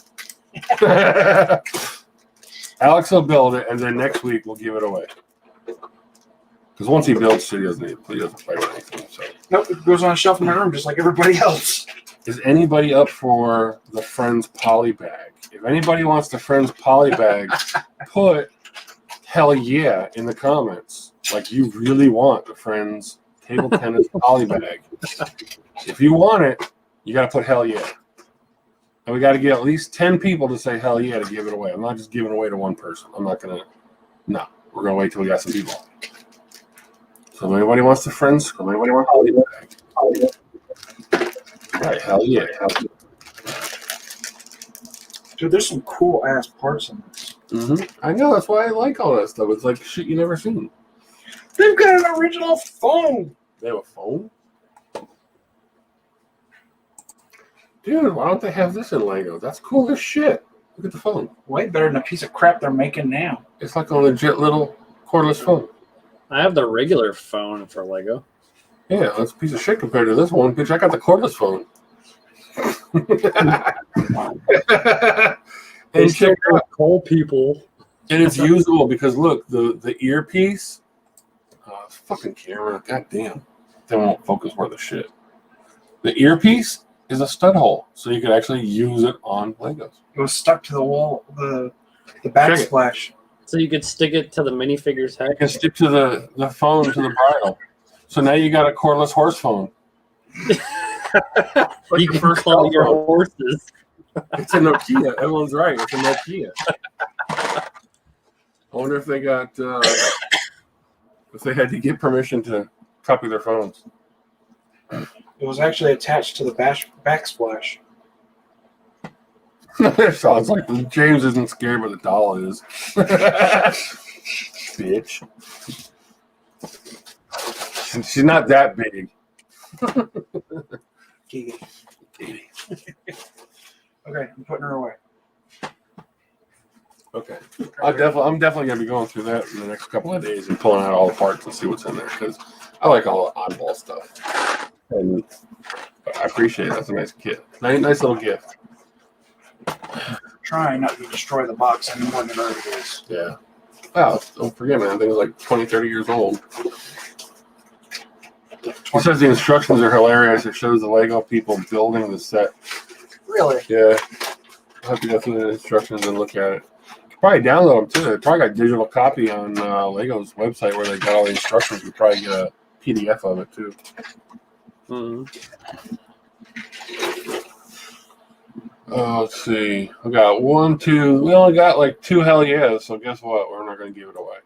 Alex will build it, and then next week we'll give it away. Because once he builds it, he doesn't play with anything. So. Nope, it goes on a shelf in my room just like everybody else. Is anybody up for the Friends poly bag? If anybody wants the Friends poly bag, put hell yeah in the comments. Like you really want the Friends table tennis poly bag. If you want it, you got to put hell yeah. And we got to get at least 10 people to say hell yeah to give it away. I'm not just giving it away to one person. I'm not going to. No, we're going to wait till we got some people. So if anybody wants the Friends, if anybody wants poly bag. All right, hell yeah. Dude, there's some cool ass parts in this. I know, that's why I like all that stuff. It's like shit you never seen. They've got an original phone. They have a phone? Dude, why don't they have this in Lego? That's cool as shit. Look at the phone. Way better than a piece of crap they're making now. It's like a legit little cordless phone. I have the regular phone for Lego. Yeah, that's a piece of shit compared to this one. Bitch, I got the cordless phone. And check out coal people. And it's usable because look, the earpiece, fucking camera, goddamn, they won't focus worth a shit. The earpiece is a stud hole, so you could actually use it on Legos. It was stuck to the wall, the backsplash. So you could stick it to the minifigure's head. You can stick to the phone to the bridle. So now you got a cordless horse phone. Like you can call your horses. It's a Nokia. Everyone's right. It's a Nokia. I wonder if they got if they had to get permission to copy their phones. It was actually attached to the backsplash. Sounds like James isn't scared, but the doll is. Bitch. She's not that big. Giggity. Okay, I'm putting her away. Okay. I'm definitely gonna be going through that in the next couple of days and pulling out all the parts and see what's in there because I like all the oddball stuff. And I appreciate it. That's a nice kit. Nice little gift. Trying not to destroy the box any more than it already is. Yeah. Wow, don't forget, man. I think it's like 20, 30 years old. He says the instructions are hilarious. It shows the Lego people building the set. Really? Yeah. I'll have to go through the instructions and look at it. You can probably download them too. They probably got digital copy on Lego's website where they got all the instructions. You probably get a PDF of it too. Let's see. We got 1, 2. We only got like 2 hell yeahs, so guess what? We're not going to give it away.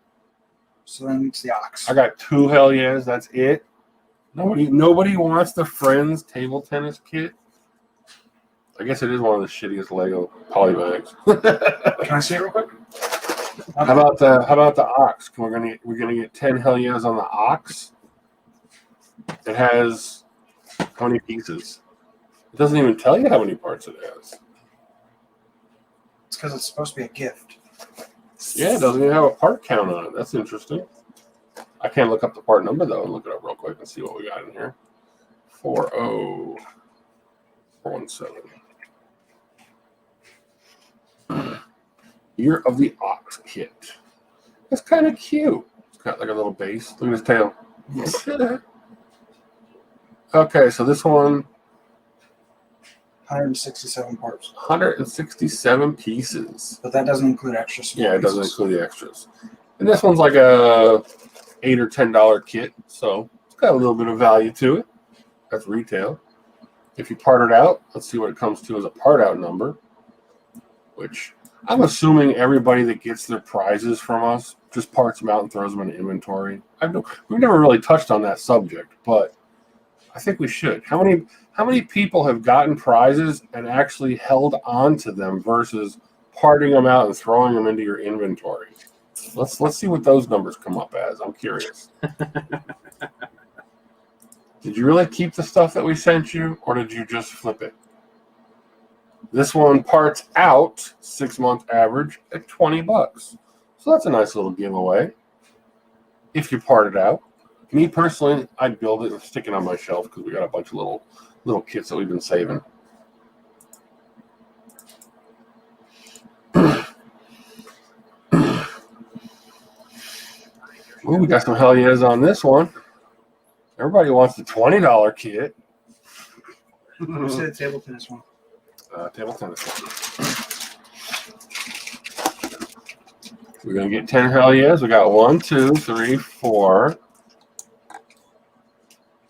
So then it's the ox. I got 2 hell yeahs. That's it. Nobody wants the Friends table tennis kit. I guess it is one of the shittiest Lego polybags. Can I see it real quick? How about the ox? We're gonna get 10 hell yeahs on the ox. It has how many pieces? It doesn't even tell you how many parts it has. It's because it's supposed to be a gift. Yeah, it doesn't even have a part count on it. That's interesting. I can't look up the part number though and look it up real quick and see what we got in here. 40417. Year of the Ox kit. That's kind of cute. It's got like a little base. Look at his tail. Okay, so this one 167 parts. 167 pieces. But that doesn't include extra small Yeah, it doesn't pieces. include the extras. And this one's like a $8 or $10 kit, so it's got a little bit of value to it. That's retail. If you part it out, let's see what it comes to as a part out number, which I'm assuming everybody that gets their prizes from us just parts them out and throws them in inventory. We've never really touched on that subject, but I think we should. How many people have gotten prizes and actually held on to them versus parting them out and throwing them into your inventory? Let's see what those numbers come up as. I'm curious. Did you really keep the stuff that we sent you, or did you just flip it? This one parts out 6-month average at $20. So that's a nice little giveaway. If you part it out. Me personally, I'd build it and stick it on my shelf because we got a bunch of little kits that we've been saving. Ooh, we got some hell yeahs on this one. Everybody wants the $20 kit. Who said the table tennis one? Table tennis. We're going to get 10 hell yeahs. We got 1, 2, 3, 4.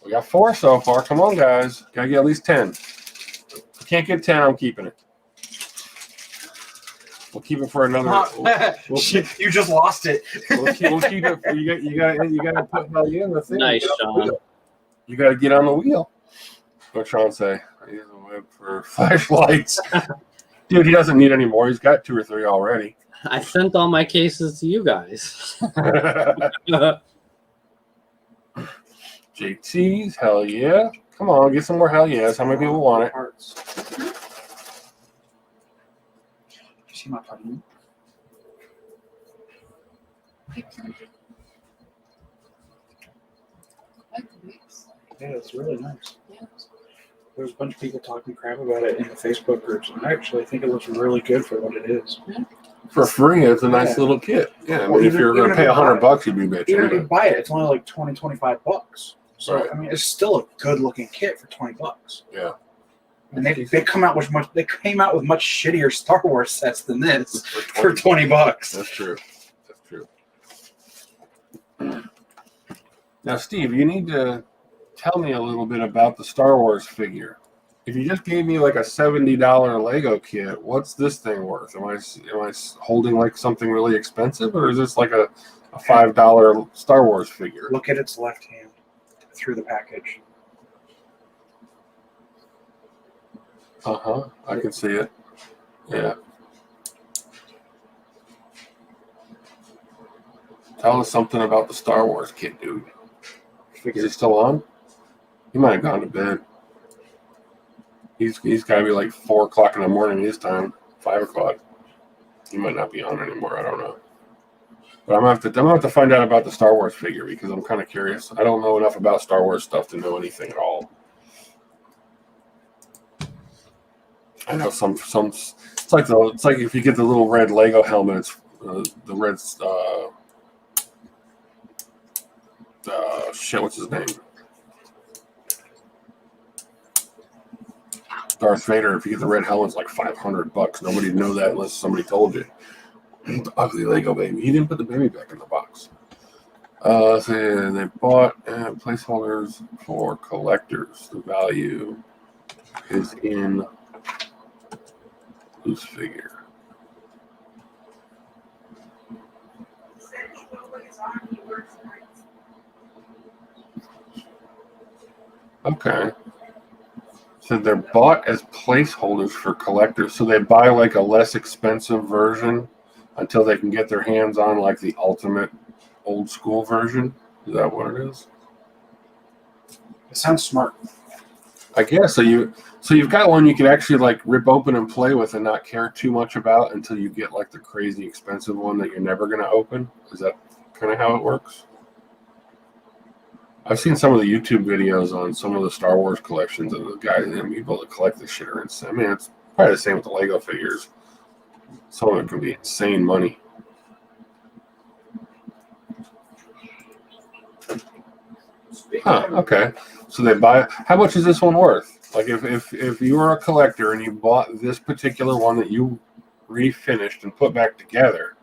We got 4 so far. Come on, guys. Got to get at least 10. If we can't get 10, I'm keeping it. We'll keep it for another. You just lost it. We'll keep it. You got to put hell yeah in the thing. Nice, Sean. You got to get on the wheel. What's Sean say? I use a web for flashlights. Dude, he doesn't need any more. He's got 2 or 3 already. I sent all my cases to you guys. JT's, hell yeah. Come on, get some more hell yeahs. How many people want it? Parts. You see my pudding? Yeah, it's really nice. There's a bunch of people talking crap about it in the Facebook groups, and I actually think it looks really good for what it is. For free, it's a nice little kit. Yeah, I mean, if you're going to pay $100, you'd be bitching. Even if you buy it, it's only like $20-25. So Right. I mean, it's still a good looking kit for $20. Yeah. And they come out with much. They came out with much shittier Star Wars sets than this for $20. That's true. That's true. Now, Steve, you need to tell me a little bit about the Star Wars figure. If you just gave me like a $70 Lego kit, what's this thing worth? Am I holding like something really expensive, or is this like a $5 Star Wars figure? Look at its left hand. through the package. I can see it. Yeah. Tell us something about the Star Wars kid, dude. Is he still on? He might have gone to bed. He's got to be like 4 o'clock in the morning his time, 5 o'clock. He might not be on anymore. I don't know. But I'm gonna have to find out about the Star Wars figure because I'm kind of curious. I don't know enough about Star Wars stuff to know anything at all. I know some. It's like if you get the little red Lego helmet, it's the red. Shit, what's his name? Darth Vader. If you get the red helmet, it's like $500. Nobody'd know that unless somebody told you. The ugly Lego baby. He didn't put the baby back in the box. So they bought placeholders for collectors. The value is in loose figure. Okay. So they're bought as placeholders for collectors. So they buy like a less expensive version until they can get their hands on like the ultimate old school version. Is that what it is? It sounds smart. I guess so. You've got one you can actually like rip open and play with and not care too much about until you get like the crazy expensive one that you're never going to open. Is that kind of how it works? I've seen some of the YouTube videos on some of the Star Wars collections, and the guys and people that collect this shit are insane. I mean, it's probably the same with the Lego figures. Some of it can be insane money. Okay. So they buy. How much is this one worth? Like, if you were a collector and you bought this particular one that you refinished and put back together,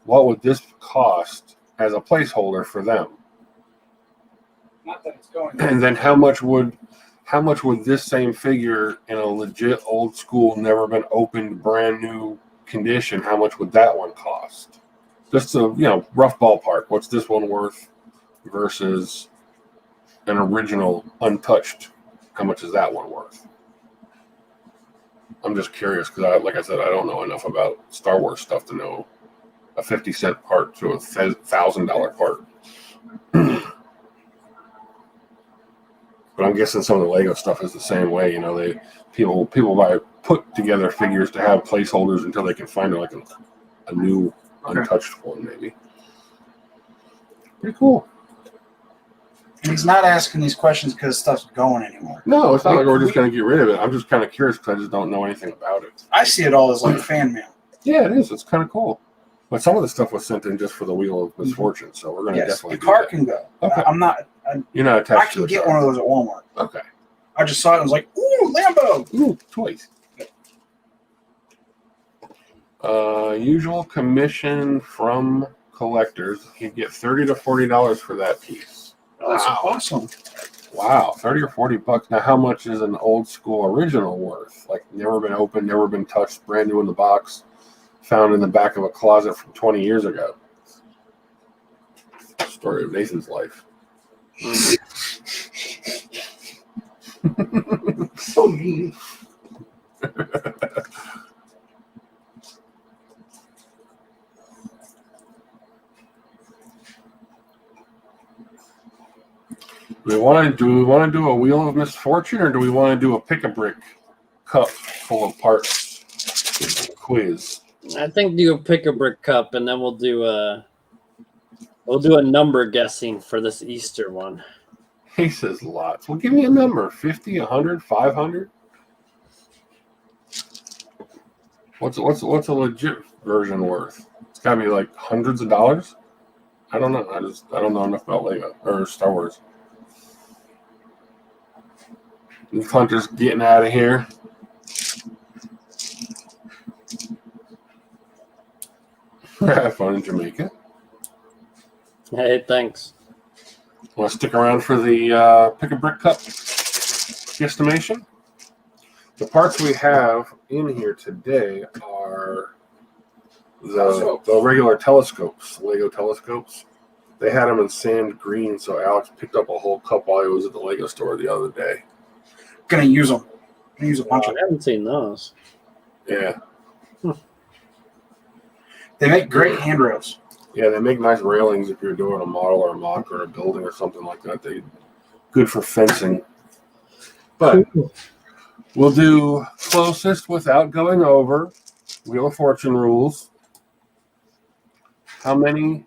what would this cost as a placeholder for them? Not that it's going. And then how much would this same figure in a legit old school, never been opened, brand new condition? How much would that one cost? Just a rough ballpark. What's this one worth versus an original untouched? How much is that one worth? I'm just curious because, like I said, I don't know enough about Star Wars stuff to know a 50-cent part to a $1,000 part. But I'm guessing some of the Lego stuff is the same way. People buy put together figures to have placeholders until they can find like a new untouched one, maybe. Pretty cool. And he's not asking these questions because stuff's going anymore. No, it's not like we're just going to get rid of it. I'm just kind of curious because I just don't know anything about it. I see it all as like fan mail. Yeah, it is. It's kind of cool. But some of the stuff was sent in just for the Wheel of Misfortune, so we're going to definitely the car do that. can go. Okay. I'm not. You're not attached to I can the get car. one of those at Walmart. Okay. I just saw it and was like, ooh, Lambo! Ooh, toys. Usual commission from collectors. You get $30 to $40 for that piece. That's awesome. Wow, $30 or $40. Now, how much is an old school original worth? Like never been opened, never been touched, brand new in the box, found in the back of a closet from 20 years ago. Story of Nathan's life. So mean. Do we want to do a Wheel of Misfortune, or do we want to do a Pick-a-Brick cup full of parts quiz? I think do a Pick-a-Brick cup, and then we'll do a number guessing for this Easter one. He says lots. Well, give me a number: 50, 100, 500. What's a legit version worth? It's got to be like hundreds of dollars. I don't know. I don't know enough about Lego or Star Wars. These hunters getting out of here. Have fun in Jamaica. Hey, thanks. Want to stick around for the Pick-a-Brick Cup guesstimation? The parts we have in here today are the regular telescopes, Lego telescopes. They had them in sand green, so Alex picked up a whole cup while he was at the Lego store the other day. Gonna use them. Gonna use a bunch I of them. haven't seen those. Yeah. They make great handrails. Yeah, they make nice railings if you're doing a model or a mock or a building or something like that. They good for fencing. But we'll do closest without going over. Wheel of Fortune rules. How many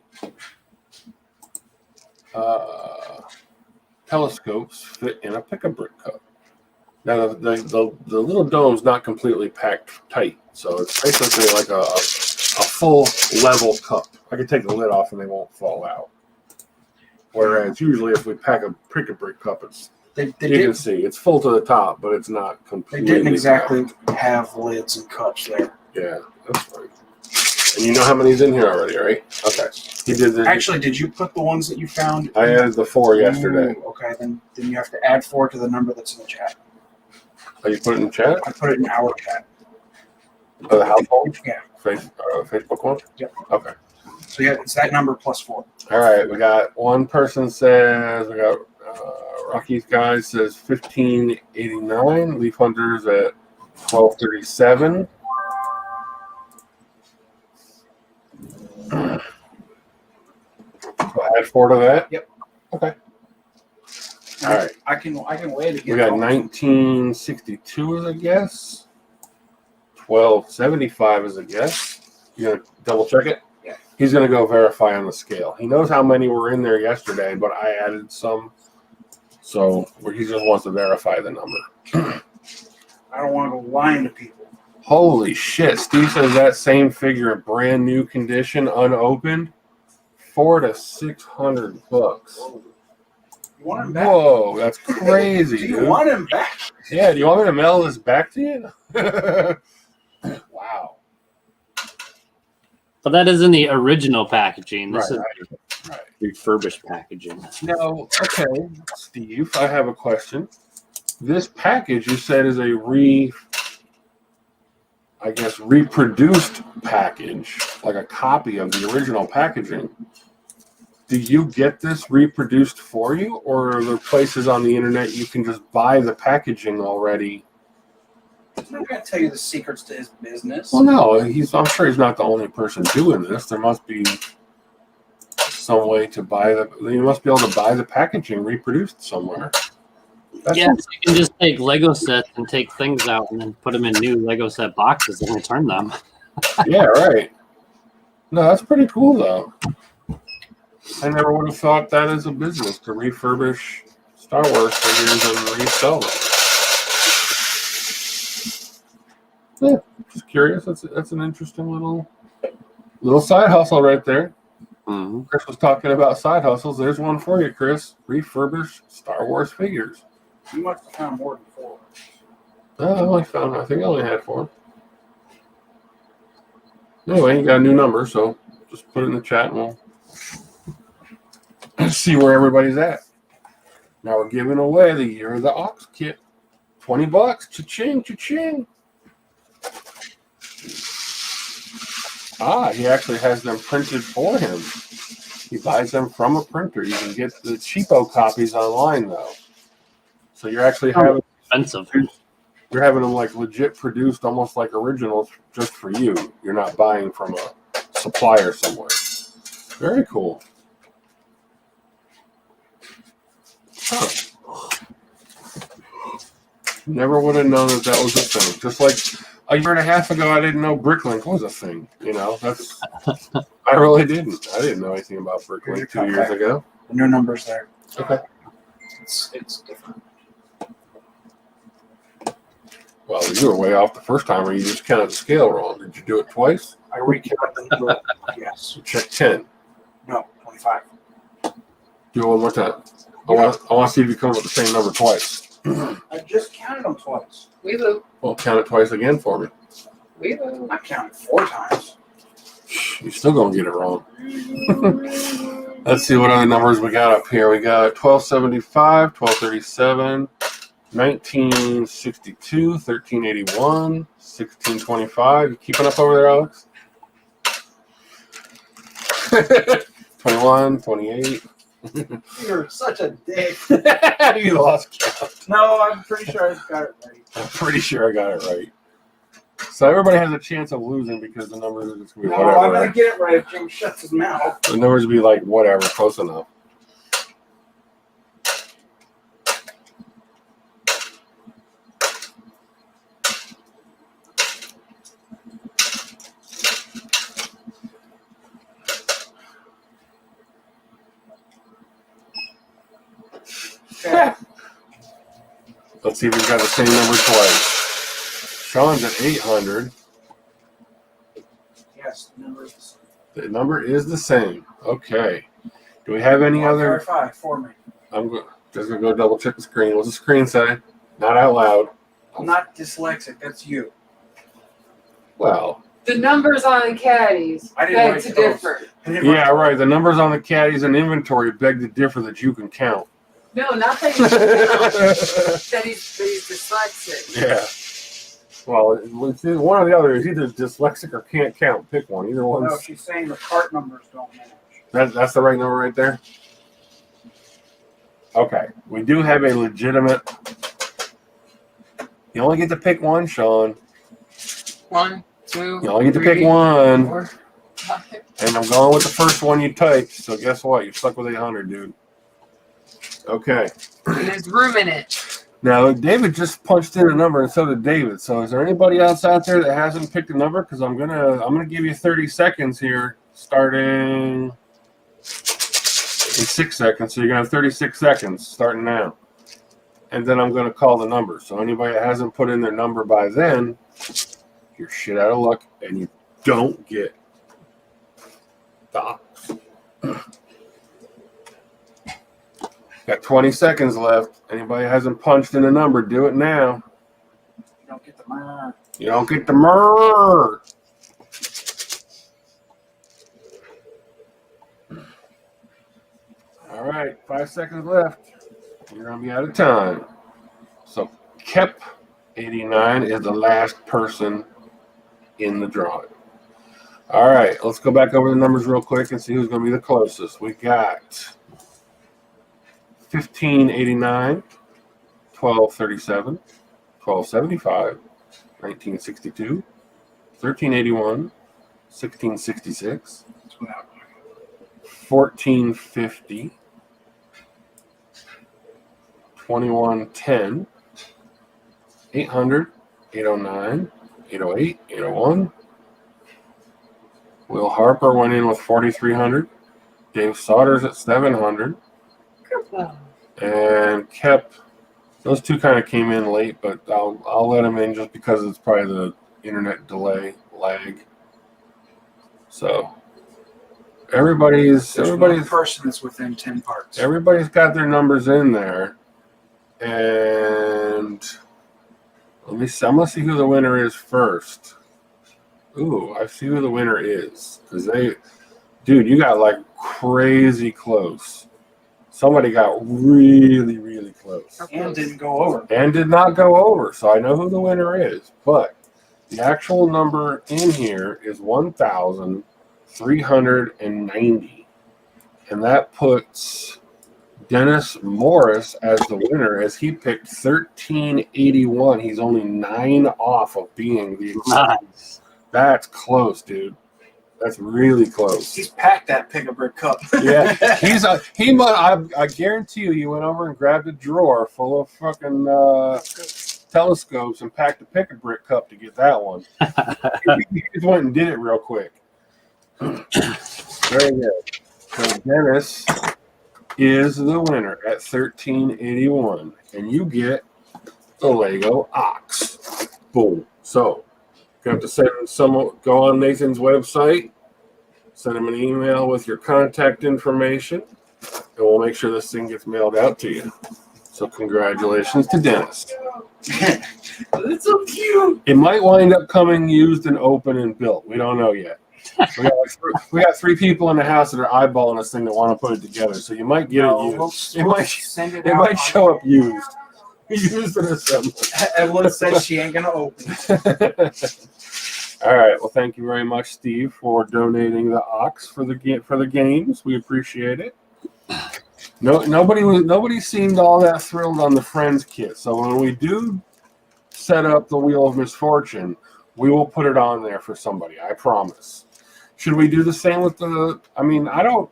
telescopes fit in a pick-a-brick cup? Now, the little dome's not completely packed tight, so it's basically like a full level cup. I can take the lid off and they won't fall out. Whereas usually if we pack a pick-a-brick cup, you can see it's full to the top, but it's not completely. They didn't exactly have lids and cups there. Yeah, that's fine. And you know how many's in here already, right? Okay. He did this. Actually, did you put the ones that you found? I added the 4 yesterday. Ooh, okay, then you have to add 4 to the number that's in the chat. Oh, you put it in the chat? I put it in our chat. Oh, the household? Yeah. Facebook one? Yep. Okay. So yeah, it's that number plus 4. All right. We got one person says, we got Rocky's guy says 1589. Leaf Hunters at 1237. So add 4 to that? Yep. Okay. All right. I can wait again. We got 1962 as a guess. 1275 as a guess. You gonna double check it? Yeah. He's gonna go verify on the scale. He knows how many were in there yesterday, but I added some. So he just wants to verify the number. I don't want to go lying to people. Holy shit. Steve says that same figure in brand new condition, unopened, $400 to $600. You want him back? Whoa, that's crazy, Do you dude. want him back? Yeah, do you want me to mail this back to you? Wow. But that is in the original packaging. This Right. is refurbished packaging. Now, okay, Steve, I have a question. This package you said is a reproduced package, like a copy of the original packaging. Do you get this reproduced for you, or are there places on the internet you can just buy the packaging already? I'm not going to tell you the secrets to his business. Well, no, I'm sure he's not the only person doing this. There must be some way to buy you must be able to buy the packaging reproduced somewhere. Yeah, so you can just take Lego sets and take things out and then put them in new Lego set boxes and return them. Yeah, right. No, that's pretty cool, though. I never would have thought that as a business, to refurbish Star Wars figures and resell them. Yeah, just curious. That's an interesting little side hustle right there. Mm-hmm. Chris was talking about side hustles. There's one for you, Chris. Refurbish Star Wars figures. You must have found more than 4. I think I only had 4. Anyway, you got a new number, so just put it in the chat and we'll see where everybody's at. Now we're giving away the Year of the Ox kit. $20. Cha-ching, cha-ching. He actually has them printed for him. He buys them from a printer. You can get the cheapo copies online, though. So you're actually having Expensive. You're having them like legit produced, almost like originals, just for you. You're not buying from a supplier somewhere. Very cool. Huh. Never would have known that was a thing. Just like a year and a half ago, I didn't know Bricklink was a thing. I really didn't. I didn't know anything about Bricklink 2 years ago. The new number's there. Okay. It's different. Well, you were way off the first time, or you just counted the scale wrong. Did you do it twice? I recounted the number. Yes. You checked 10. No, 25. Do it one more time. I want to see if you come up with the same number twice. I just counted them twice. We will. Well, count it twice again for me. We will. I counted 4 times. You're still going to get it wrong. Let's see what other numbers we got up here. We got 1275, 1237, 1962, 1381, 1625. You keeping up over there, Alex? 21, 28. You're such a dick. You lost count. No, I'm pretty sure I got it right. I'm pretty sure I got it right. So everybody has a chance of losing because the numbers are just going to be No, whatever. I'm gonna get it right if Jim shuts his mouth. The numbers will be like whatever, close enough. Okay. Let's see if we've got the same number twice. Sean's at 800. Yes, the number is The number is the same. Okay. Do we have any other? Verify for me. I'm just gonna go double check the screen. What's the screen say? Not out loud. I'm not dyslexic. That's you. Well, The numbers on the caddies I didn't beg write to those. differ. yeah, right. The numbers on the caddies and inventory beg to differ that you can count. No, not that he's, that he's dyslexic. Yeah. Well, it's either one or the other. Is either dyslexic or can't count. Pick one. Either No, one's. she's saying the cart numbers don't match. That's the right number right there. Okay. We do have a legitimate. You only get to pick one, Sean. 1, 2, You only get to 3, pick one. 4, 5. And I'm going with the first one you typed. So guess what? You're stuck with 800, dude. Okay. And there's room in it. Now, David just punched in a number, and so did David. So, is there anybody else out there that hasn't picked a number? Because I'm gonna give you 30 seconds here, starting in 6 seconds. So you're gonna have 36 seconds starting now, and then I'm gonna call the number. So anybody that hasn't put in their number by then, you're shit out of luck, and you don't get the ox. Got 20 seconds left. Anybody hasn't punched in a number, do it now. You don't get the myrrh. You don't get the murr. All right, 5 seconds left. You're going to be out of time. So, Kep 89 is the last person in the drawing. All right, let's go back over the numbers real quick and see who's going to be the closest. We got 1589, 1237, 1275, 1962, 1381, 1666, 1450, 2110, 800, 809, 808, 801. Will Harper went in with 4,300. Dave Sodders at 700. And Kep, those two kind of came in late, but I'll let them in just because it's probably the internet delay lag. So everybody's one person that's within 10 parts. everybody's got their numbers in there, and let me see. I'm gonna see who the winner is first. Ooh, I see who the winner is because dude, you got like crazy close. Somebody got really, really close. And didn't go over. And did not go over, so I know who the winner is. But the actual number in here is 1,390. And that puts Dennis Morris as the winner as he picked 1381. He's only 9 off of being the exact. Nice. That's close, dude. That's really close. He's packed that pick-a-brick cup. Yeah, I guarantee you, he went over and grabbed a drawer full of fucking telescopes and packed a pick-a-brick cup to get that one. He just went and did it real quick. Very good. So Dennis is the winner at 1381, and you get the Lego Ox. Boom. So you have to go on Nathan's website, send him an email with your contact information, and we'll make sure this thing gets mailed out to you. So congratulations to Dennis. It's so cute. It might wind up coming used and open and built. We don't know yet. We got 3 people in the house that are eyeballing this thing that want to put it together. So you might get it used. It might show up used. Used and assembled. Evelyn says she ain't gonna open it. All right. Well, thank you very much, Steve, for donating the ox for the games. We appreciate it. Nobody seemed all that thrilled on the Friends kit. So when we do set up the Wheel of Misfortune, we will put it on there for somebody. I promise. Should we do the same with the? I mean, I don't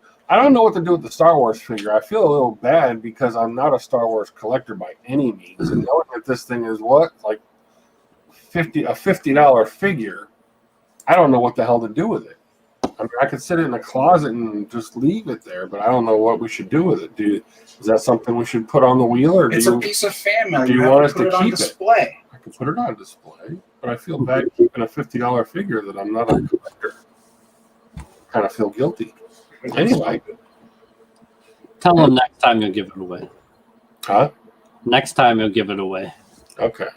know what to do with the Star Wars figure. I feel a little bad because I'm not a Star Wars collector by any means, and knowing that this thing is like $50 figure, I don't know what the hell to do with it. I mean, I could sit it in a closet and just leave it there, but I don't know what we should do with it. Is that something we should put on the wheel, or It's a piece of fan mail. do you have want us put to it on keep it? display. I can put it on display, but I feel bad keeping a $50 figure that I'm not a collector. Kind of feel guilty. Anyway, Tell him next time you'll give it away. huh? Next time you'll give it away. Okay.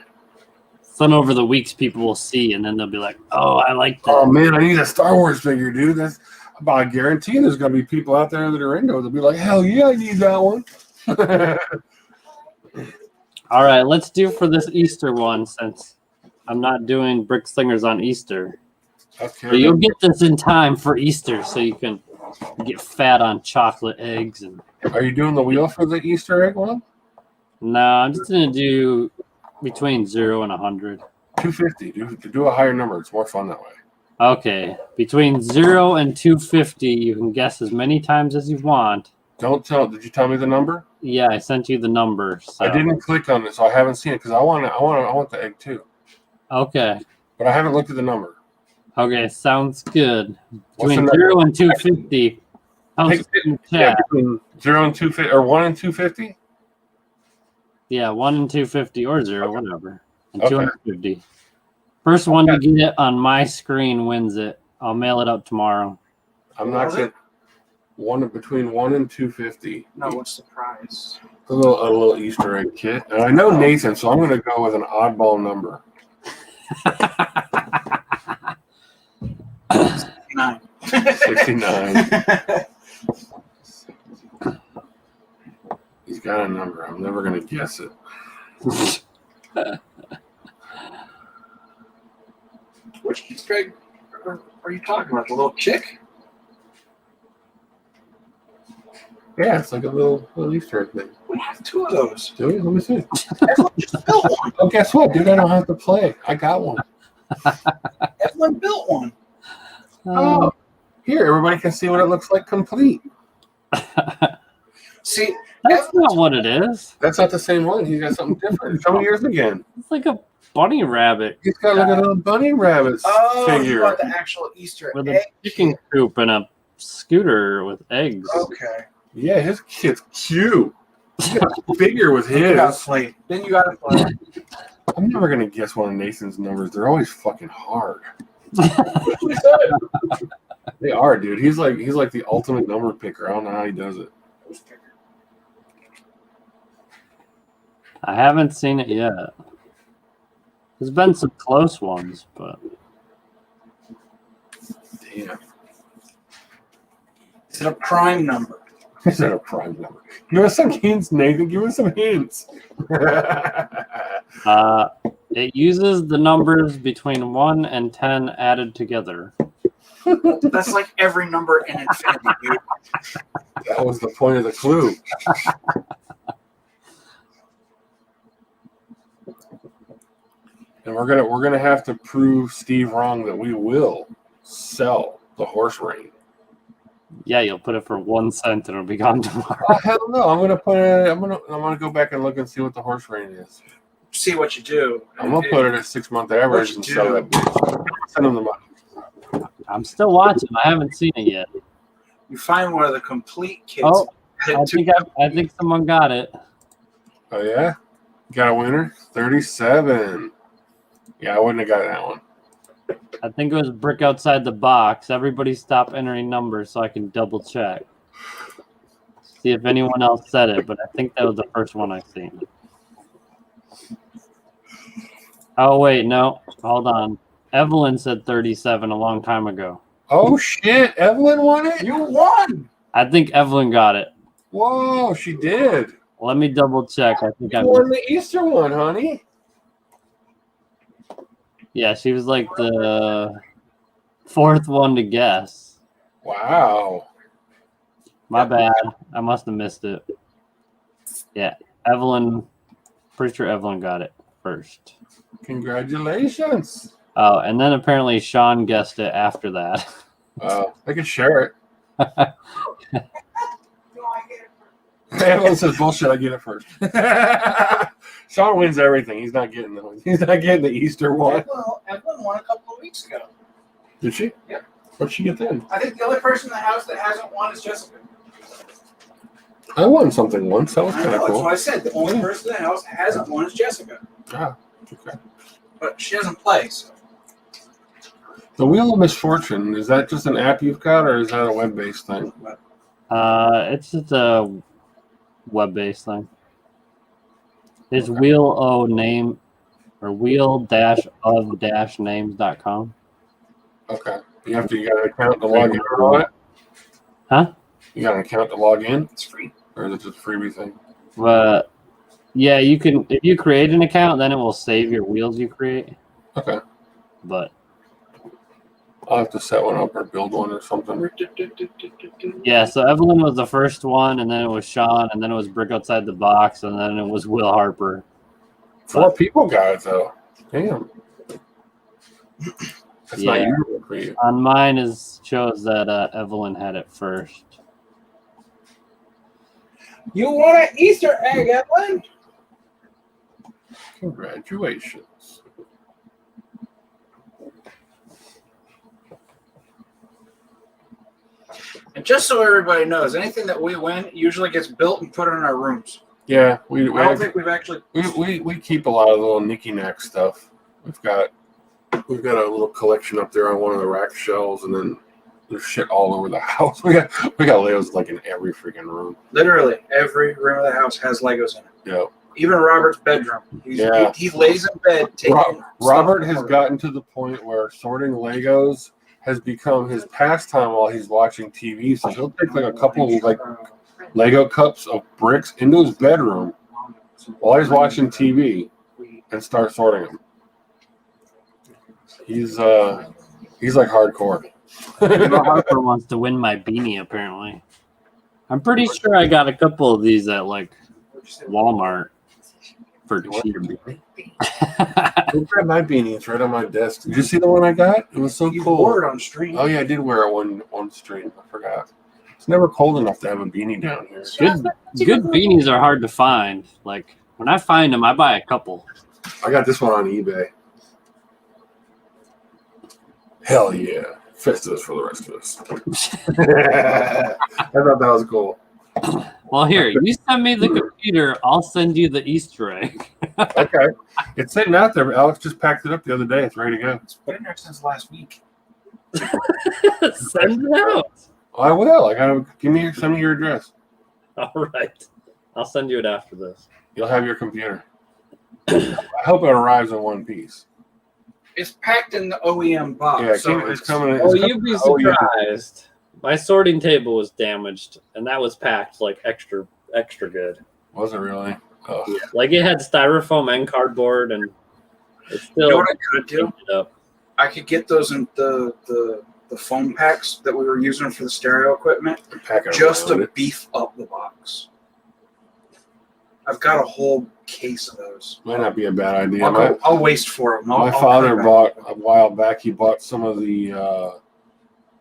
Then over the weeks, people will see, and then they'll be like, "Oh, I like that." Oh man, I need a Star Wars figure, dude. I guarantee there's gonna be people out there that are into it. They'll be like, "Hell yeah, I need that one." All right, let's do for this Easter one since I'm not doing Brick Slingers on Easter. Okay. But you'll get this in time for Easter, so you can get fat on chocolate eggs and. Are you doing the wheel for the Easter egg one? No, I'm just gonna do between 0 and 100. 250. Do a higher number. It's more fun that way. Okay, between 0 and 250, you can guess as many times as you want. Don't tell. Did you tell me the number? Yeah, I sent you the number. So. I didn't click on it, so I haven't seen it because I want the egg too. Okay. But I haven't looked at the number. Okay, sounds good. What's Between the 0 and 250. Yeah, between 0 and 250 or 1 and 250. Yeah, 1 and 250 or 0, whatever. And Okay. 250. First one to get it on my screen wins it. I'll mail it up tomorrow. I'm not good. Between 1 and 250. No, what's the prize? A little Easter egg kit. And I know Nathan, so I'm going to go with an oddball number. 9. 69. He's got a number. I'm never going to guess it. Which Easter egg are you talking about? The little chick? Yeah, it's like a little Easter egg thing. We have 2 of those. Do we? Let me see. Evelyn just built one. Oh, guess what, dude? I don't have to play. I got one. Evelyn built one. Oh, here, everybody can see what it looks like complete. See, That's not what it is. That's not the same one. He's got something different. Show me yours again. It's like a bunny rabbit He's got like a little bunny rabbit you figure. want the actual Easter with egg? a chicken coop and a scooter with eggs. Okay. Yeah, his kid's cute. He's got a figure with Then you gotta his. play. Then you gotta play. I'm never gonna guess one of Nathan's numbers. They're always fucking hard. They are, dude. He's like the ultimate number picker. I don't know how he does it. I haven't seen it yet. There's been some close ones, but Damn. Is it a prime number? Is that a prime number? Give us some hints, Nathan. Give us some hints. it uses the numbers between 1 and 10 added together. That's like every number in infinity, dude. That was the point of the clue. And we're gonna have to prove Steve wrong that we will sell the horse rein. Yeah, you'll put it for 1 cent and it'll be gone tomorrow. Oh, hell no! I'm gonna go back and look and see what the horse rein is. See what you do. I'm gonna put it at 6-month average What and you sell do. that bitch. Send them the money. I'm still watching. I haven't seen it yet. You find one of the complete kits. Oh, Head I to- think someone got it. Oh yeah, got a winner. 37. Yeah, I wouldn't have got that one. I think it was Brick Outside the Box. Everybody stop entering numbers so I can double check. See if anyone else said it, but I think that was the first one I seen. Oh, wait, no. Hold on. Evelyn said 37 a long time ago. Oh shit! Evelyn won it. You won. I think Evelyn got it. Whoa, she did. Let me double check. I think You I won the Easter one, honey. Yeah, she was like the fourth one to guess. Wow. My bad. I must have missed it. Yeah, Evelyn. Pretty sure Evelyn got it first. Congratulations. Oh, and then apparently Sean guessed it after that. I can share it. No, I get it. Evelyn says bullshit. I get it first. Sean wins everything. He's not getting the Easter one. Evelyn won a couple of weeks ago. Did she? Yep. What'd she get then? I think the only person in the house that hasn't won is Jessica. I won something once. That was I kind of know, that's cool. what I said. The only person in the house that hasn't won is Jessica. Ah, okay. But she doesn't play, so. The Wheel of Misfortune, is that just an app you've got, or is that a web-based thing? It's just a web-based thing. It's wheel o name or wheel-of-names.com. Okay. You got an account to log in on it? Huh? You got an account to log in? It's free. Or is it just a freebie thing? But yeah, you can if you create an account, then it will save your wheels you create. Okay. But I'll have to set one up or build one or something. yeah, so Evelyn was the first one, and then it was Sean, and then it was Brick Outside the Box, and then it was Will Harper. 4 people got it, though. Damn. That's not Yeah. usual for you. On mine shows that Evelyn had it first. You won an Easter egg, Evelyn! Congratulations. And just so everybody knows, anything that we win usually gets built and put in our rooms. Yeah, I don't think we've actually. we keep a lot of little knicky-knack stuff. We've got a little collection up there on one of the rack shelves, and then there's shit all over the house. We got Legos like in every freaking room. Literally, every room of the house has Legos in it. Yeah. Even Robert's bedroom. He lays in bed taking. Robert has gotten to the point where sorting Legos has become his pastime while he's watching TV. So he'll take like a couple of like Lego cups of bricks into his bedroom while he's watching TV and start sorting them. He's like hardcore. Will Harper wants to win my beanie, apparently. I'm pretty sure I got a couple of these at like Walmart for cheap. Go grab my beanie. It's right on my desk. Did you see the one I got? It was so You cool. wore it on stream. Oh yeah, I did wear it on stream. I forgot. It's never cold enough to have a beanie down here. Good beanies are hard to find. Like when I find them, I buy a couple. I got this one on eBay. Hell yeah. Festivus for the rest of us. I thought that was cool. Well, here, you send me the computer, I'll send you the Easter egg. Okay. It's sitting out there. Alex just packed it up the other day. It's ready to go. It's been in there since last week. Send it out. I will. I gotta send me your address. All right. I'll send you it after this. You'll have your computer. I hope it arrives in one piece. It's packed in the OEM box. Yeah, so it's coming. Oh, It's coming you'd be oh, yeah. surprised. My sorting table was damaged, and that was packed like extra good. Was it really? Oh. Yeah. Like it had styrofoam and cardboard, and it's still. You know what I could do? Up. I could get those in the foam packs that we were using for the stereo equipment Pack it just around to it. beef up the box. I've got a whole case of those. Might not be a bad idea. I'll waste for them. My father bought a while back. He bought some of the.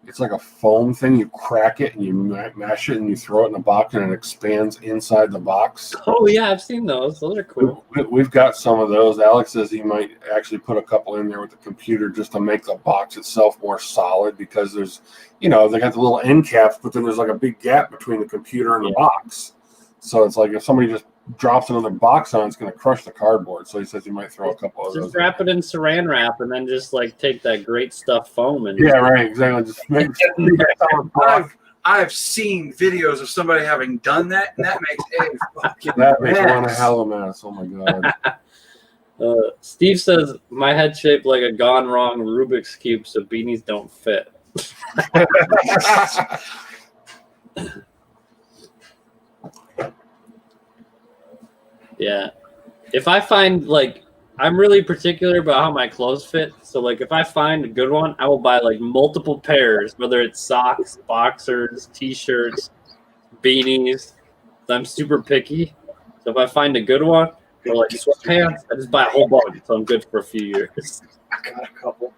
It's like a foam thing. You crack it and you mash it and you throw it in a box and it expands inside the box. Oh yeah, I've seen those. Those are cool. We've got some of those. Alex says he might actually put a couple in there with the computer just to make the box itself more solid because there's, they got the little end caps, but then there's like a big gap between the computer and the box. So it's like if somebody just drops another box on, it's going to crush the cardboard. So he says he might throw a couple of those. Just wrap it in saran wrap and then just like take that great stuff foam and Yeah, right. Exactly. Just make I've seen videos of somebody having done that, and that makes a fucking that makes mess. one a hell of a mess. Oh my god. Steve says my head shaped like a gone wrong Rubik's cube, so beanies don't fit. Yeah, if I find like I'm really particular about how my clothes fit. So like if I find a good one, I will buy like multiple pairs, whether it's socks, boxers, t-shirts, beanies. So I'm super picky. So if I find a good one, or like sweatpants, I just buy a whole bunch. So I'm good for a few years. I got a couple.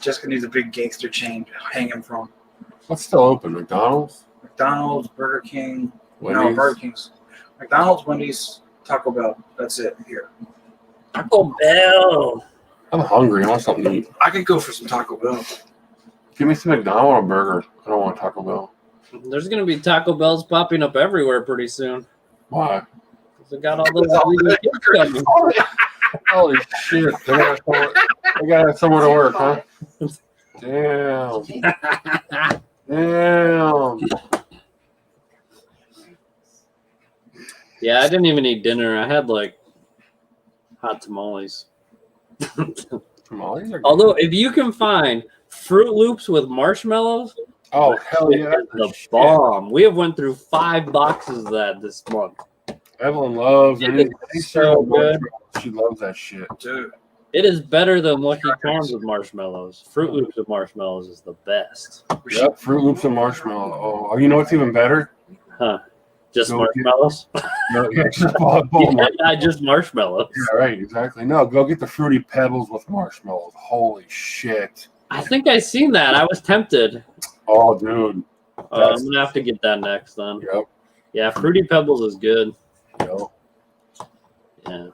Jessica needs a big gangster chain to hang him from. What's still open? McDonald's? McDonald's, Burger King. No, Wendy's? Burger King's. McDonald's, Wendy's, Taco Bell. That's it here. Taco Bell. I'm hungry. I want something to eat. I could go for some Taco Bell. Give me some McDonald's burger. I don't want Taco Bell. There's gonna be Taco Bells popping up everywhere pretty soon. Why? Because they got all those illegal kids coming. Holy shit. They got somewhere to work, huh? Damn. Damn. Yeah, I didn't even eat dinner. I had like hot tamales. Tamales are good. Although, if you can find Fruit Loops with marshmallows, Oh, hell yeah. it's the bomb. We have went through 5 boxes of that this month. Evelyn loves It it. is so good. She loves that shit. Dude. It is better than Lucky Charms with marshmallows. Fruit Loops with marshmallows is the best. Yep, Fruit Loops and marshmallow. Oh, you know what's even better? Huh. Just Go get- marshmallows? No, yeah, just bowl Yeah, not just marshmallows. Yeah, right, exactly. No, go get the Fruity Pebbles with marshmallows. Holy shit. I think I seen that. I was tempted. Oh, dude. I'm going to have to get that next then. Yep. Yeah, Fruity Pebbles is good. Yep. Yeah.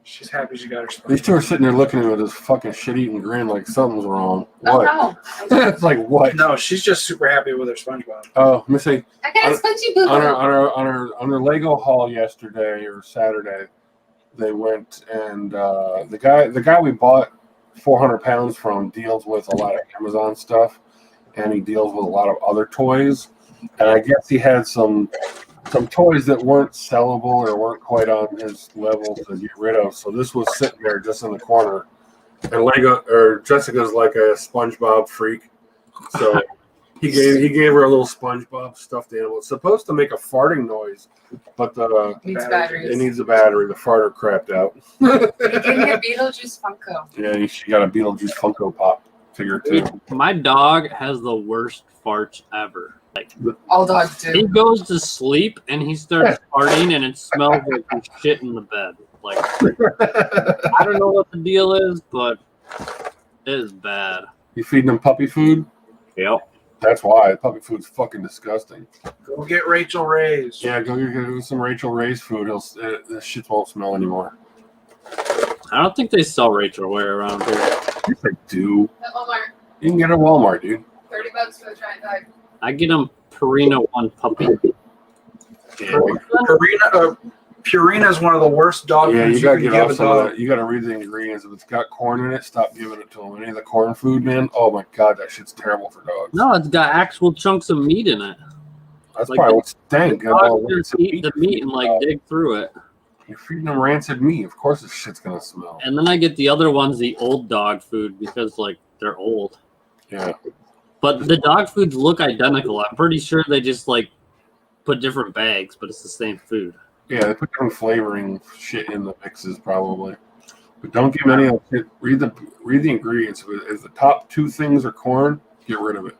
She's happy she got her spot. These two are sitting there looking at me with this fucking shit-eating grin like something's wrong. Oh, What? no. It's like, what? No, she's just super happy with her SpongeBob. Oh, let me see. I got a spongy boo On boo. our Lego haul yesterday or Saturday, they went and the guy we bought 400 pounds from deals with a lot of Amazon stuff, and he deals with a lot of other toys. And I guess he had some toys that weren't sellable or weren't quite on his level to get rid of. So this was sitting there just in the corner. And Jessica's like a SpongeBob freak, so he gave her a little SpongeBob stuffed animal. It's supposed to make a farting noise, but Needs it batteries. needs a battery. The farter crapped out. Give me a Beetlejuice Funko. Yeah, she got a Beetlejuice Funko Pop figure too. My dog has the worst farts ever. Like, All dogs he do. goes to sleep and he starts farting and it smells like he's shit in the bed. Like, I don't know what the deal is, but it is bad. You feeding them puppy food? Yep. That's why puppy food's fucking disgusting. Go get Rachel Ray's. Yeah, go get some Rachel Ray's food. The shit won't smell anymore. I don't think they sell Rachel Ray around here. Yes, they do. At Walmart, You can get it at Walmart, dude. $30 for a giant dog. I get them Purina One puppy. Yeah, Purina is one of the worst dog yeah, foods you gotta can get give off a some of dog. that. You gotta read the ingredients. If it's got corn in it, stop giving it to them. Any of the corn food, man. Oh my god, that shit's terrible for dogs. No, it's got actual chunks of meat in it. That's like probably the- what stank. Dogs just eat the meat and like dig through it. You're feeding them rancid meat. Of course, this shit's gonna smell. And then I get the other ones, the old dog food, because like they're old. Yeah. But the dog foods look identical. I'm pretty sure they just like put different bags, but it's the same food. Yeah, they put different flavoring shit in the mixes probably. But don't give any of it. Read the ingredients. If the top 2 things are corn, get rid of it.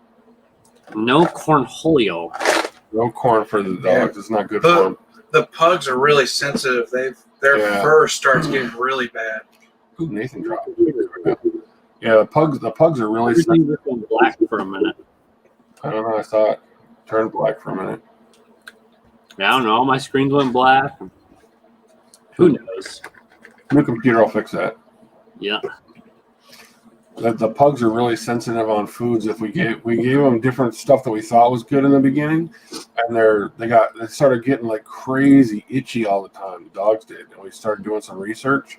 No cornholio. No corn for the dogs. Yeah. It's not good for them. The pugs are really sensitive. Their Yeah. fur starts getting really bad. Ooh, Nathan dropped. Yeah, the pugs are really Everything sensitive. just went black for a minute. I don't know. I saw it turn black for a minute. I don't know. My screens went black. Who knows? New computer will fix that. Yeah. The pugs are really sensitive on foods. If we gave them different stuff that we thought was good in the beginning, and they started getting like crazy itchy all the time. The dogs did, and we started doing some research,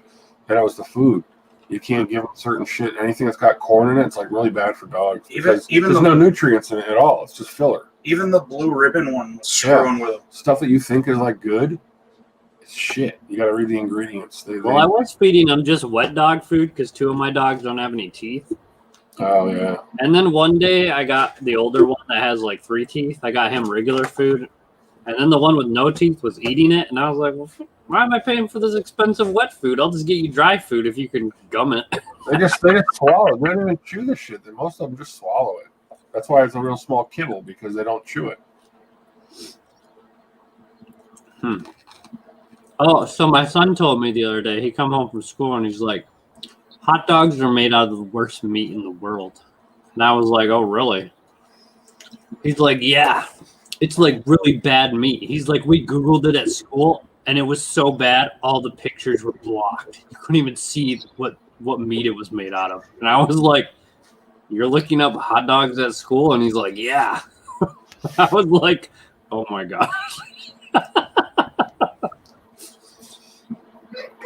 and it was the food. You can't give them certain shit. Anything that's got corn in it, it's like really bad for dogs. Even There's no nutrients in it at all. It's just filler. Even the blue ribbon one was screwing with them. Stuff that you think is like good, it's shit. You got to read the ingredients. Well, I was feeding them just wet dog food because 2 of my dogs don't have any teeth. Oh yeah. And then one day I got the older one that has like 3 teeth. I got him regular food. And then the one with no teeth was eating it, and I was like, well, why am I paying for this expensive wet food? I'll just get you dry food if you can gum it. They just swallow it. They don't even chew the shit. Most of them just swallow it. That's why it's a real small kibble, because they don't chew it. Oh, so my son told me the other day, he come home from school and he's like, hot dogs are made out of the worst meat in the world. And I was like, oh, really? He's like, yeah, it's like really bad meat. He's like, we Googled it at school and it was so bad, all the pictures were blocked. You couldn't even see what meat it was made out of. And I was like, you're looking up hot dogs at school? And he's like, yeah. I was like, oh my gosh.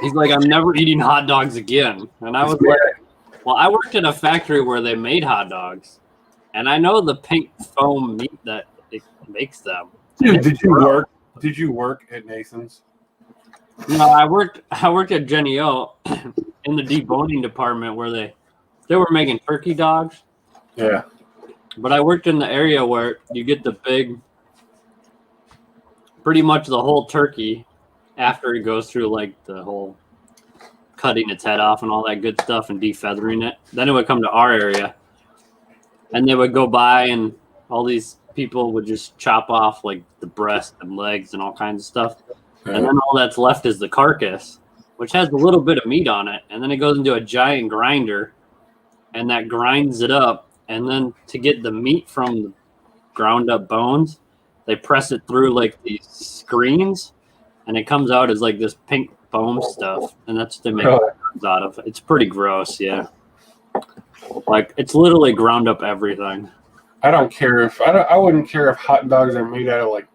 He's like, I'm never eating hot dogs again. And I was like, well, I worked in a factory where they made hot dogs. And I know the pink foam meat that it makes them. Dude, did you work at Nathan's? No, I worked at Jenny O in the deboning department where they were making turkey dogs. Yeah. But I worked in the area where you get the big, pretty much the whole turkey after it goes through like the whole cutting its head off and all that good stuff and defeathering it. Then it would come to our area and they would go by and all these people would just chop off like the breast and legs and all kinds of stuff. Yeah. And then all that's left is the carcass, which has a little bit of meat on it. And then it goes into a giant grinder and that grinds it up. And then to get the meat from the ground up bones, they press it through like these screens and it comes out as like this pink foam stuff. And that's what they make dogs out of. It's pretty gross, yeah. Like it's literally ground up everything. I wouldn't care if hot dogs are made out of like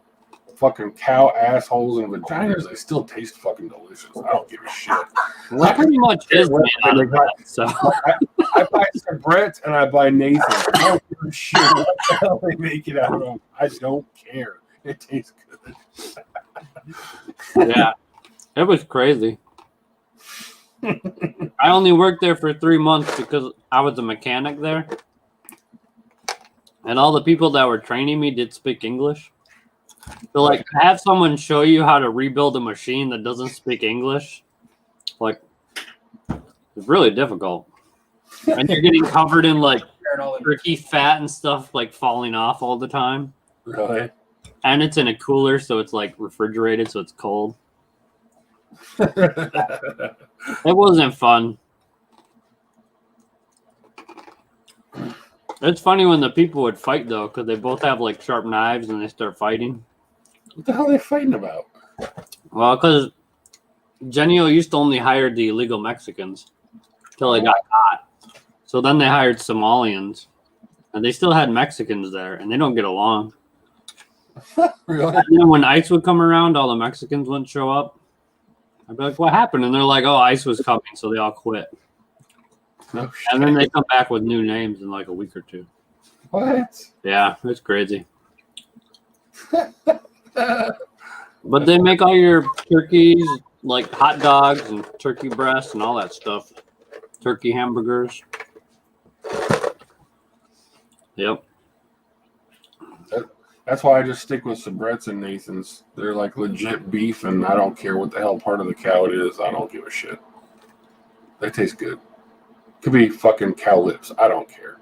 fucking cow assholes and vaginas. They still taste fucking delicious. I don't give a shit. Well, pretty much is made out of that, so. I buy some Brett and I buy Nathan. I don't give a shit what the hell they make it out of. I don't care. It tastes good. Yeah, it was crazy. I only worked there for 3 months because I was a mechanic there. And all the people that were training me did speak English. So, like, have someone show you how to rebuild a machine that doesn't speak English, like, it's really difficult. And you're getting covered in, like, turkey fat and stuff, like, falling off all the time. Really? And it's in a cooler, so it's, like, refrigerated, so it's cold. It wasn't fun. It's funny when the people would fight, though, because they both have, like, sharp knives and they start fighting. What the hell are they fighting about? Well, because Genio used to only hire the illegal Mexicans until they got caught. So then they hired Somalians, and they still had Mexicans there, and they don't get along. Really? And then when ICE would come around, all the Mexicans wouldn't show up. I'd be like, what happened? And they're like, oh, ICE was coming, so they all quit. No shit. And then they come back with new names in like a week or two. What? Yeah, it's crazy. But they make all your turkeys, like hot dogs and turkey breasts and all that stuff. Turkey hamburgers. Yep. That's why I just stick with Sabrett's and Nathan's. They're like legit beef, and I don't care what the hell part of the cow it is. I don't give a shit. They taste good. Could be fucking cow lips. I don't care.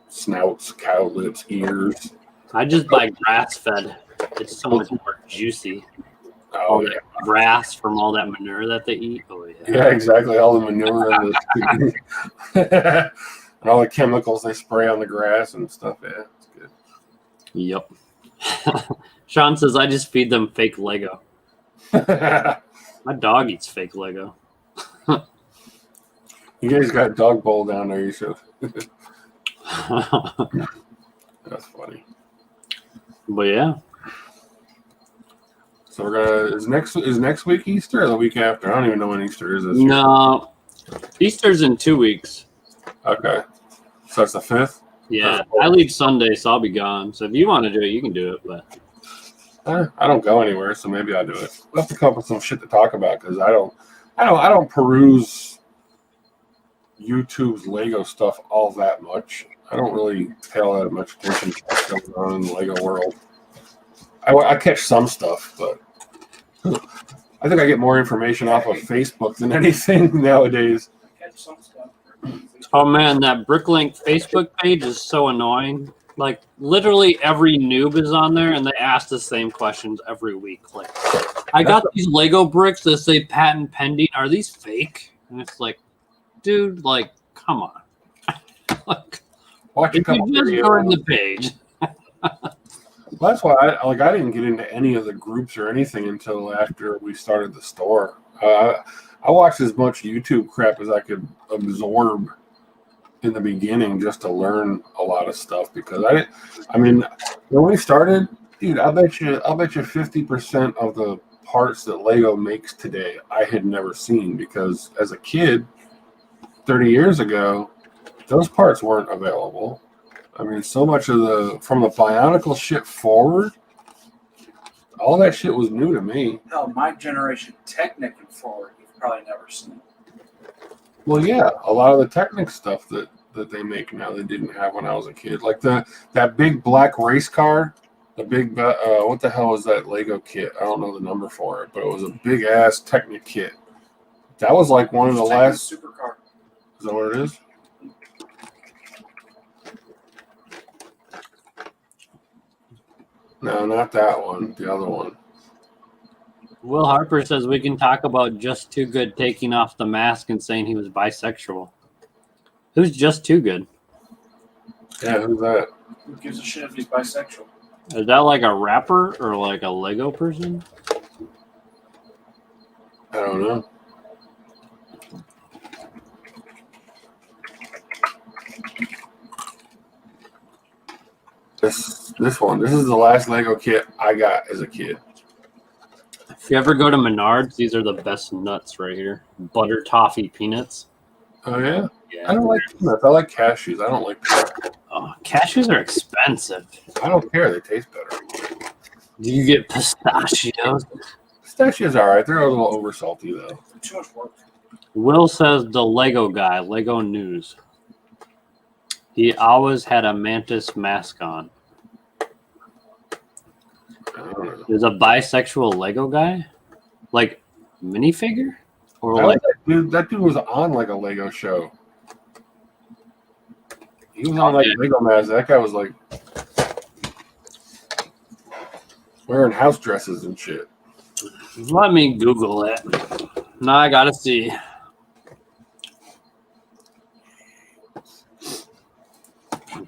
Snouts, cow lips, ears. I just buy grass fed. It's so much more juicy. Oh, yeah. Grass from all that manure that they eat. Oh, yeah. Yeah, exactly. All the manure and, and all the chemicals they spray on the grass and stuff. Yeah, it's good. Yep. Sean says, I just feed them fake Lego. My dog eats fake Lego. You guys got dog bowl down there, you should. That's funny. But yeah. So we're gonna is next week Easter or the week after? I don't even know when Easter is this year. No. Easter's in 2 weeks. Okay. So it's the 5th? Yeah. I leave Sunday, so I'll be gone. So if you want to do it, you can do it. But I don't go anywhere, so maybe I'll do it. We'll have to come up with some shit to talk about because I don't peruse YouTube's Lego stuff all that much. I don't really pay all that much attention to what's going on in the Lego world. I catch some stuff, but I think I get more information off of Facebook than anything nowadays. Catch some stuff. Oh man, that Bricklink Facebook page is so annoying. Like literally every noob is on there, and they ask the same questions every week. Like, I got these Lego bricks that say patent pending. Are these fake? And it's like, dude, like, come on. Like, Watch a if couple you just videos. go to the page. Well, that's why I didn't get into any of the groups or anything until after we started the store. I watched as much YouTube crap as I could absorb in the beginning just to learn a lot of stuff because when we started, dude, I bet you 50% of the parts that Lego makes today I had never seen because as a kid 30 years ago, those parts weren't available. I mean, so much of from the Bionicle shit forward, all that shit was new to me. Hell, my generation Technic and forward, you've probably never seen. Well, yeah, a lot of the Technic stuff that they make now they didn't have when I was a kid. Like that big black race car, the big what the hell was that Lego kit? I don't know the number for it, but it was a big ass Technic kit. That was like one of the last. Supercar. Is that what it is? No, not that one. The other one. Will Harper says we can talk about Just Too Good taking off the mask and saying he was bisexual. Who's Just Too Good? Yeah, who's that? Who gives a shit if he's bisexual? Is that like a rapper or like a Lego person? I don't know. This one. This is the last Lego kit I got as a kid. If you ever go to Menards, these are the best nuts right here. Butter toffee peanuts. Oh yeah? Yeah. I don't like peanuts. I like cashews. I don't like peanuts. Oh, cashews are expensive. I don't care. They taste better. Do you get pistachios? Pistachios are alright. They're a little over salty though. Too much work. Will says the Lego guy, Lego News. He always had a mantis mask on. I don't know. There's a bisexual Lego guy? Like minifigure? Or I like like that dude was on like a Lego show. He was on like Lego Mask. That guy was like wearing house dresses and shit. let me Google it. Now I gotta see.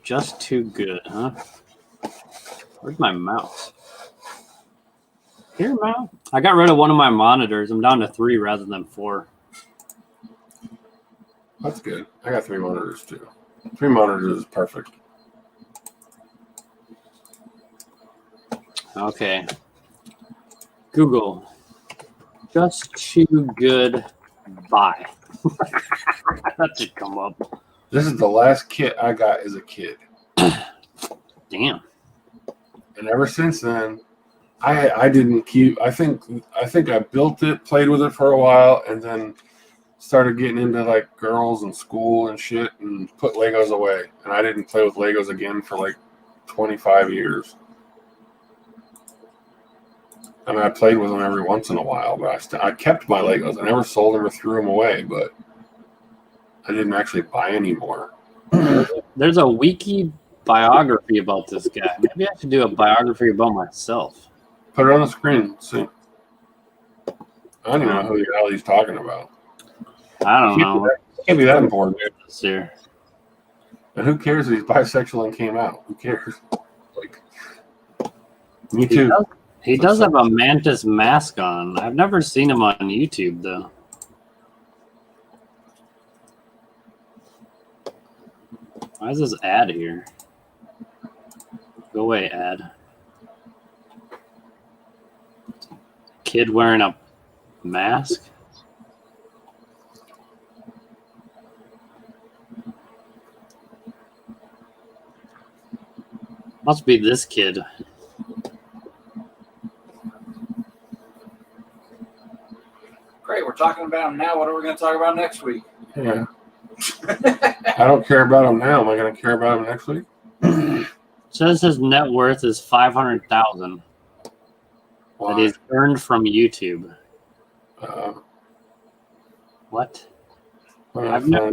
Just Too Good, huh? Where's my mouse? Here, mouse. I got rid of one of my monitors. I'm down to 3 rather than 4. That's good. I got 3 monitors too. 3 monitors is perfect. Okay. Google. Just Too Good buy. That should come up. This is the last kit I got as a kid. Damn. And ever since then, I didn't keep. I think I built it, played with it for a while, and then started getting into like girls and school and shit, and put Legos away. And I didn't play with Legos again for like 25 years. I mean, I played with them every once in a while, but I kept my Legos. I never sold them or threw them away, but I didn't actually buy any more. There's a wiki biography about this guy. Maybe I should do a biography about myself. Put it on the screen. See. I don't even know who the hell he's talking about. I don't know. It can't be that important. This here. And who cares if he's bisexual and came out? Who cares? Like, me too. He does have a mantis mask on. I've never seen him on YouTube though. Why is this ad here? Go away, ad. Kid wearing a mask? Must be this kid. Great, we're talking about him now. What are we going to talk about next week? Yeah. I don't care about him now. Am I going to care about him next week? Says his net worth is $500,000. that he's earned from YouTube. What?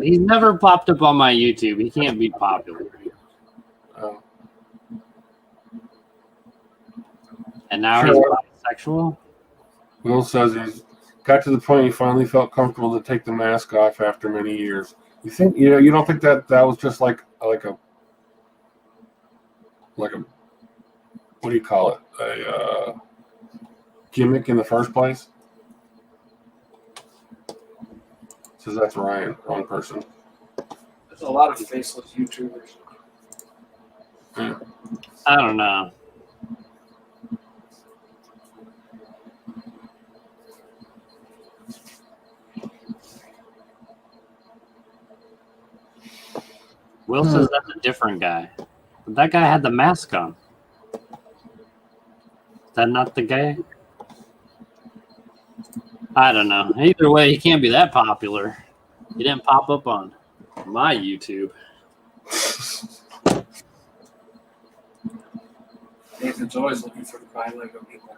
He's never popped up on my YouTube. He can't be popular. And now he's bisexual? Will says he's got to the point he finally felt comfortable to take the mask off after many years. You think you don't think that was just like a what do you call it? A gimmick in the first place? Says that's Ryan, wrong person. There's a lot of faceless YouTubers. Yeah. I don't know. Will says that's a different guy. But that guy had the mask on. Is that not the guy? I don't know. Either way, he can't be that popular. He didn't pop up on my YouTube. Nathan's always looking for the buy Lego people.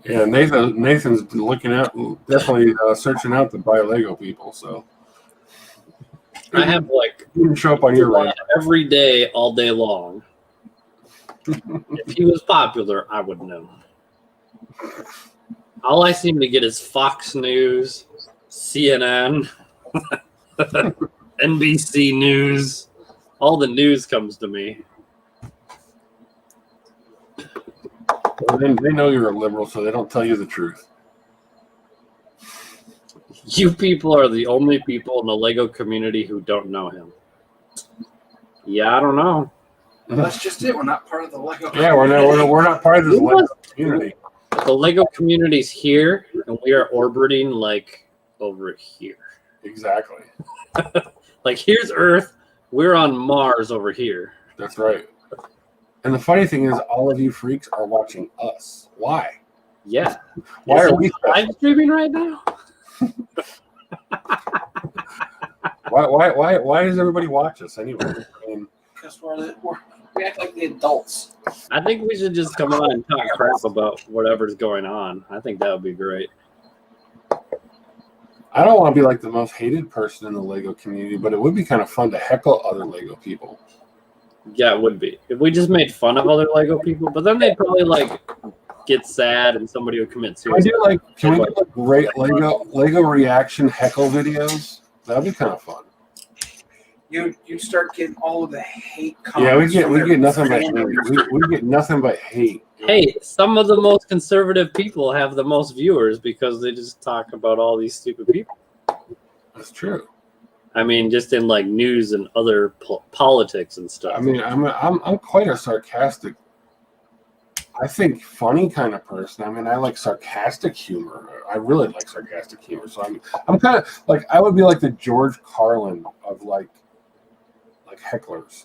Yeah, Nathan's looking out, definitely searching out the buy Lego people. So I have like didn't show up on your radar every day, all day long. If he was popular, I would know. All I seem to get is Fox News, CNN, NBC News. All the news comes to me. Well, they know you're a liberal, so they don't tell you the truth. You people are the only people in the Lego community who don't know him. Yeah, I don't know. That's just it. We're not part of the Lego. Yeah, we're not part of this Lego community. The Lego community's here, and we are orbiting like over here. Exactly. Like here's Earth, we're on Mars over here. That's right. And the funny thing is, all of you freaks are watching us. Why? Yeah. Why are we live streaming right now? Why does everybody watch us anyway? I mean, Because we act like the adults. I think we should just come on and talk crap about whatever's going on. I think that would be great. I don't want to be like the most hated person in the Lego community, but it would be kind of fun to heckle other Lego people. Yeah, it would be. If we just made fun of other Lego people, but then they'd probably like get sad and somebody would commit Can we suicide. do great Lego reaction heckle videos? That'd be kind of fun. You start getting all of the hate Yeah, we comments. get nothing but hate. We get nothing but hate. Hey, some of the most conservative people have the most viewers because they just talk about all these stupid people. That's true. I mean, just in like news and other politics and stuff. I mean, I'm quite a sarcastic, I think, funny kind of person. I mean, I like sarcastic humor. I really like sarcastic humor. So I'm kind of like, I would be like the George Carlin of like hecklers.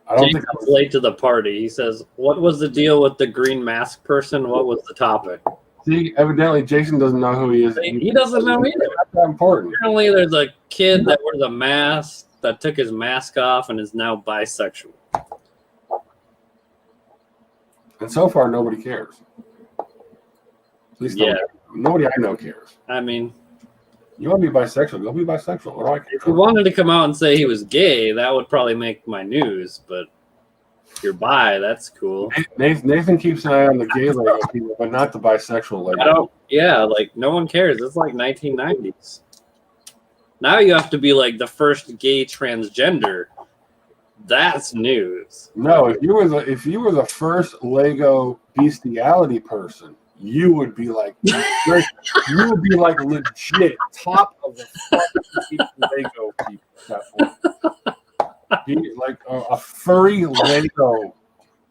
I don't think Jason's late to the party. He says, "What was the deal with the green mask person? What was the topic?" See, evidently Jason doesn't know who he is. He doesn't know either. That's not important. Apparently, there's a kid that wears a mask that took his mask off and is now bisexual. And so far, nobody cares. At least nobody I know cares. I mean, You want to be bisexual? Go be bisexual. What do I care? if he wanted to come out and say he was gay, that would probably make my news. But if you're bi, that's cool. Nathan keeps an eye on the gay Lego people, but not the bisexual Lego. I don't. Yeah, like no one cares. It's like 1990s. Now you have to be like the first gay transgender. That's news. No, if you were the first Lego bestiality person, you would be like legit top of the fucking Lego people. Be like a furry Lego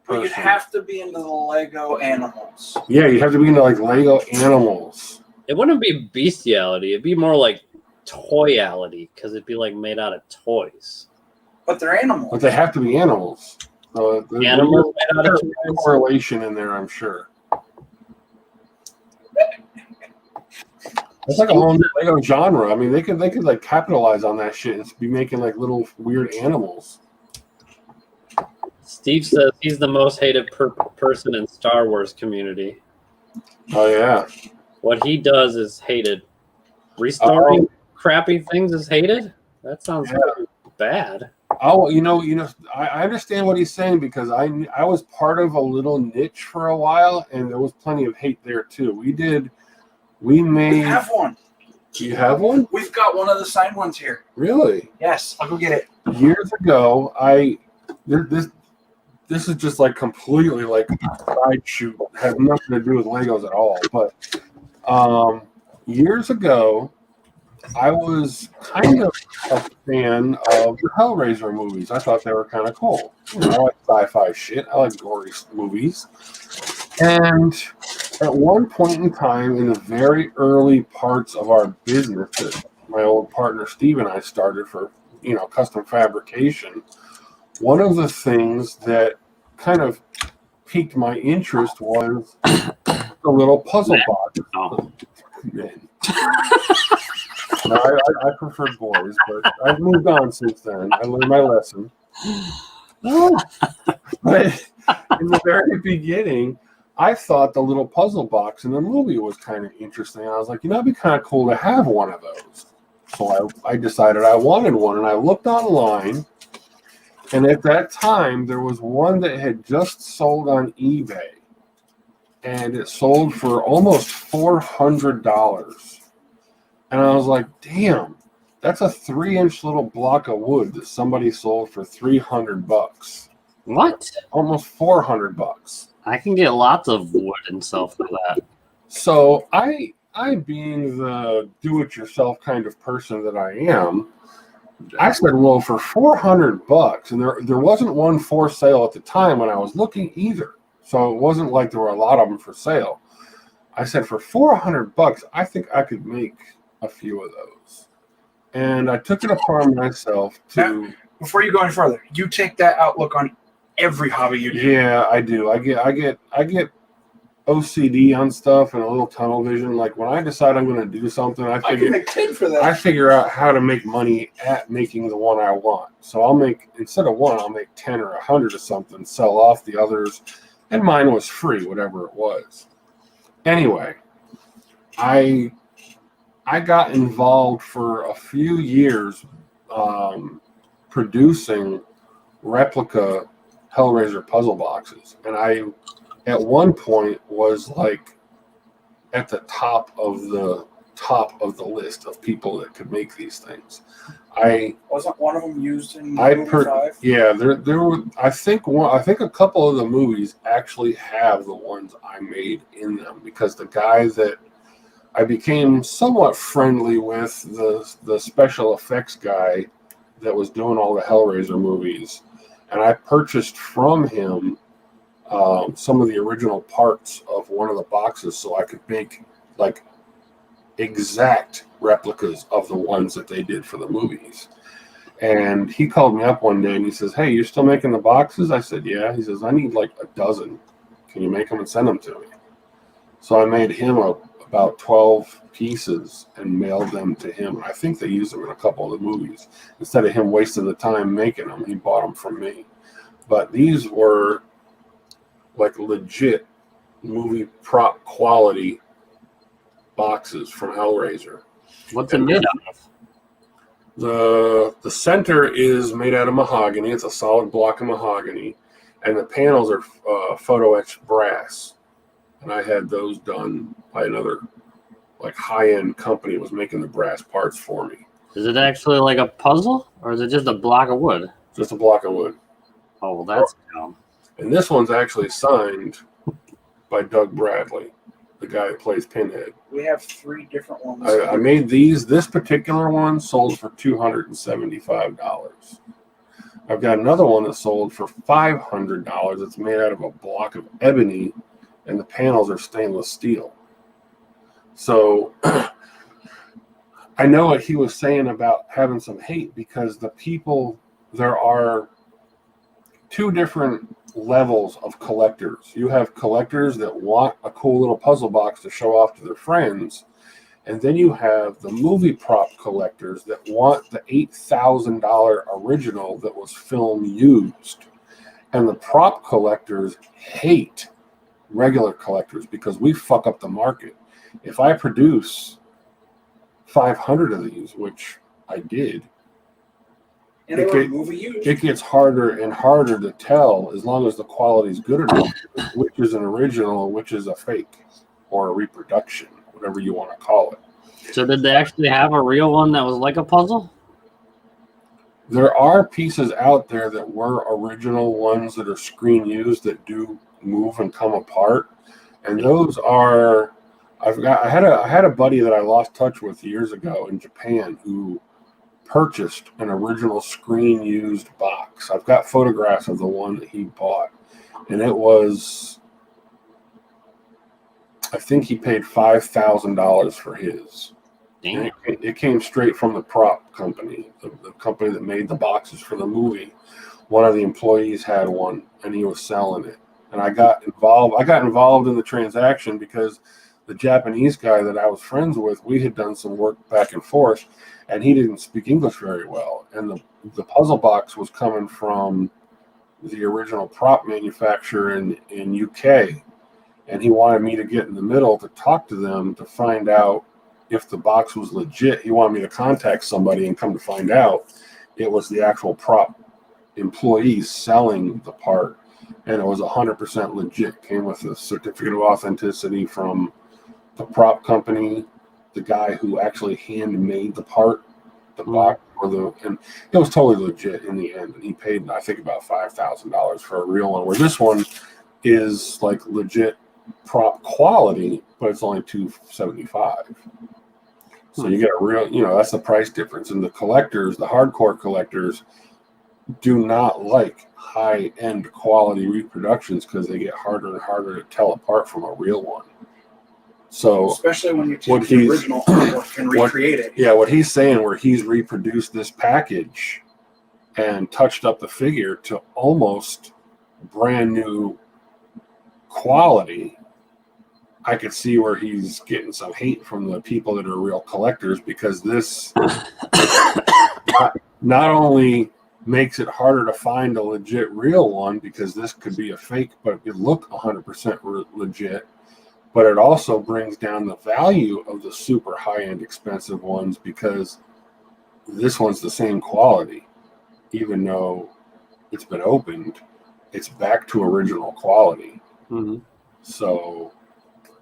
But you'd person. have to be into the Lego animals. Yeah, you have to be into like Lego animals. It wouldn't be bestiality. It'd be more like toyality because it'd be like made out of toys. But they're animals. But they have to be animals. So Animals made out of there's toys. correlation in there, I'm sure. It's like a whole new Lego genre. I mean, they could like capitalize on that shit and be making like little weird animals. Steve says he's the most hated person in Star Wars community. Oh yeah. What he does is hated. Restoring crappy things is hated? That sounds pretty bad. Oh, I understand what he's saying because I was part of a little niche for a while, and there was plenty of hate there too. We made. We have one. Do you have one? We've got one of the signed ones here. Really? Yes, I'll go get it. Years ago, this is just like completely like side shoot, has nothing to do with Legos at all. But years ago, I was kind of a fan of the Hellraiser movies. I thought they were kind of cool. I like sci-fi shit. I like gory movies. And at one point in time, in the very early parts of our business that my old partner Steve and I started for, custom fabrication, one of the things that kind of piqued my interest was the little puzzle box. Oh. Men. No, I prefer boys, but I've moved on since then. I learned my lesson. But in the very beginning, I thought the little puzzle box in the movie was kind of interesting. I was like, it'd be kind of cool to have one of those. So I decided I wanted one, and I looked online, and at that time, there was one that had just sold on eBay, and it sold for almost $400. And I was like, damn, that's a 3-inch little block of wood that somebody sold for $300. What? Almost $400. I can get lots of wood and stuff for that. So I being the do-it-yourself kind of person that I am, I said, well, for $400, and there wasn't one for sale at the time when I was looking either. So it wasn't like there were a lot of them for sale. I said, for $400, I think I could make a few of those. And I took it upon myself to... Now, before you go any further, you take that outlook on every hobby you do. Yeah, I do. I get OCD on stuff and a little tunnel vision. Like when I decide I'm going to do something, I can make 10 for that. I figure out how to make money at making the one I want. So I'll make, instead of one, I'll make 10 or 100 of something, sell off the others, and mine was free, whatever it was. Anyway, I got involved for a few years producing replica Hellraiser puzzle boxes, and I at one point was like at the top of the list of people that could make these things. Wasn't one of them used in movie 5? Yeah, there were. I think a couple of the movies actually have the ones I made in them, because the guy that I became somewhat friendly with, the special effects guy that was doing all the Hellraiser movies, and I purchased from him some of the original parts of one of the boxes so I could make like exact replicas of the ones that they did for the movies. And he called me up one day and he says, "Hey, you're still making the boxes?" I said, "Yeah." He says, "I need like a dozen. Can you make them and send them to me?" So I made him about 12 pieces and mailed them to him. I think they used them in a couple of the movies. Instead of him wasting the time making them, he bought them from me. But these were like legit movie prop quality boxes from Hellraiser. What's it made out of? The center is made out of mahogany. It's a solid block of mahogany, and the panels are photo etched brass. And I had those done by another like high-end company was making the brass parts for me. Is it actually like a puzzle, or is it just a block of wood? Just a block of wood. Oh, well, that's dumb. And this one's actually signed by Doug Bradley, the guy that plays Pinhead. We have 3 different ones. I made these. This particular one sold for $275. I've got another one that sold for $500. It's made out of a block of ebony, and the panels are stainless steel. So I know what he was saying about having some hate, because there are 2 different levels of collectors. You have collectors that want a cool little puzzle box to show off to their friends, and then you have the movie prop collectors that want the $8,000 original that was film used. And the prop collectors hate regular collectors because we fuck up the market. If I produce 500 of these, which I did, And they were movie used. it gets harder and harder to tell as long as the quality is good enough, which is an original, which is a fake or a reproduction, whatever you want to call it. So did they actually have a real one that was like a puzzle? There are pieces out there that were original ones that are screen used that do move and come apart, and those are. I had a buddy that I lost touch with years ago in Japan who purchased an original screen used box. I've got photographs of the one that he bought, and it was. I think he paid $5,000 for his. Damn. It came straight from the prop company, the company that made the boxes for the movie. One of the employees had one, and he was selling it. And I got involved. I got involved in the transaction because the Japanese guy that I was friends with, we had done some work back and forth, and he didn't speak English very well. And the puzzle box was coming from the original prop manufacturer in UK, and he wanted me to get in the middle to talk to them to find out if the box was legit. He wanted me to contact somebody, and come to find out it was the actual prop employees selling the part, and it was 100% legit. Came with a certificate of authenticity from the prop company, the guy who actually handmade the part, the box, and it was totally legit in the end. And he paid, I think, about $5,000 for a real one, where this one is like legit prop quality, but it's only $275. So you get a real, that's the price difference. And the collectors, the hardcore collectors, do not like high-end quality reproductions because they get harder and harder to tell apart from a real one. So especially when you take the original artwork and recreate it. Yeah, what he's saying, where he's reproduced this package and touched up the figure to almost brand new quality, I could see where he's getting some hate from the people that are real collectors, because this not only makes it harder to find a legit real one, because this could be a fake but it look 100% legit, but it also brings down the value of the super high-end expensive ones, because this one's the same quality. Even though it's been opened, it's back to original quality. Mm-hmm. So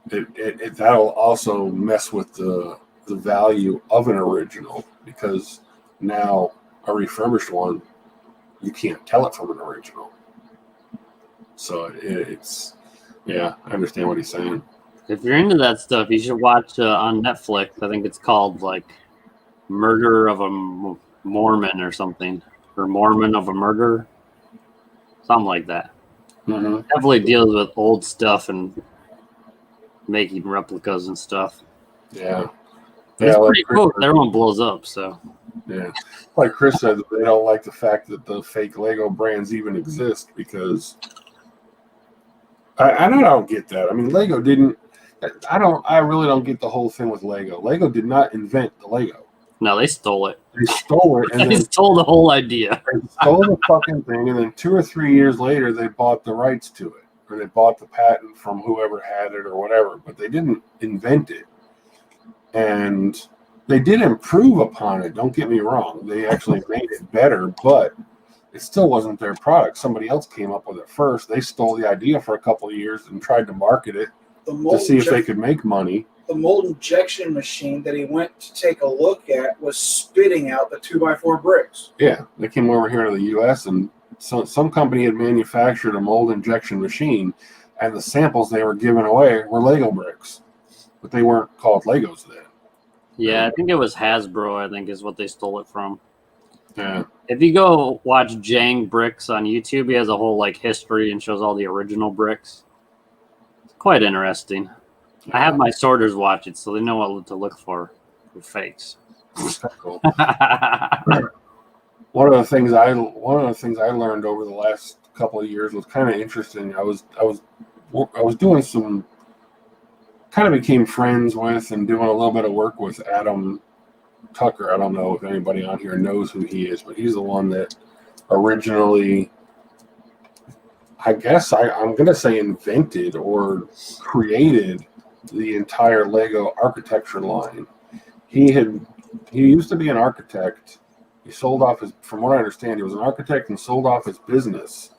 that'll also mess with the value of an original, because now a refurbished one, you can't tell it from an original. So it's I understand what he's saying. If you're into that stuff, you should watch on Netflix. I think it's called like Murder of a Mormon or something, or Mormon of a Murder, something like that. Mm-hmm. Definitely deals with old stuff and making replicas and stuff. Yeah. It's like pretty cool. Everyone blows up, so. Yeah. Like Chris said, they don't like the fact that the fake Lego brands even exist, because I don't get that. I mean, Lego didn't. I really don't get the whole thing with Lego. Lego did not invent the Lego. No, they stole it. They stole it, and They stole the whole idea. they stole the fucking thing, and then 2 or 3 years later, they bought the rights to it, or they bought the patent from whoever had it, or whatever. But they didn't invent it, and they did improve upon it. Don't get me wrong; they actually made it better, but it still wasn't their product. Somebody else came up with it first. They stole the idea for a couple of years and tried to market it to see if they could make money. The mold injection machine that he went to take a look at was spitting out the 2x4 bricks. Yeah, they came over here to the U.S. and some company had manufactured a mold injection machine, and the samples they were giving away were Lego bricks, but they weren't called Legos then. Yeah, I think it was Hasbro, I think is what they stole it from. Yeah. If you go watch Jang Bricks on YouTube, he has a whole like history and shows all the original bricks. It's quite interesting. I have my sorters watch it, so they know what to look for fakes. Cool. One of the things I learned over the last couple of years was kind of interesting. I was doing some, kind of became friends with and doing a little bit of work with Adam Tucker. I don't know if anybody on here knows who he is, but he's the one that originally I guess I'm going to say invented or created the entire Lego architecture line. He used to be an architect. He sold off from what I understand, he was an architect and sold off his business.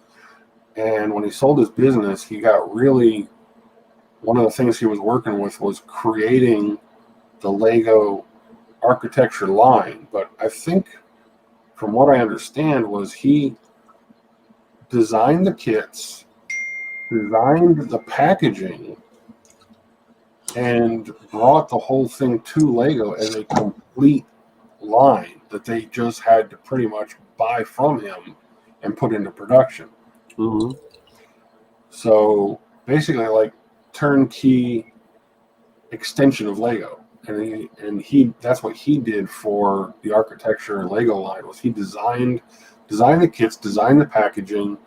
And when he sold his business, he got one of the things he was working with was creating the Lego architecture line. But I think from what I understand was he designed the kits, designed the packaging, and brought the whole thing to Lego as a complete line that they just had to pretty much buy from him and put into production. Mm-hmm. So basically, like turnkey extension of Lego, and he that's what he did for the architecture and Lego line. Was he designed the kits, designed the packaging,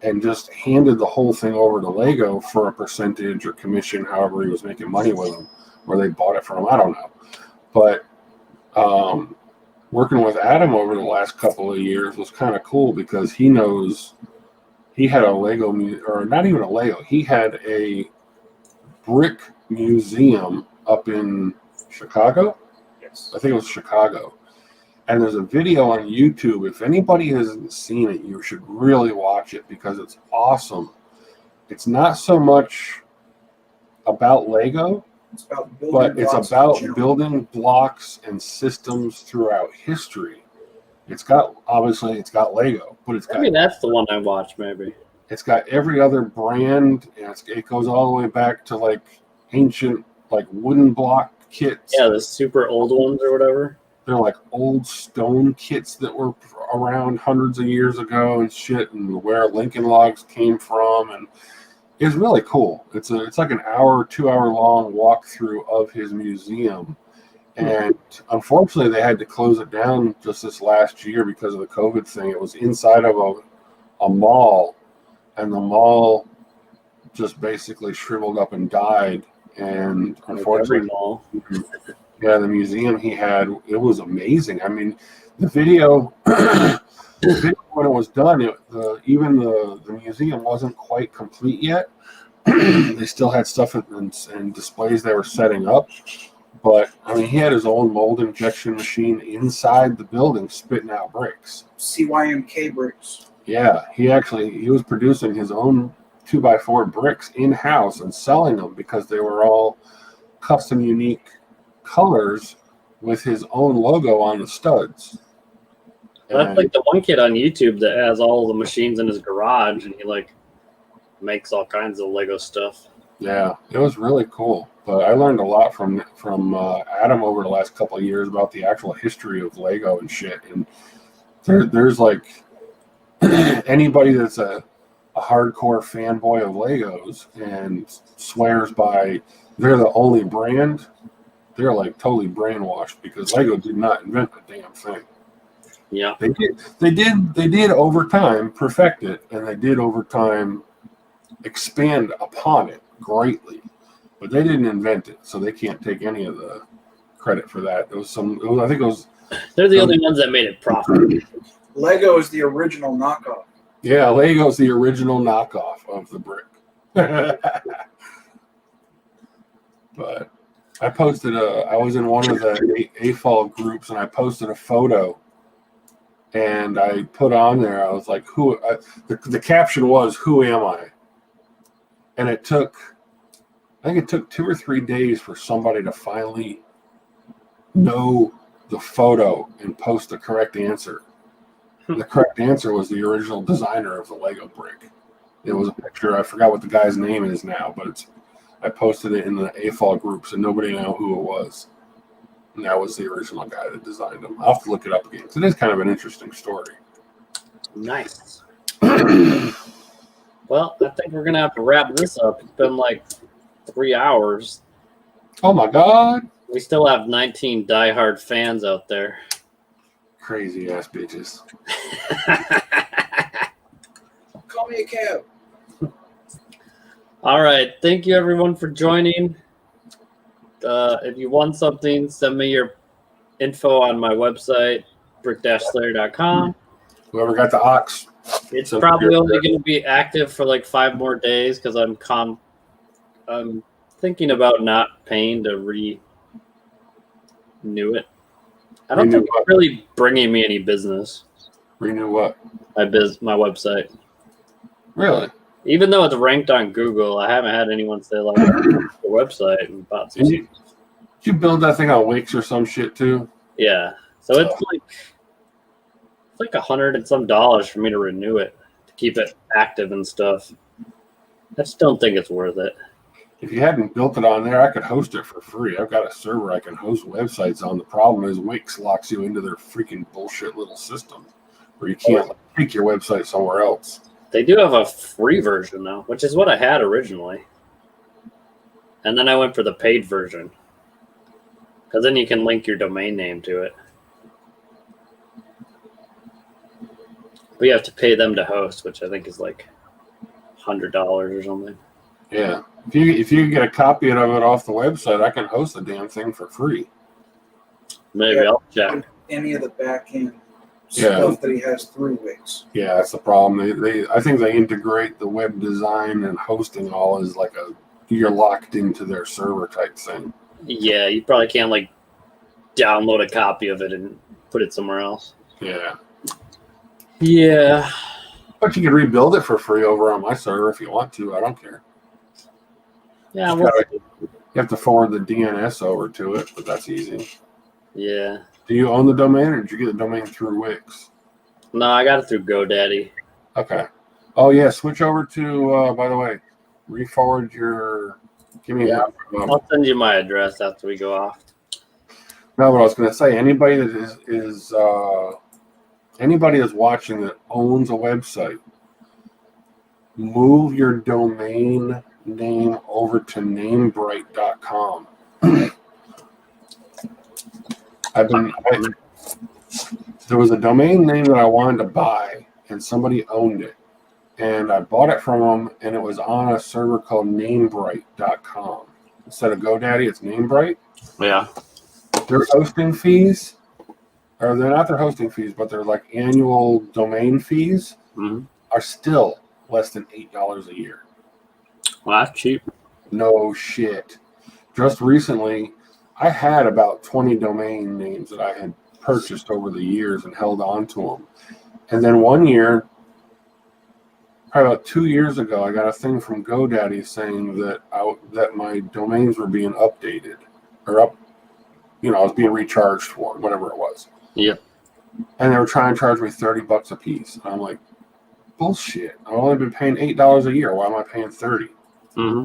and just handed the whole thing over to Lego for a percentage or commission, however he was making money with them, or they bought it from him. I don't know. But working with Adam over the last couple of years was kind of cool because he had a Lego, or not even a Lego, he had a brick museum up in Chicago. Yes. I think it was Chicago. And there's a video on YouTube. If anybody hasn't seen it, you should really watch it because it's awesome. It's not so much about Lego, It's about but it's about building blocks and systems throughout history. It's got Lego, but it's got, Maybe that's the one I watched. Maybe it's got every other brand, and it goes all the way back to like ancient like wooden block kits. yeah, the super old ones or whatever. They're like old stone kits that were around hundreds of years ago and shit, and where Lincoln logs came from, and it's really cool. It's like an 2-hour long walkthrough of his museum, and unfortunately they had to close it down just this last year because of the COVID thing. It was inside of a mall, and the mall just basically shriveled up and died. And unfortunately, yeah, the museum he had, it was amazing. I mean, the video, when it was done, even the museum wasn't quite complete yet. They still had stuff and displays they were setting up. But, I mean, he had his own mold injection machine inside the building spitting out bricks. CYMK bricks. Yeah, he was producing his own 2x4 bricks in-house and selling them because they were all custom unique colors with his own logo on the studs. That's like the one kid on YouTube that has all the machines in his garage, and he like makes all kinds of Lego stuff. Yeah, it was really cool. But I learned a lot from Adam over the last couple of years about the actual history of Lego and shit. And there's like anybody that's a hardcore fanboy of Legos and swears by they're the only brand, they're like totally brainwashed because Lego did not invent the damn thing. Yeah, they did over time perfect it, and they did over time expand upon it greatly, but they didn't invent it, so they can't take any of the credit for that. I think it was. They're the only ones that made it profitable. Lego is the original knockoff. Yeah, Lego's the original knockoff of the brick. But I was in one of the AFOL groups, and I posted a photo, and I put on there, I was like, the caption was, "Who am I?" And I think it took 2 or 3 days for somebody to finally know the photo and post the correct answer. The correct answer was the original designer of the Lego brick. It was a picture. I forgot what the guy's name is now, but I posted it in the AFOL groups, and nobody knew who it was. And that was the original guy that designed them. I'll have to look it up again. It is kind of an interesting story. Nice. Well, I think we're gonna have to wrap this up. It's been like 3 hours. Oh my God! We still have 19 diehard fans out there. Crazy ass bitches. Call me a cab. All right. Thank you, everyone, for joining. If you want something, send me your info on my website, brick-slayer.com. Whoever got the ox It's So probably you're- only going to be active for like 5 more days because I'm thinking about not paying to renew it. I don't Renew think what? it's really bringing me any business. Renew what? My website. Really? Even though it's ranked on Google, I haven't had anyone say like the website and bought some. Did you build that thing on Wix or some shit too? Yeah, so it's like $100 and some for me to renew it to keep it active and stuff. I just don't think it's worth it. If you hadn't built it on there, I could host it for free. I've got a server I can host websites on. The problem is Wix locks you into their freaking bullshit little system where you can't take your website somewhere else. They do have a free version though, which is what I had originally, and then I went for the paid version because then you can link your domain name to it. But you have to pay them to host, which I think is like $100 or something. Yeah. If you get a copy of it off the website, I can host the damn thing for free. Maybe Yeah. I'll check. Any of the back end Yeah. stuff that he has through Wix. Yeah, that's the problem. I think they integrate the web design and hosting all as like you're locked into their server type thing. Yeah, you probably can't like download a copy of it and put it somewhere else. Yeah. Yeah. But you can rebuild it for free over on my server if you want to. I don't care. Yeah. You have to forward the DNS over to it, but that's easy. Yeah. Do you own the domain or did you get the domain through Wix? No, I got it through GoDaddy. Okay. Oh, yeah. Switch over to, by the way, re-forward your. Give me Yeah. that. I'll send you my address after we go off. No, what I was going to say, anybody that is anybody that's watching that owns a website, move your domain name over to namebright.com. There was a domain name that I wanted to buy, and somebody owned it. And I bought it from them, and it was on a server called namebright.com. Instead of GoDaddy, it's Namebright. Yeah. Their hosting fees, or they're not their hosting fees, but they're like annual domain fees, are still less than $8 a year. Well, that's cheap. No shit. Just recently, I had about 20 domain names that I had purchased over the years and held on to them. And then one year, probably about 2 years ago, I got a thing from GoDaddy saying that that my domains were being updated or I was being recharged for it, whatever it was. Yep. And they were trying to charge me $30 a piece. And I'm like, bullshit. I've only been paying $8 a year. Why am I paying $30? Mm-hmm.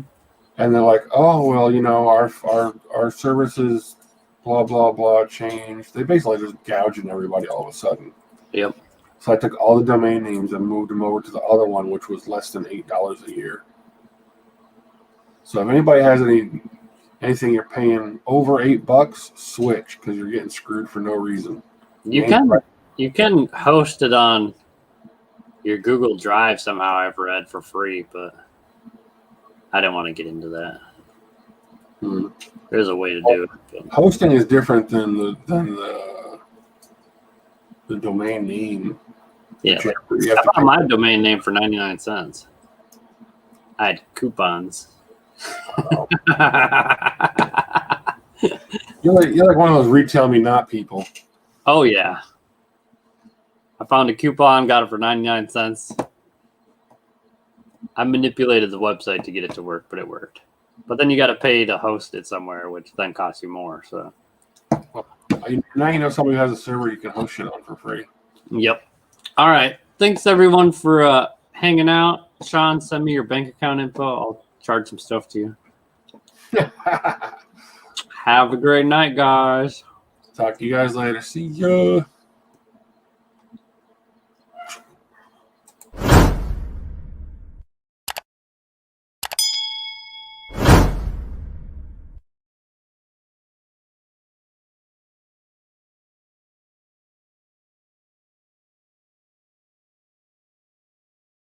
And they're like, oh, well, our services, blah, blah, blah, changed. They basically just gouging everybody all of a sudden. Yep. So I took all the domain names and moved them over to the other one, which was less than $8 a year. So if anybody has anything you're paying over $8, switch, because you're getting screwed for no reason. You can host it on your Google Drive somehow, I've read, for free, but I didn't want to get into that. There's a way to do it. But. Hosting is different than the domain name. Yeah, You have I to bought my domain name for 99 cents. I had coupons. You're like one of those retail me not people. Oh, yeah. I found a coupon, got it for 99 cents. I manipulated the website to get it to work, but it worked. But then you got to pay to host it somewhere, which then costs you more. So Now you know somebody who has a server you can host shit on for free. Yep. All right. Thanks, everyone, for hanging out. Sean, send me your bank account info. I'll charge some stuff to you. Have a great night, guys. Talk to you guys later. See ya.